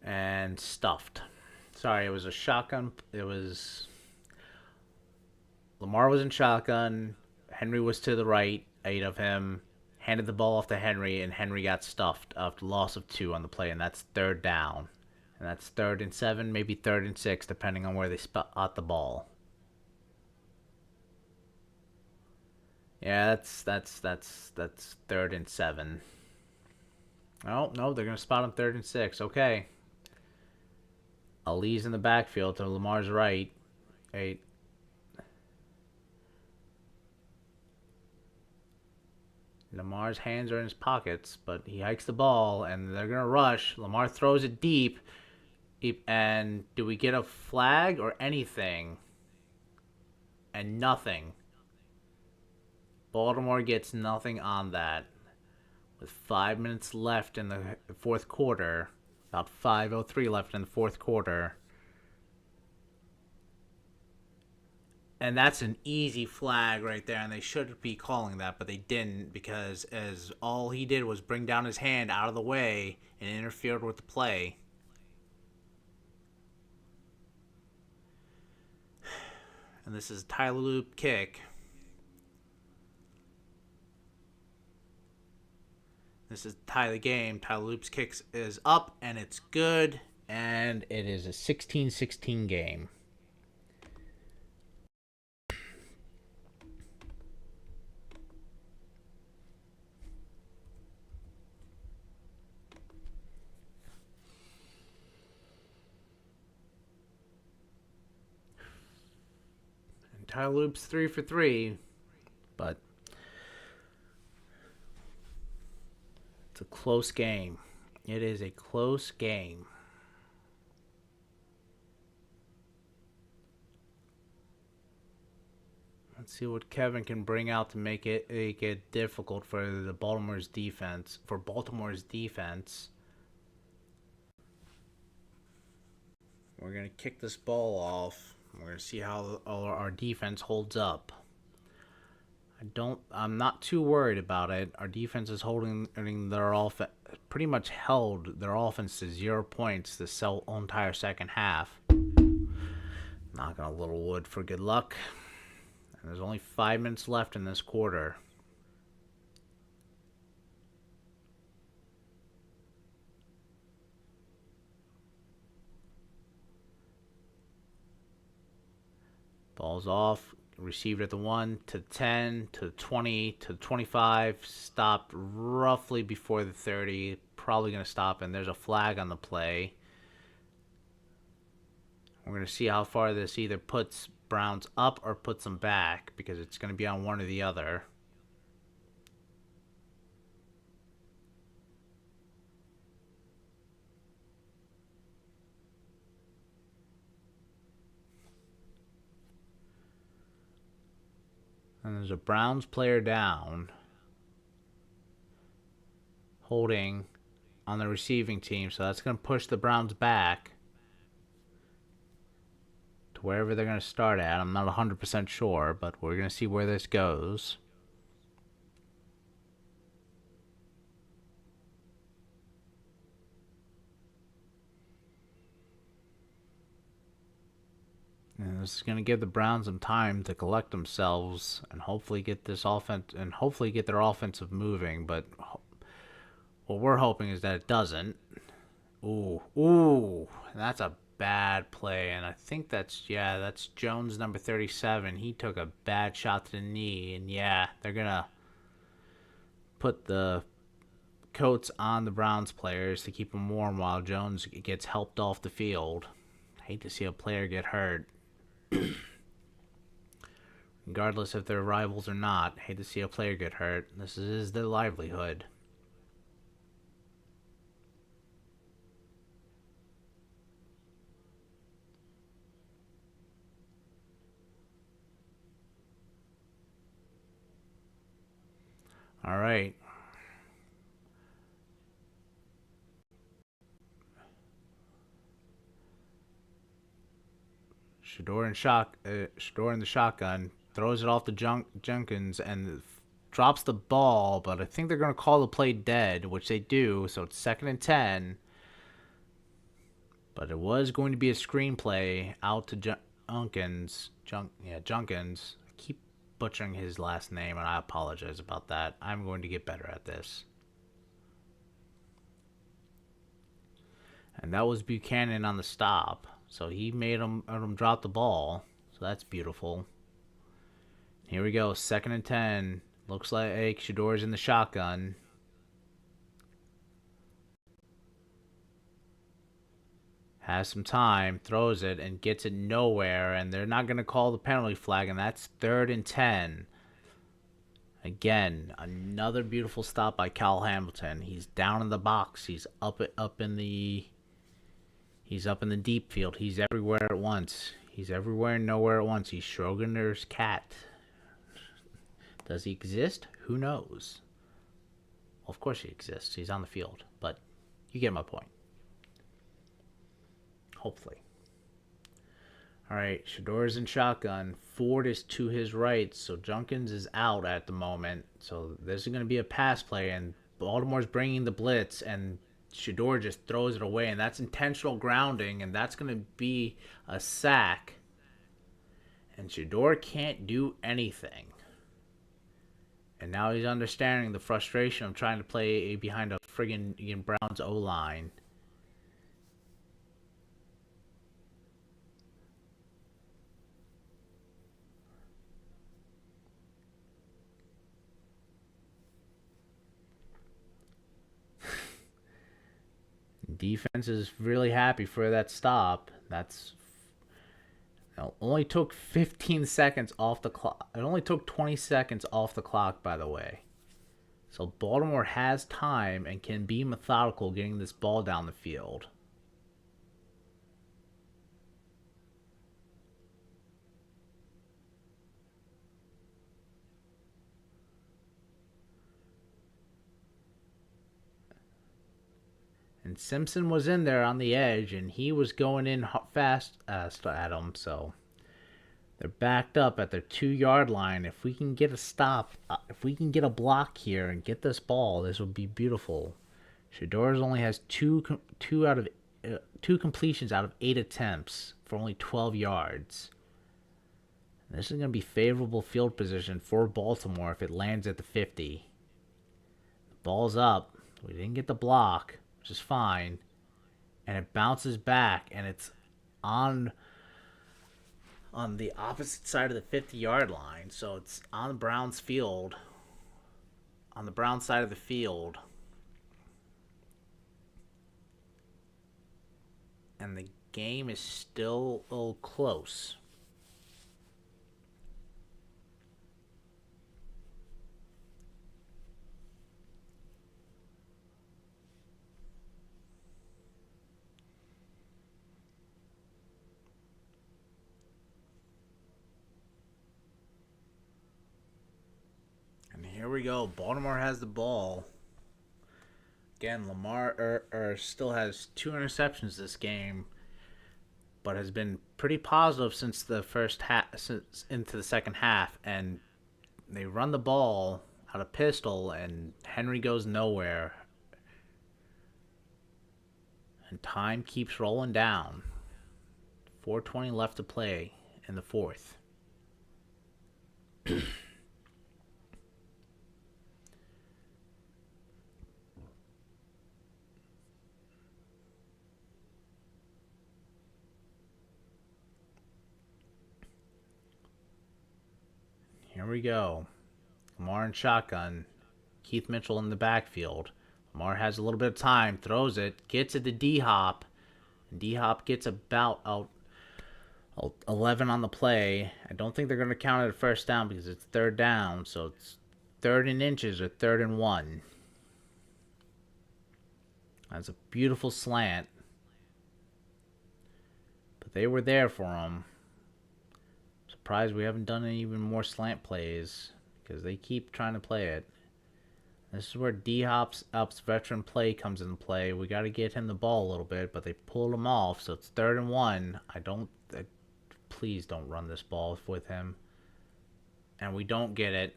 And stuffed. Sorry, it was a shotgun. Lamar was in shotgun. Henry was to the right, 8 of him. Handed the ball off to Henry, and Henry got stuffed after loss of 2 on the play, and that's 3rd down. And that's 3rd and 7, maybe 3rd and 6, depending on where they spot the ball. Yeah, that's 3rd and 7. Oh, no, they're going to spot him 3rd and 6. Okay. Ali's in the backfield to Lamar's right. 8. Lamar's hands are in his pockets, but he hikes the ball, and they're going to rush. Lamar throws it deep. And do we get a flag or anything? And nothing. Baltimore gets nothing on that. With 5 minutes left in the fourth quarter, about 5:03 left in the fourth quarter, And that's an easy flag right there, and they should be calling that, but they didn't, because as all he did was bring down his hand out of the way and interfered with the play. And this is Tyler Loop kick. This is tie the game. Tyler Loop's kicks is up, and it's good, and it is a 16-16 game. Tyler Loop's 3 for 3, but it's a close game. It is a close game. Let's see what Kevin can bring out to make it difficult for the Baltimore's defense. We're gonna kick this ball off. We're going to see how our defense holds up. I'm not too worried about it. Our defense is holding their offense, pretty much held their offense to 0 points this entire second half. Knocking a little wood for good luck. And there's only 5 minutes left in this quarter. Ball's off, received at the 1 to 10 to 20 to 25, stopped roughly before the 30, probably going to stop, and there's a flag on the play. We're going to see how far this either puts Browns up or puts them back, because it's going to be on one or the other. And there's a Browns player down, holding on the receiving team. So that's going to push the Browns back to wherever they're going to start at. I'm not 100% sure, but we're going to see where this goes. And this is going to give the Browns some time to collect themselves and hopefully get this offense and hopefully get their offensive moving. But what we're hoping is that it doesn't. Ooh, that's a bad play, and I think that's Jones, number 37. He took a bad shot to the knee, and they're gonna put the coats on the Browns players to keep them warm while Jones gets helped off the field. Hate to see a player get hurt. Regardless if they're rivals or not, hate to see a player get hurt. This is their livelihood. All right. Shedeur in the shotgun, throws it off to Jenkins and drops the ball, but I think they're going to call the play dead, which they do, so it's 2nd and 10. But it was going to be a screenplay out to Junkins. Junkins. I keep butchering his last name, and I apologize about that. I'm going to get better at this. And that was Buchanan on the stop. So he made him drop the ball. So that's beautiful. Here we go. 2nd and 10. Looks like Shedeur's in the shotgun. Has some time. Throws it and gets it nowhere. And they're not going to call the penalty flag. And that's 3rd and 10. Again, another beautiful stop by Kyle Hamilton. He's down in the box. He's up in the deep field. He's everywhere at once. He's everywhere and nowhere at once. He's Schrodinger's cat. Does he exist? Who knows? Well, of course he exists. He's on the field. But you get my point. Hopefully. All right, Shador's in shotgun. Ford is to his right, so Junkins is out at the moment. So this is going to be a pass play, and Baltimore's bringing the blitz, and Shador just throws it away, and that's intentional grounding, and that's going to be a sack. And Shador can't do anything. And now he's understanding the frustration of trying to play behind a friggin' Browns O-line. Defense is really happy for that stop. That's only took 15 seconds off the clock. It only took 20 seconds off the clock, by the way. So Baltimore has time and can be methodical getting this ball down the field. And Simpson was in there on the edge, and he was going in fast at him. So they're backed up at their 2-yard line. If we can get a stop, if we can get a block here and get this ball, this would be beautiful. Shador's only has two completions out of 8 attempts for only 12 yards. This is going to be favorable field position for Baltimore if it lands at the 50. The ball's up. We didn't get the block, which is fine. And it bounces back, and it's on the opposite side of the 50-yard line. So it's on the Browns field, on the Browns side of the field. And the game is still a little close. And here we go. Baltimore has the ball. Again, Lamar still has 2 interceptions this game, but has been pretty positive since the first half, since into the second half. And they run the ball out of pistol, and Henry goes nowhere. And time keeps rolling down. 4:20 left to play in the fourth. Here we go. Lamar in shotgun. Keith Mitchell in the backfield. Lamar has a little bit of time, throws it, gets it to D-Hop. And D-Hop gets about 11 on the play. I don't think they're going to count it a first down because it's third down. So it's 3rd and inches or 3rd and 1. That's a beautiful slant. But they were there for him. Surprised we haven't done any even more slant plays because they keep trying to play it. This is where D-Hop's veteran play comes into play. We got to get him the ball a little bit, but they pulled him off, so it's 3rd and 1. Please don't run this ball with him. And we don't get it.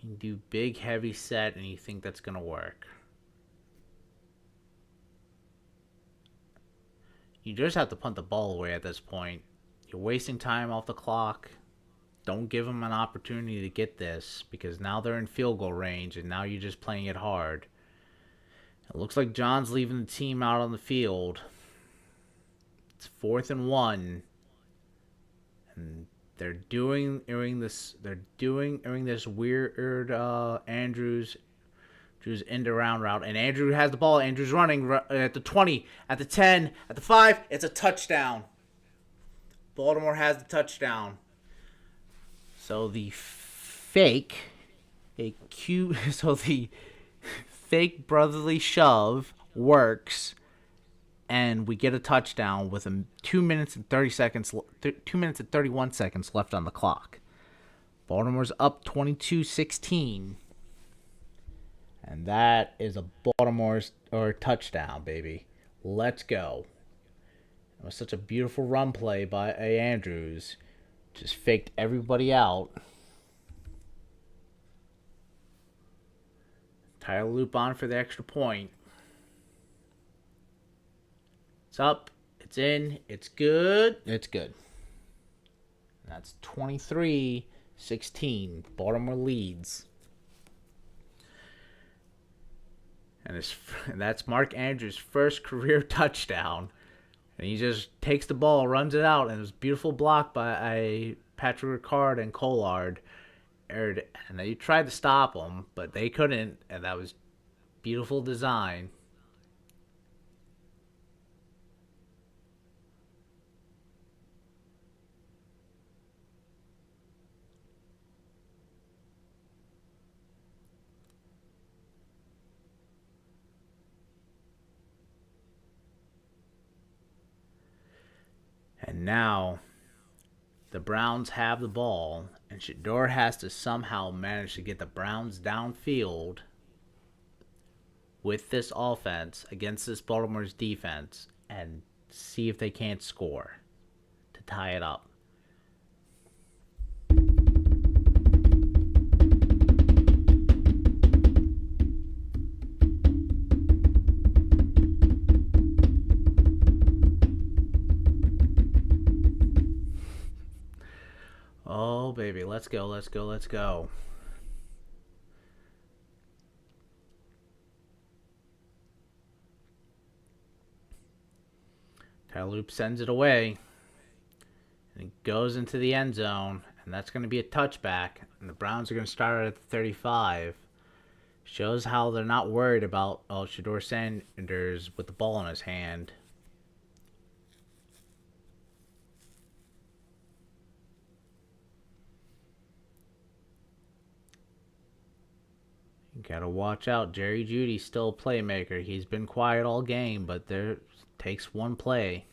You do big, heavy set, and you think that's going to work. You just have to punt the ball away at this point. You're wasting time off the clock. Don't give them an opportunity to get this because now they're in field goal range and now you're just playing it hard. It looks like John's leaving the team out on the field. It's 4th and 1. And they're doing this weird Andrews end around route, and Andrew has the ball. Andrew's running at the 20, at the 10, at the 5. It's a touchdown. Baltimore has the touchdown. So the fake brotherly shove works, and we get a touchdown with 2 minutes and 31 seconds left on the clock. Baltimore's up 22-16. And that is a Baltimore's touchdown, baby. Let's go. It was such a beautiful run play by Andrews. Just faked everybody out. Tyler Loop on for the extra point. It's up. It's in. It's good. It's good. That's 23-16. Baltimore leads. And that's Mark Andrews' first career touchdown. And he just takes the ball, runs it out, and it was a beautiful block by Patrick Ricard and Collard. And they tried to stop him, but they couldn't, and that was beautiful design. And now the Browns have the ball, and Shedeur has to somehow manage to get the Browns downfield with this offense against this Baltimore's defense and see if they can't score to tie it up. Oh, baby, let's go, let's go, let's go. Tyler Loop sends it away. And it goes into the end zone. And that's going to be a touchback. And the Browns are going to start at the 35. Shows how they're not worried about Shedeur Sanders with the ball in his hand. You gotta watch out. Jerry Jeudy's still a playmaker. He's been quiet all game, but there takes one play.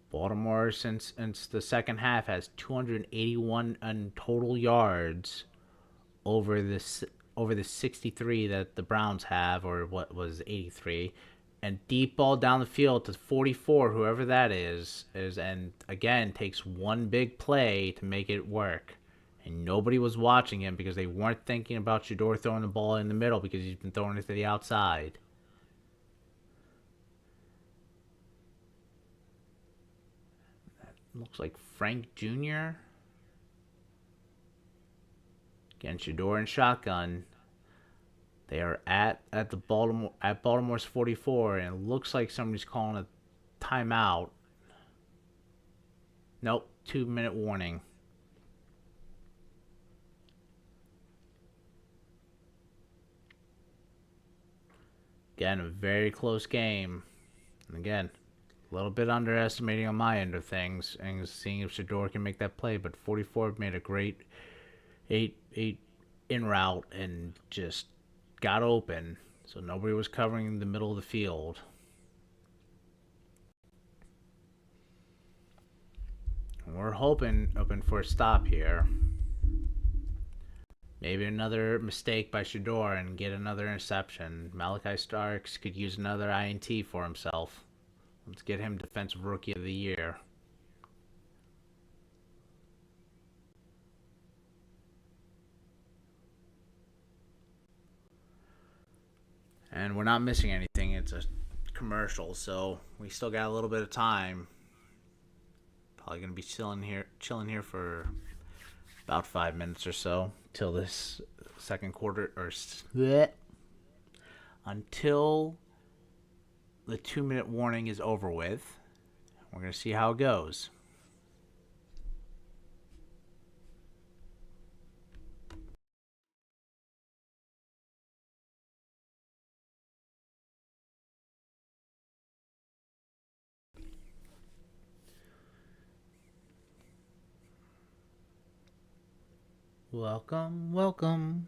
Baltimore, since the second half, has 281 total yards over the 63 that the Browns have, or what was 83. And deep ball down the field to 44, whoever that is, and again takes one big play to make it work. And nobody was watching him because they weren't thinking about Shedeur throwing the ball in the middle because he's been throwing it to the outside. That looks like Frank Jr. Again, Shedeur in shotgun. They are at Baltimore's 44, and it looks like somebody's calling a timeout. Nope, 2-minute warning. Again, a very close game. And again, a little bit underestimating on my end of things and seeing if Shedeur can make that play, but 44 made a great 8 in route and just got open, so nobody was covering the middle of the field. We're hoping for a stop here. Maybe another mistake by Shedeur and get another interception. Malachi Starks could use another INT for himself. Let's get him Defensive Rookie of the Year. And we're not missing anything. It's a commercial, so we still got a little bit of time. Probably going to be chilling here for about 5 minutes or so till this second quarter, or until the 2-minute warning is over with. We're going to see how it goes. Welcome, welcome.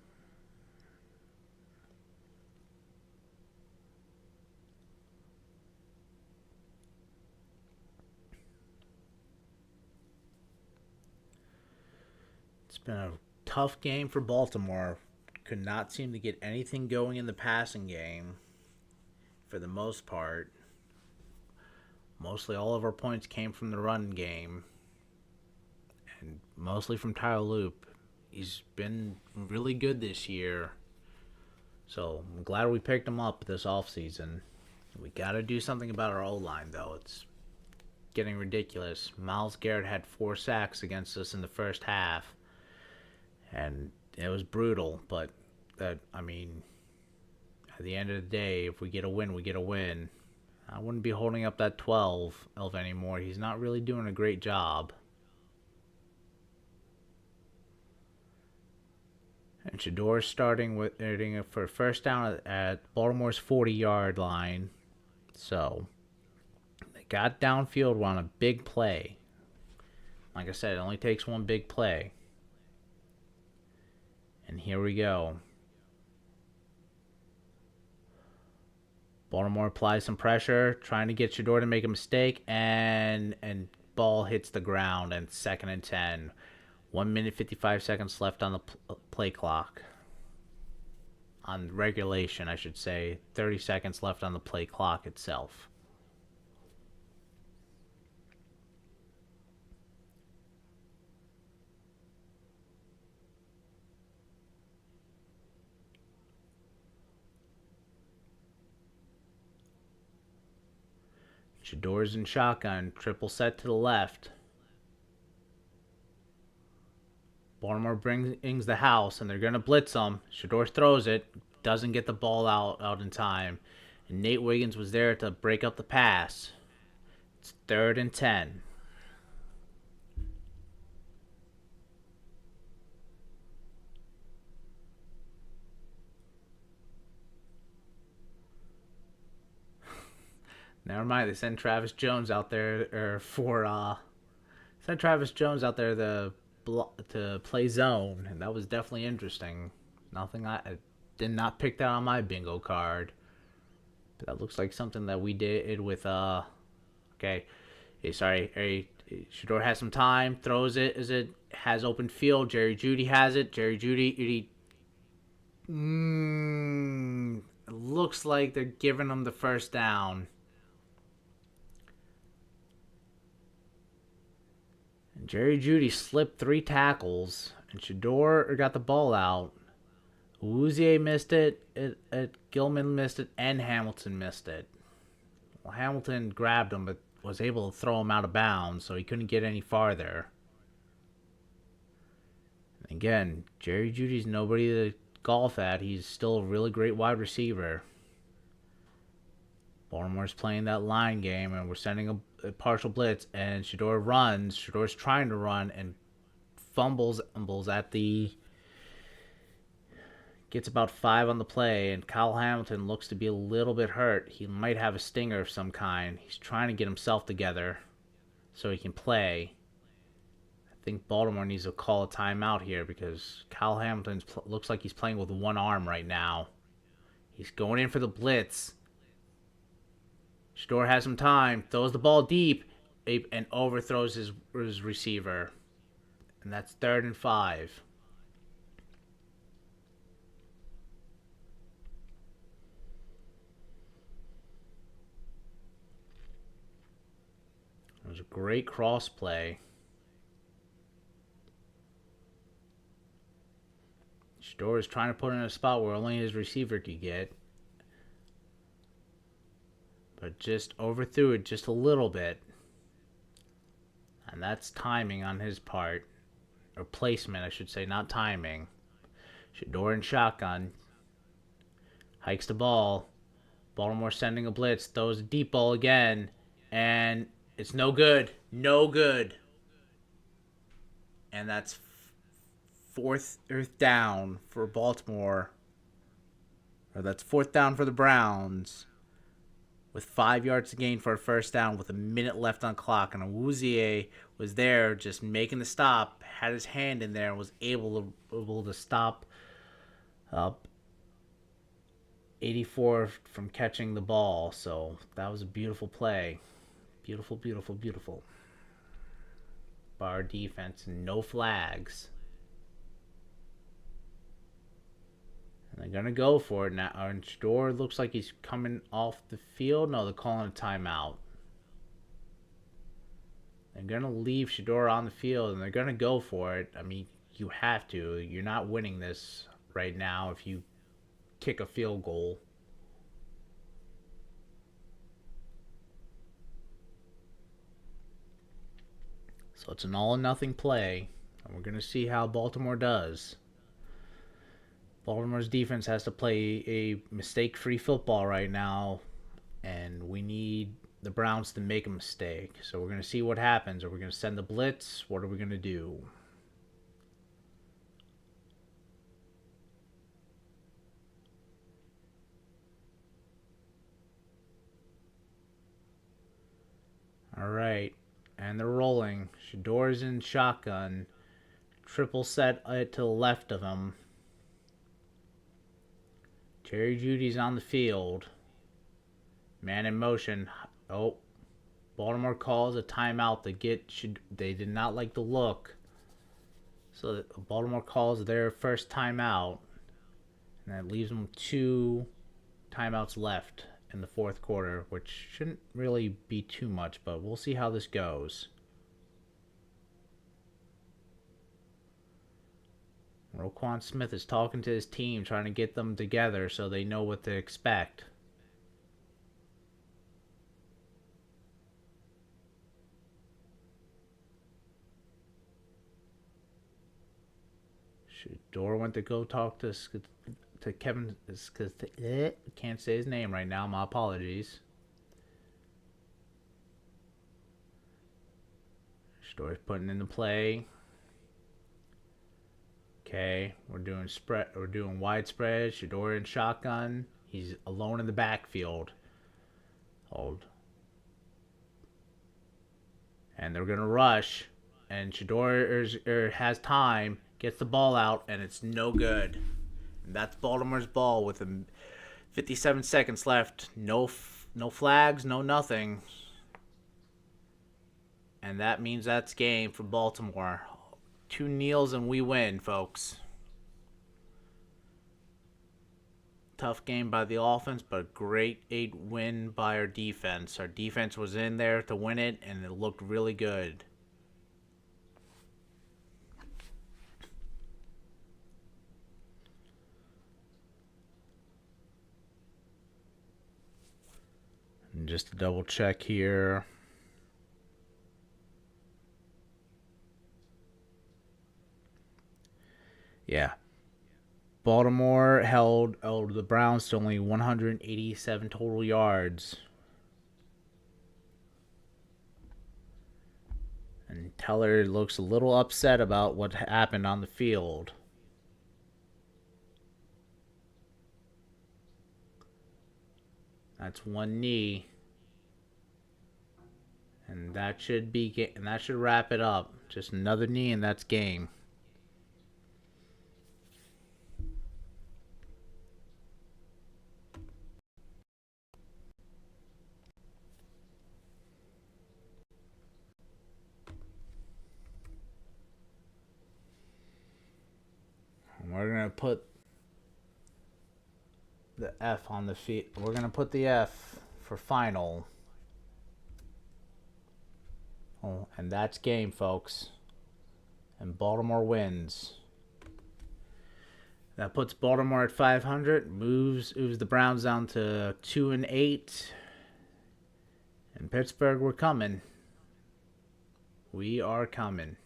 It's been a tough game for Baltimore. Could not seem to get anything going in the passing game for the most part. Mostly all of our points came from the run game, and mostly from Tyler Loop. He's been really good this year, so I'm glad we picked him up this offseason. We got to do something about our O-line, though. It's getting ridiculous. Myles Garrett had 4 sacks against us in the first half, and it was brutal, but at the end of the day, if we get a win, we get a win. I wouldn't be holding up that 12 anymore. He's not really doing a great job. And Shedeur starting with for first down at Baltimore's 40-yard line. So they got downfield on a big play. Like I said, it only takes one big play. And here we go. Baltimore applies some pressure, trying to get Shedeur to make a mistake, and ball hits the ground, and 2nd and 10. 1 minute 55 seconds left on the play clock. On regulation, I should say. 30 seconds left on the play clock itself. Shedeur's in shotgun. Triple set to the left. Baltimore brings the house, and they're going to blitz him. Shedeur throws it. Doesn't get the ball out in time. And Nate Wiggins was there to break up the pass. It's 3rd and 10. Never mind. They send Travis Jones out there to play zone, and that was definitely interesting. Nothing I did not pick that on my bingo card, but that looks like something that we did with okay. Shedeur has some time, throws it as it has open field. Jerry Jeudy has it. It looks like they're giving him the first down. Jerry Jeudy slipped 3 tackles, and Shedeur got the ball out. Awuzie missed it, Gilman missed it, and Hamilton missed it. Well, Hamilton grabbed him, but was able to throw him out of bounds, so he couldn't get any farther. Again, Jerry Jeudy's nobody to golf at. He's still a really great wide receiver. Baltimore's playing that line game, and we're sending a partial blitz, and Shedeur runs. Shedeur's trying to run and fumbles at the... Gets about 5 on the play, and Kyle Hamilton looks to be a little bit hurt. He might have a stinger of some kind. He's trying to get himself together so he can play. I think Baltimore needs to call a timeout here because Kyle Hamilton looks like he's playing with one arm right now. He's going in for the blitz. Shedeur has some time, throws the ball deep, and overthrows his receiver. And that's 3rd and 5. It was a great cross play. Shedeur is trying to put it in a spot where only his receiver could get. But just overthrew it just a little bit. And that's timing on his part. Or placement, I should say, not timing. Shedeur in shotgun. Hikes the ball. Baltimore sending a blitz. Throws a deep ball again. And it's no good. No good. And that's 4th down for Baltimore. Or that's 4th down for the Browns. With 5 yards to gain for a first down with a minute left on clock. And Awuzie was there just making the stop, had his hand in there, and was able to stop 84 from catching the ball. So that was a beautiful play. Beautiful, beautiful, beautiful. By our defense, no flags. And they're going to go for it now. And Shador looks like he's coming off the field. No, they're calling a timeout. They're going to leave Shador on the field, and they're going to go for it. I mean, you have to. You're not winning this right now if you kick a field goal. So it's an all-or-nothing play, and we're going to see how Baltimore does. Baltimore's defense has to play a mistake-free football right now, and we need the Browns to make a mistake. So we're going to see what happens. Are we going to send the blitz? What are we going to do? All right, and they're rolling. Shador's in shotgun. Triple set to the left of him. Jerry Jeudy's on the field. Man in motion. Oh, Baltimore calls a timeout to get. They did not like the look. So Baltimore calls their first timeout. And that leaves them 2 timeouts left in the fourth quarter, which shouldn't really be too much, but we'll see how this goes. Roquan Smith is talking to his team, trying to get them together so they know what to expect. Shador went to go talk to Kevin. Can't say his name right now. My apologies. Shador's putting in the play. Okay, we're doing spread. We're doing widespread. Shador in shotgun. He's alone in the backfield. Hold. And they're gonna rush. And Shador has time. Gets the ball out, and it's no good. And that's Baltimore's ball with 57 seconds left. No flags, no nothing. And that means that's game for Baltimore. 2 kneels and we win, folks. Tough game by the offense, but a great 8 win by our defense. Our defense was in there to win it, and it looked really good. And just to double check here. Yeah. Baltimore held the Browns to only 187 total yards. And Teller looks a little upset about what happened on the field. That's 1 knee. And that should wrap it up. Just another knee and that's game. We're going to put the F on the feet. We're going to put the F for final. Oh, and that's game, folks. And Baltimore wins. That puts Baltimore at 500. Moves the Browns down to 2-8. And Pittsburgh, we're coming. We are coming.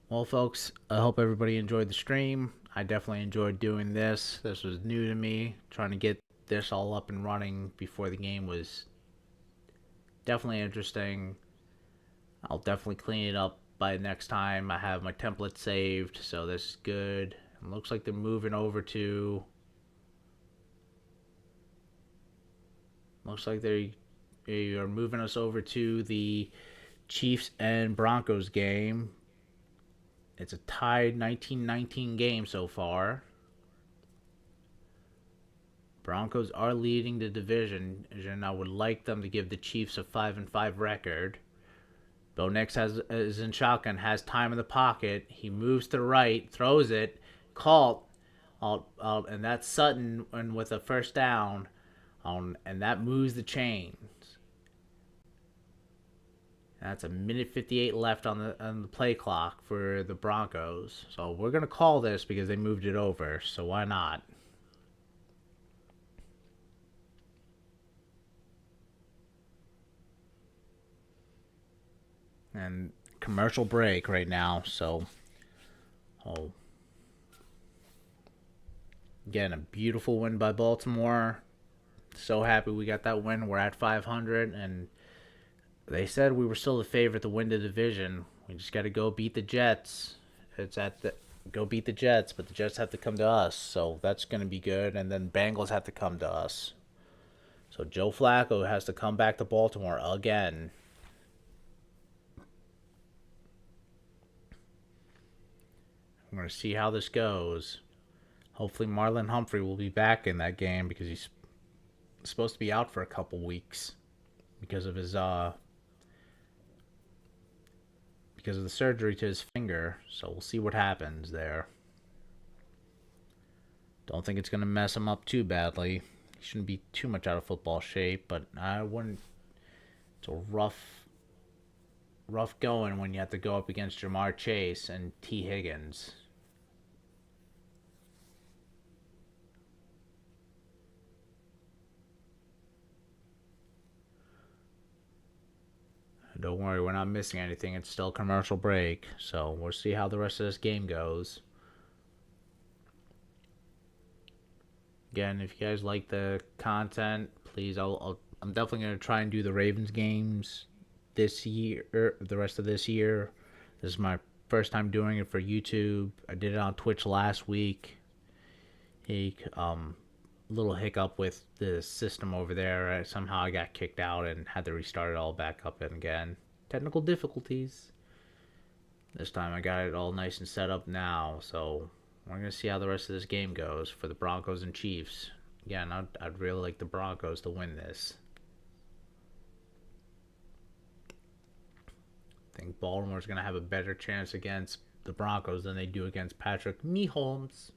Well, folks, I hope everybody enjoyed the stream. I definitely enjoyed doing this. This was new to me. Trying to get this all up and running before the game was definitely interesting. I'll definitely clean it up by next time. I have my template saved, so this is good. It looks like they're moving over to... Looks like they are moving us over to the Chiefs and Broncos game. It's a tied 19-19 game so far. Broncos are leading the division, and I would like them to give the Chiefs a 5-5 record. Bo Nix is in shotgun, has time in the pocket. He moves to the right, throws it, caught, and that's Sutton and with a first down, and that moves the chains. That's a minute 58 left on the play clock for the Broncos. So we're gonna call this because they moved it over. So why not? And commercial break right now. So, oh, again, a beautiful win by Baltimore. So happy we got that win. We're at 500, and they said we were still the favorite to win the division. We just got to go beat the Jets. It's at the go beat the Jets, but the Jets have to come to us, so that's going to be good. And then Bengals have to come to us. So Joe Flacco has to come back to Baltimore again. I'm going to see how this goes. Hopefully Marlon Humphrey will be back in that game because he's supposed to be out for a couple weeks because of his because of the surgery to his finger. So we'll see what happens there. Don't think it's going to mess him up too badly. He shouldn't be too much out of football shape, but I wouldn't. It's a rough going when you have to go up against Jamar Chase and T. Higgins. Don't worry, we're not missing anything. It's still commercial break, so we'll see how the rest of this game goes. Again, if you guys like the content, please, I'm definitely gonna try and do the Ravens games this year, the rest of this year. This is my first time doing it for YouTube. I did it on Twitch last week. Little hiccup with the system over there. Somehow I got kicked out and had to restart it all back up and again. Technical difficulties. This time I got it all nice and set up now, so we're going to see how the rest of this game goes for the Broncos and Chiefs. Again, I'd really like the Broncos to win this. I think Baltimore's going to have a better chance against the Broncos than they do against Patrick Mahomes.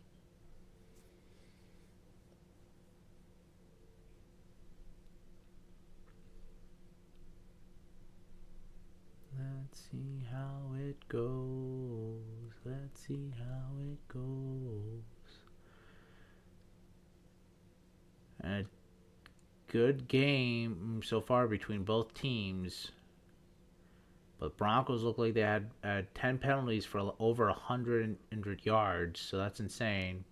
Let's see how it goes. Let's see how it goes. A good game so far between both teams. But Broncos look like they had 10 penalties for over 100 yards, so that's insane.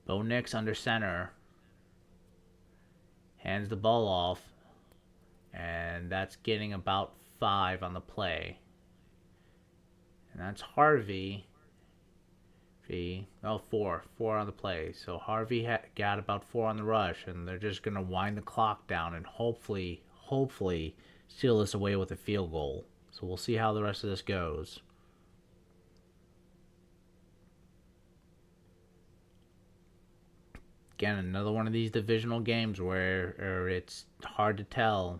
Bo Nix under center. Hands the ball off. And that's getting about 5 on the play. And that's Harvey. Four on the play. So Harvey got about 4 on the rush, and they're just going to wind the clock down and hopefully seal this away with a field goal. So we'll see how the rest of this goes. Again, another one of these divisional games where it's hard to tell.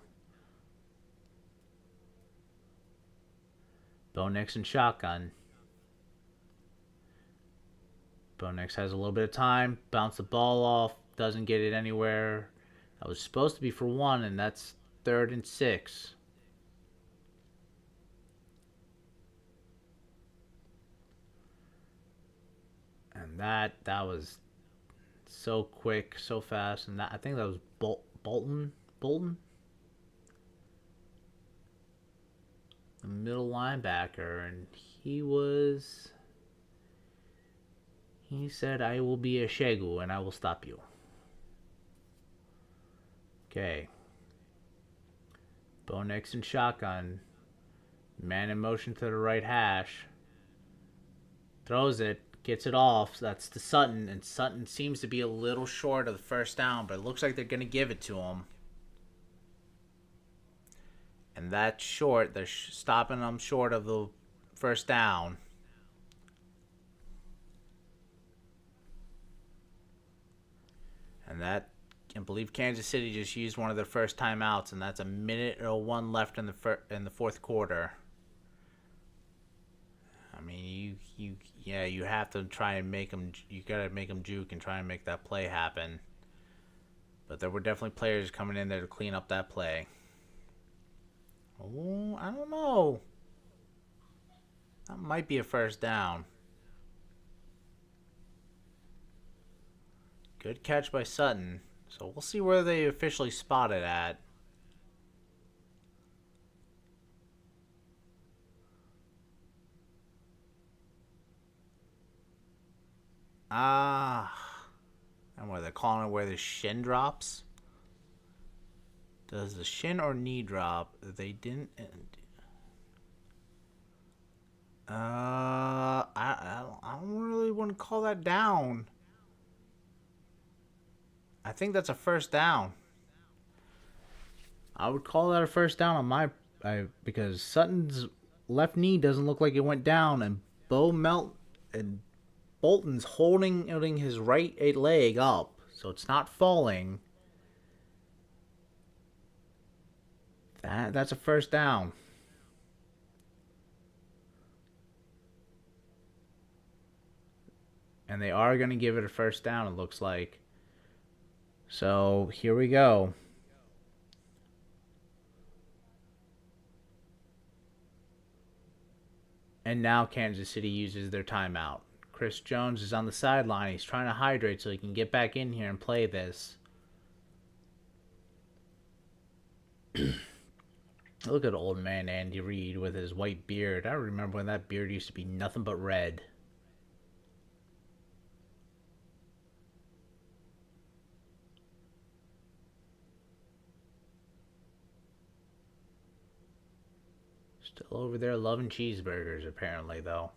Bo Nix and shotgun. Bo Nix has a little bit of time. Bounce the ball off. Doesn't get it anywhere. That was supposed to be for 1, and that's 3rd and 6. And that was so quick, so fast. And I think that was Bolton? The middle linebacker. And he said, I will be a Shegu and I will stop you. Okay. Bo Nix and shotgun. Man in motion to the right hash. Throws it. Gets it off. That's to Sutton. And Sutton seems to be a little short of the first down. But it looks like they're going to give it to him. And that's short. They're stopping him short of the first down. And that, I believe Kansas City just used one of their first timeouts, and that's a minute or 1 left in the fourth quarter. you have to try and make them. You gotta make them juke and try and make that play happen. But there were definitely players coming in there to clean up that play. Oh, I don't know. That might be a first down. Good catch by Sutton. So we'll see where they officially spot it at. And where they're calling it where the shin drops. Does the shin or knee drop? They didn't. I don't really want to call that down. I think that's a first down. I would call that a first down on because Sutton's left knee doesn't look like it went down, and Bolton's holding his right leg up, so it's not falling. That's a first down. And they are going to give it a first down, it looks like. So here we go. And now Kansas City uses their timeout. Chris Jones is on the sideline. He's trying to hydrate so he can get back in here and play this. Look at old man Andy Reid with his white beard. I remember when that beard used to be nothing but red. Still over there loving cheeseburgers, apparently, though.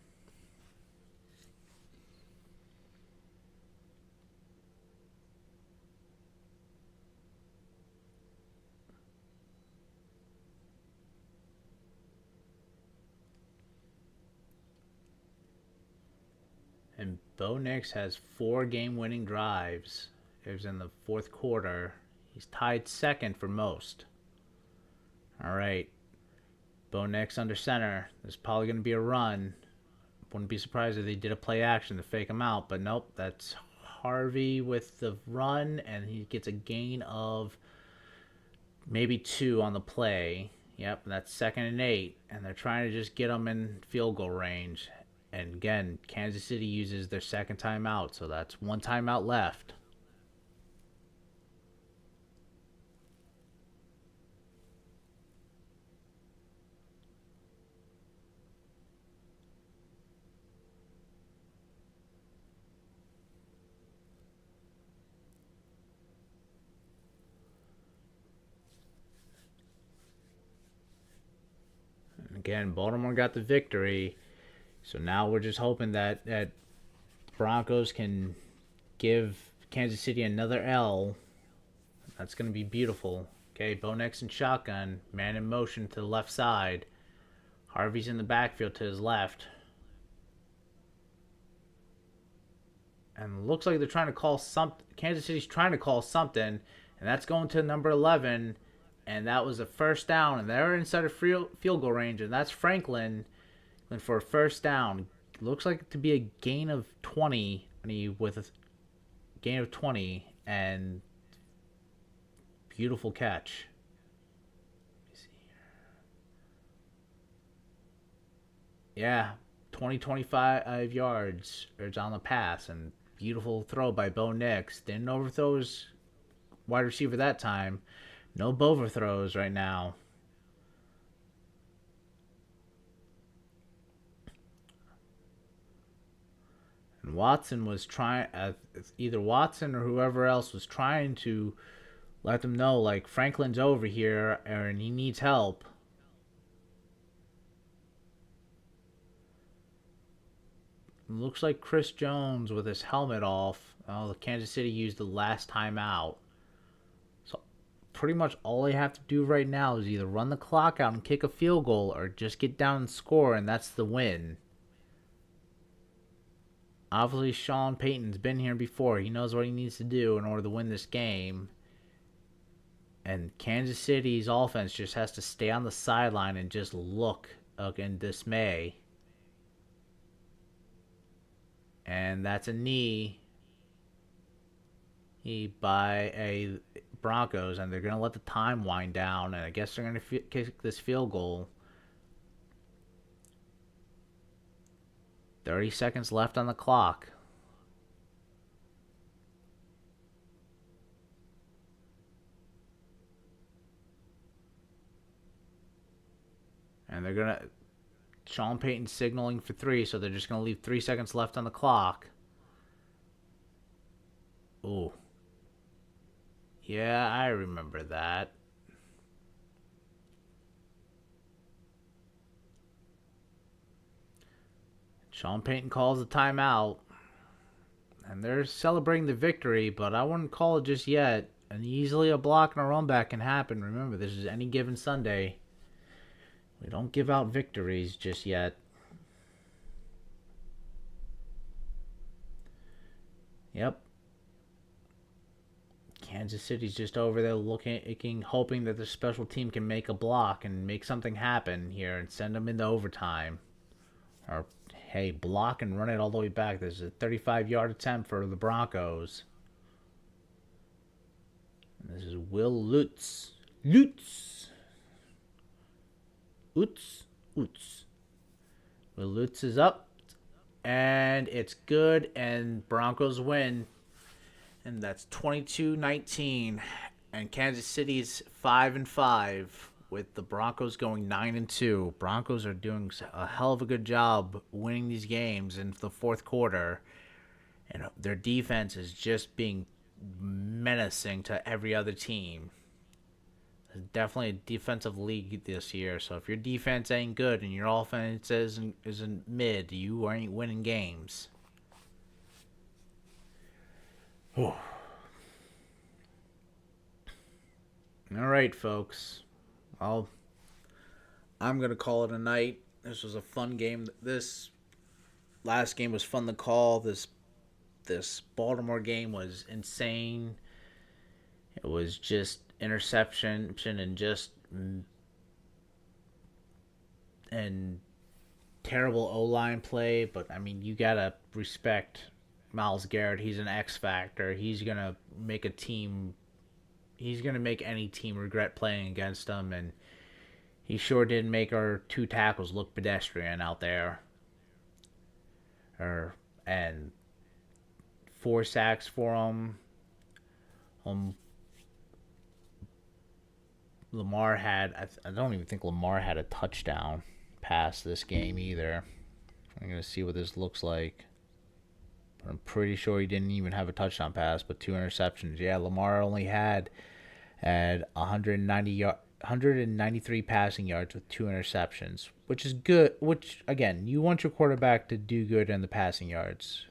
And Bo Nix has 4 game-winning drives. It was in the fourth quarter. He's tied second for most. All right. Bo Nix under center. There's probably going to be a run. Wouldn't be surprised if they did a play action to fake him out. But nope, that's Harvey with the run, and he gets a gain of maybe 2 on the play. Yep, that's 2nd and 8. And they're trying to just get him in field goal range. And again, Kansas City uses their second timeout, so that's 1 timeout left. And again, Baltimore got the victory. So now we're just hoping that Broncos can give Kansas City another L. That's going to be beautiful. Okay, Bo Nix and shotgun. Man in motion to the left side. Harvey's in the backfield to his left. And looks like they're trying to call something. Kansas City's trying to call something. And that's going to number 11. And that was a first down. And they're inside of field goal range. And that's Franklin. And for a first down, looks like it to be a gain of 20 with a gain of 20 and beautiful catch. Let me see here. Yeah, 25 yards it's on the pass and beautiful throw by Bo Nix. Didn't overthrow his wide receiver that time. No overthrows right now. And Watson was trying, either Watson or whoever else was trying to let them know, like, Franklin's over here and he needs help. It looks like Chris Jones with his helmet off. Oh, Kansas City used the last time out. So pretty much all they have to do right now is either run the clock out and kick a field goal or just get down and score, and that's the win. Obviously, Sean Payton's been here before. He knows what he needs to do in order to win this game. And Kansas City's offense just has to stay on the sideline and just look in dismay. And that's a knee by a Broncos, and they're going to let the time wind down, and I guess they're going to kick this field goal. 30 seconds left on the clock. And they're going to... Sean Payton signaling for 3, so they're just going to leave 3 seconds left on the clock. Ooh. Yeah, I remember that. Sean Payton calls the timeout. And they're celebrating the victory, but I wouldn't call it just yet. And easily a block and a run back can happen. Remember, this is any given Sunday. We don't give out victories just yet. Yep. Kansas City's just over there looking, hoping that the special team can make a block and make something happen here and send them into overtime. Or, hey, block and run it all the way back. There's a 35-yard attempt for the Broncos. And this is Will Lutz. Will Lutz is up. And it's good, and Broncos win. And that's 22-19. And Kansas City's 5-5, with the Broncos going 9-2. Broncos are doing a hell of a good job winning these games in the fourth quarter. And their defense is just being menacing to every other team. It's definitely a defensive league this year. So if your defense ain't good and your offense isn't mid, you ain't winning games. All right, folks. Well, I'm going to call it a night. This was a fun game. This last game was fun to call. This Baltimore game was insane. It was just interception and terrible O-line play. But, I mean, you got to respect Myles Garrett. He's an X factor. He's going to make any team regret playing against him, and he sure did make our 2 tackles look pedestrian out there. And 4 sacks for him. Lamar had... I don't even think Lamar had a touchdown pass this game either. I'm going to see what this looks like. I'm pretty sure he didn't even have a touchdown pass, but 2 interceptions. Yeah, Lamar only had 193 passing yards with 2 interceptions, which is good. Which, again, you want your quarterback to do good in the passing yards.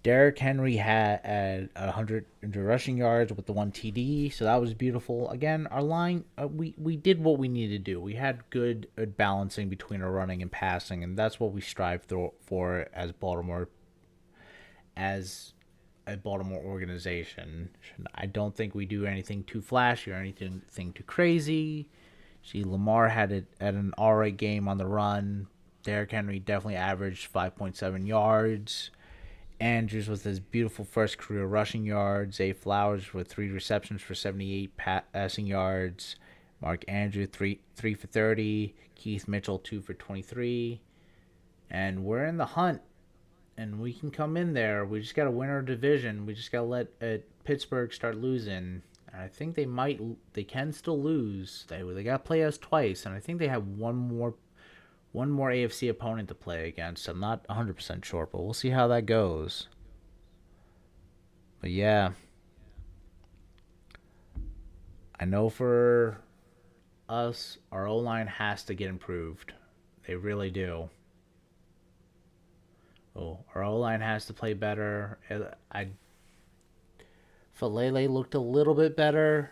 Derrick Henry had 100 rushing yards with the 1 TD, so that was beautiful. Again, our line, we did what we needed to do. We had good balancing between our running and passing, and that's what we strive for as a Baltimore organization. I don't think we do anything too flashy or anything too crazy. See, Lamar had an alright game on the run. Derrick Henry definitely averaged 5.7 yards. Andrews with his beautiful first career rushing yards. Zay Flowers with 3 receptions for 78 passing yards. Mark Andrews 3 for 30. Keith Mitchell 2 for 23. And we're in the hunt. And we can come in there. We just got to win our division. We just got to let Pittsburgh start losing. And I think they can still lose. They got to play us twice. And I think they have one more AFC opponent to play against. I'm not 100% sure, but we'll see how that goes. But yeah, I know for us, our O-line has to get improved. They really do. Our O-line has to play better. Falele looked a little bit better,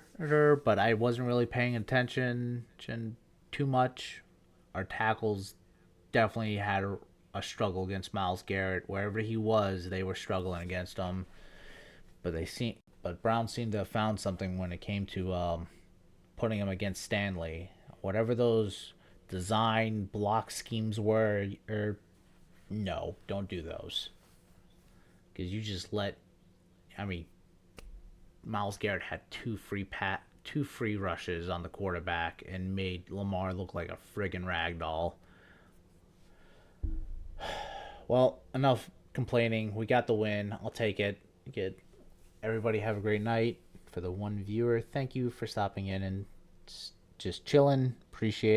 but I wasn't really paying attention too much. Our tackles definitely had a struggle against Myles Garrett. Wherever he was, they were struggling against him. But Brown seemed to have found something when it came to putting him against Stanley. Whatever those design block schemes were, no, don't do those. because you just let. I mean, Myles Garrett had two free rushes on the quarterback and made Lamar look like a friggin' rag doll. Well, enough complaining. We got the win. I'll take it. Good. Everybody have a great night. For the one viewer, thank you for stopping in and just chilling. Appreciate it.